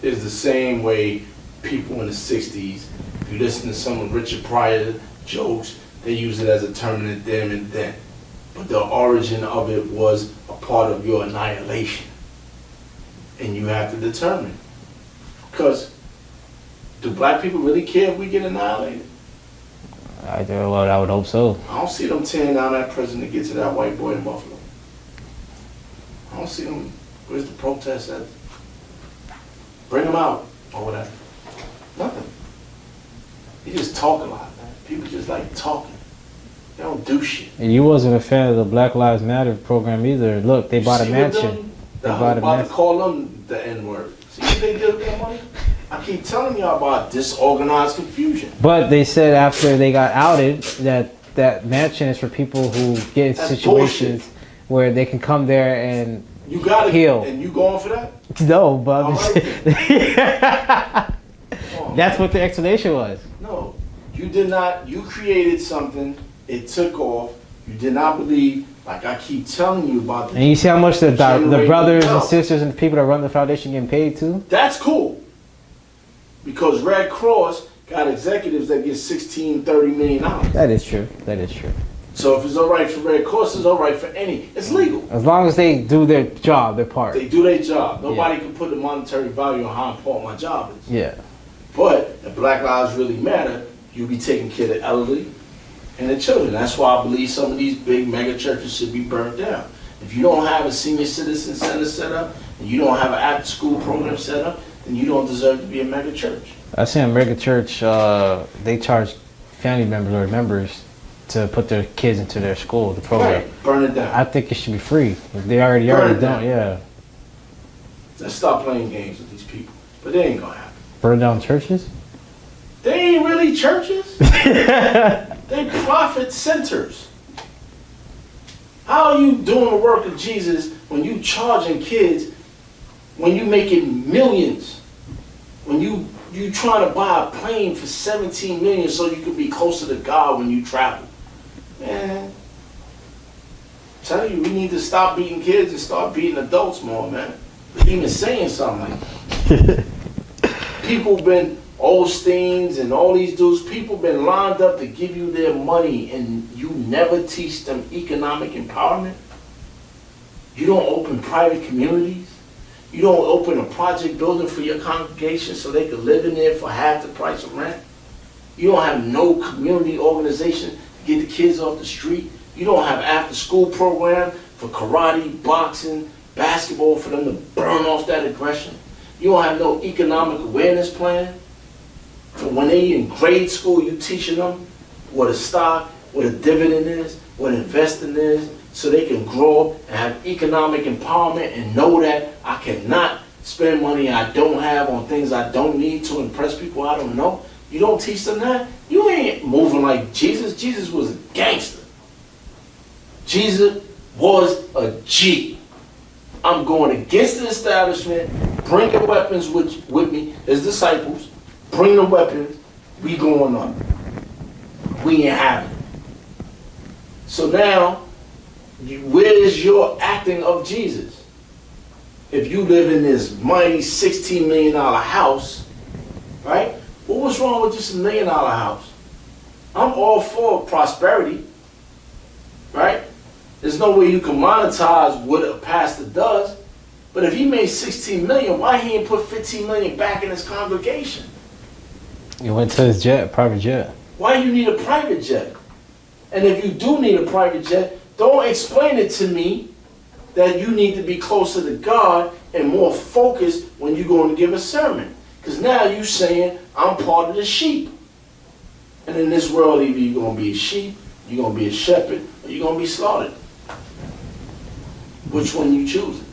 Speaker 3: It's the same way people in the 60s, if you listen to some of Richard Pryor jokes, they use it as a term in them and then. But the origin of it was a part of your annihilation. And you have to determine. Because do black people really care if we get annihilated?
Speaker 2: I would hope so.
Speaker 3: I don't see them tearing down that prison to get to that white boy in Buffalo. I don't see them. Where's the protest at? Bring them out or whatever. Nothing. You just talk a lot, man. People just like talking. They don't do shit.
Speaker 2: And you wasn't a fan of the Black Lives Matter program either. Look, they bought a mansion. They bought a
Speaker 3: about
Speaker 2: mansion.
Speaker 3: to call them the N-word. See what they did with their money? I keep telling y'all about disorganized confusion.
Speaker 2: But they said after they got outed that mansion is for people who get in
Speaker 3: That's
Speaker 2: situations
Speaker 3: bullshit.
Speaker 2: where they can come there and
Speaker 3: You got it.
Speaker 2: heal.
Speaker 3: And you going for that?
Speaker 2: No, but I'm just
Speaker 3: Alright. Oh,
Speaker 2: that's what the explanation was.
Speaker 3: no, you did not. You created something. It took off. You did not believe. Like I keep telling you about the.
Speaker 2: And you see how much the
Speaker 3: generating
Speaker 2: brothers and
Speaker 3: wealth.
Speaker 2: sisters and the people that run the foundation getting paid too?
Speaker 3: That's cool. Because Red Cross got executives that get $16, $30 million.
Speaker 2: That is true. That is true.
Speaker 3: So if it's all right for Red Cross, it's all right for any. It's legal.
Speaker 2: As long as they do their job, their part.
Speaker 3: They do their job. Nobody can put the monetary value on how important my job is.
Speaker 2: Yeah.
Speaker 3: But if Black Lives really matter, you'll be taking care of the elderly and the children. That's why I believe some of these big mega churches should be burned down. If you don't have a senior citizen center set up, and you don't have an after-school program set up, then you don't deserve to be a mega church.
Speaker 2: I see a mega church, they charge family members or members to put their kids into their school, the program.
Speaker 3: Right, burn it down.
Speaker 2: I think it should be free. They already
Speaker 3: Burn it
Speaker 2: done,
Speaker 3: down.
Speaker 2: yeah.
Speaker 3: Let's stop playing games with these people. But they ain't gonna happen.
Speaker 2: Burn down churches?
Speaker 3: They ain't really churches. They profit centers. How are you doing the work of Jesus when you charging kids, when you making millions, when you trying to buy a plane for 17 million so you can be closer to God when you travel? Man, I'm telling you, we need to stop beating kids and start beating adults more, man. Even saying something like that. People been Osteens and all these dudes, people been lined up to give you their money and you never teach them economic empowerment. You don't open private communities. You don't open a project building for your congregation so they can live in there for half the price of rent. You don't have no community organization to get the kids off the street. You don't have after school program for karate, boxing, basketball for them to burn off that aggression. You don't have no economic awareness plan. So when they in grade school, you teaching them what a stock, what a dividend is, what investing is, so they can grow up and have economic empowerment and know that I cannot spend money I don't have on things I don't need to impress people I don't know. You don't teach them that, you ain't moving like Jesus. Jesus was a gangster. Jesus was a G. I'm going against the establishment, bringing weapons with me as disciples, bring the weapons, we going up. We ain't having it. So now, where is your acting of Jesus? If you live in this mighty $16 million house, right? Well, what's wrong with just $1 million house? I'm all for prosperity, right? There's no way you can monetize what a pastor does. But if he made $16 million, why he ain't put $15 million back in his congregation?
Speaker 2: He went to his jet, private jet.
Speaker 3: Why you need a private jet? And if you do need a private jet, don't explain it to me that you need to be closer to God and more focused when you're going to give a sermon. Because now you're saying, I'm part of the sheep. And in this world, either you're going to be a sheep, you're going to be a shepherd, or you're going to be slaughtered. Which one you choosing?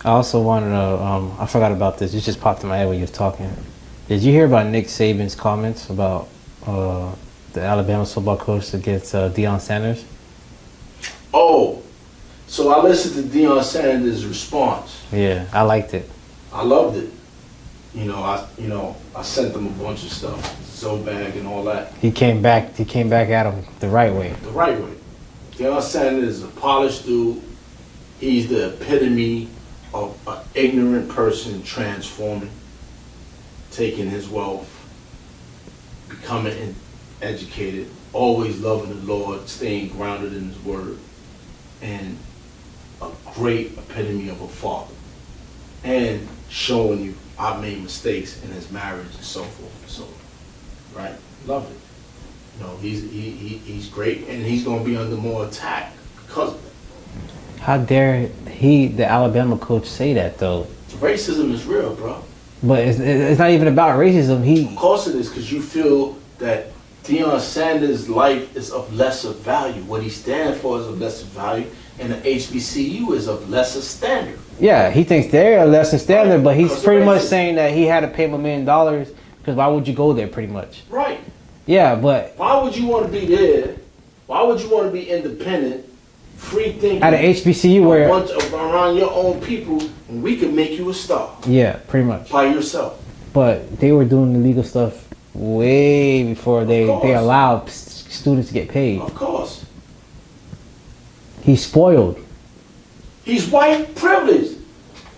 Speaker 2: I also wanted to. I forgot about this. It just popped in my head when you was talking. Did you hear about Nick Saban's comments about the Alabama football coach against Deion Sanders?
Speaker 3: Oh, so I listened to Deion Sanders' response.
Speaker 2: Yeah, I liked it.
Speaker 3: I loved it. I sent them a bunch of stuff, Zobag and all that.
Speaker 2: He came back at him the right way.
Speaker 3: The right way. Deion Sanders is a polished dude. He's the epitome of an ignorant person transforming, taking his wealth, becoming educated, always loving the Lord, staying grounded in His Word, and a great epitome of a father. And showing you I've made mistakes in his marriage and so forth and so on. Right? Love it. He's great, and he's going to be under more attack because of that.
Speaker 2: How dare the Alabama coach, say that though?
Speaker 3: Racism is real, bro.
Speaker 2: But it's not even about racism.
Speaker 3: Of course it is, because you feel that Deion Sanders' life is of lesser value. What he stands for is of lesser value, and the HBCU is of lesser standard.
Speaker 2: Yeah, he thinks they're a lesser standard, but he's pretty much saying that he had to pay him $1 million because why would you go there, pretty much?
Speaker 3: Right.
Speaker 2: Yeah, but
Speaker 3: why would you want to be there? Why would you want to be independent, free thinking
Speaker 2: at an HBCU where
Speaker 3: around your own people, and we can make you a star?
Speaker 2: Yeah, pretty much
Speaker 3: by yourself.
Speaker 2: But they were doing illegal stuff way before they allowed students to get paid.
Speaker 3: Of course.
Speaker 2: He's spoiled.
Speaker 3: He's white privileged.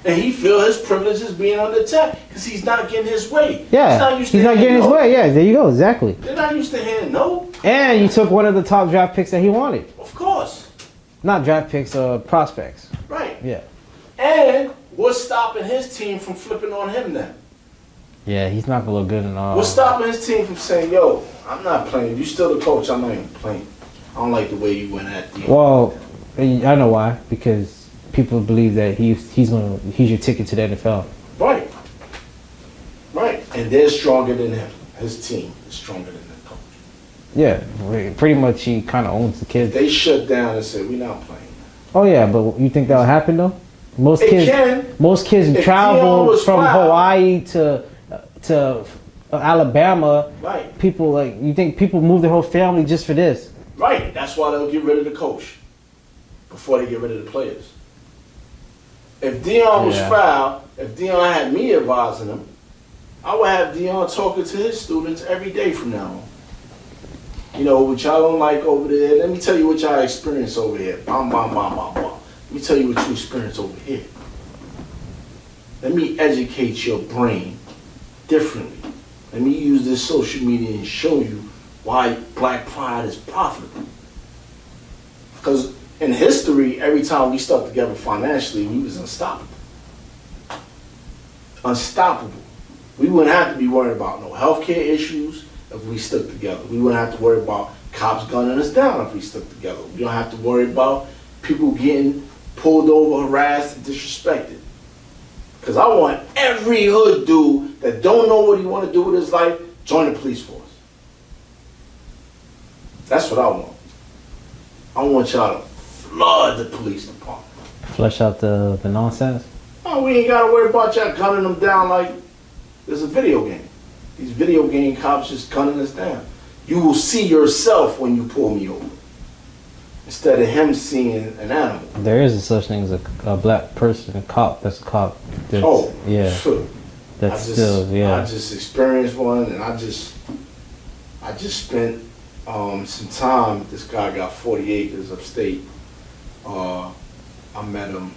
Speaker 3: And he feels his privilege is being under attack because he's not getting his way.
Speaker 2: Yeah, he's not getting his way. Yeah, there you go. Exactly.
Speaker 3: They're not used to hearing no.
Speaker 2: And you took one of the top draft picks that he wanted.
Speaker 3: Of course.
Speaker 2: Not draft picks, prospects.
Speaker 3: Right.
Speaker 2: Yeah.
Speaker 3: And what's stopping his team from flipping on him now?
Speaker 2: Yeah, he's not going to look good at all.
Speaker 3: What's stopping his team from saying, yo, I'm not playing. You still the coach. I'm not even playing. I don't like the way you went at the.
Speaker 2: Well, I know why. Because people believe that he's your ticket to the NFL.
Speaker 3: Right. Right. And they're stronger than him. His team is stronger than the coach.
Speaker 2: Yeah. Pretty much he kind of owns the kids.
Speaker 3: They shut down and said, we're not playing.
Speaker 2: Oh, yeah. But you think that'll happen, though? Most kids travel from Hawaii to Alabama.
Speaker 3: Right.
Speaker 2: People, you think people move their whole family just for this?
Speaker 3: Right. That's why they'll get rid of the coach before they get rid of the players. If Deion was foul, if Deion had me advising him, I would have Deion talking to his students every day from now on. You know, what y'all don't like over there, let me tell you what y'all experience over here. Bam, bam, bam, bam, bam. Let me tell you what you experience over here. Let me educate your brain differently. Let me use this social media and show you why black pride is profitable. Because in history, every time we stuck together financially, we was unstoppable. Unstoppable. We wouldn't have to be worried about no healthcare issues if we stuck together. We wouldn't have to worry about cops gunning us down if we stuck together. We don't have to worry about people getting pulled over, harassed, and disrespected. Because I want every hood dude that don't know what he want to do with his life, join the police force. That's what I want. I want y'all to flood the police department.
Speaker 2: Flush out the nonsense?
Speaker 3: Oh, we ain't got to worry about y'all gunning them down like there's a video game. These video game cops just gunning us down. You will see yourself when you pull me over. Instead of him seeing an animal.
Speaker 2: There is a such thing as a black person, a cop. That's a cop. Yeah.
Speaker 3: Sure.
Speaker 2: I
Speaker 3: just experienced one, and I just spent some time. This guy got 40 acres upstate. I met him.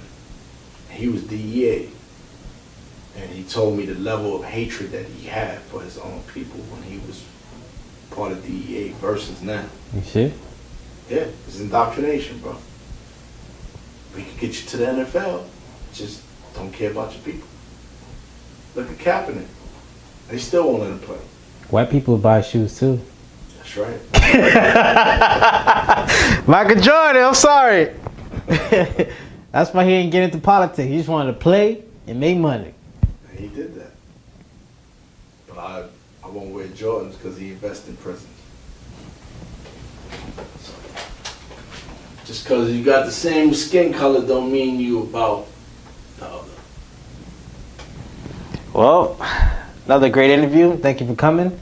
Speaker 3: He was DEA, and he told me the level of hatred that he had for his own people when he was part of DEA versus now.
Speaker 2: You see?
Speaker 3: Yeah, it's indoctrination, bro. We could get you to the NFL, just don't care about your people. Look at Kaepernick. They still won't let him play.
Speaker 2: White people buy shoes too.
Speaker 3: That's right.
Speaker 2: Michael Jordan, I'm sorry. That's why he didn't get into politics. He just wanted to play and make money.
Speaker 3: And he did that. But I won't wear Jordans because he invests in prisons. Just because you got the same skin color don't mean you about the other.
Speaker 2: Well, another great interview. Thank you for coming.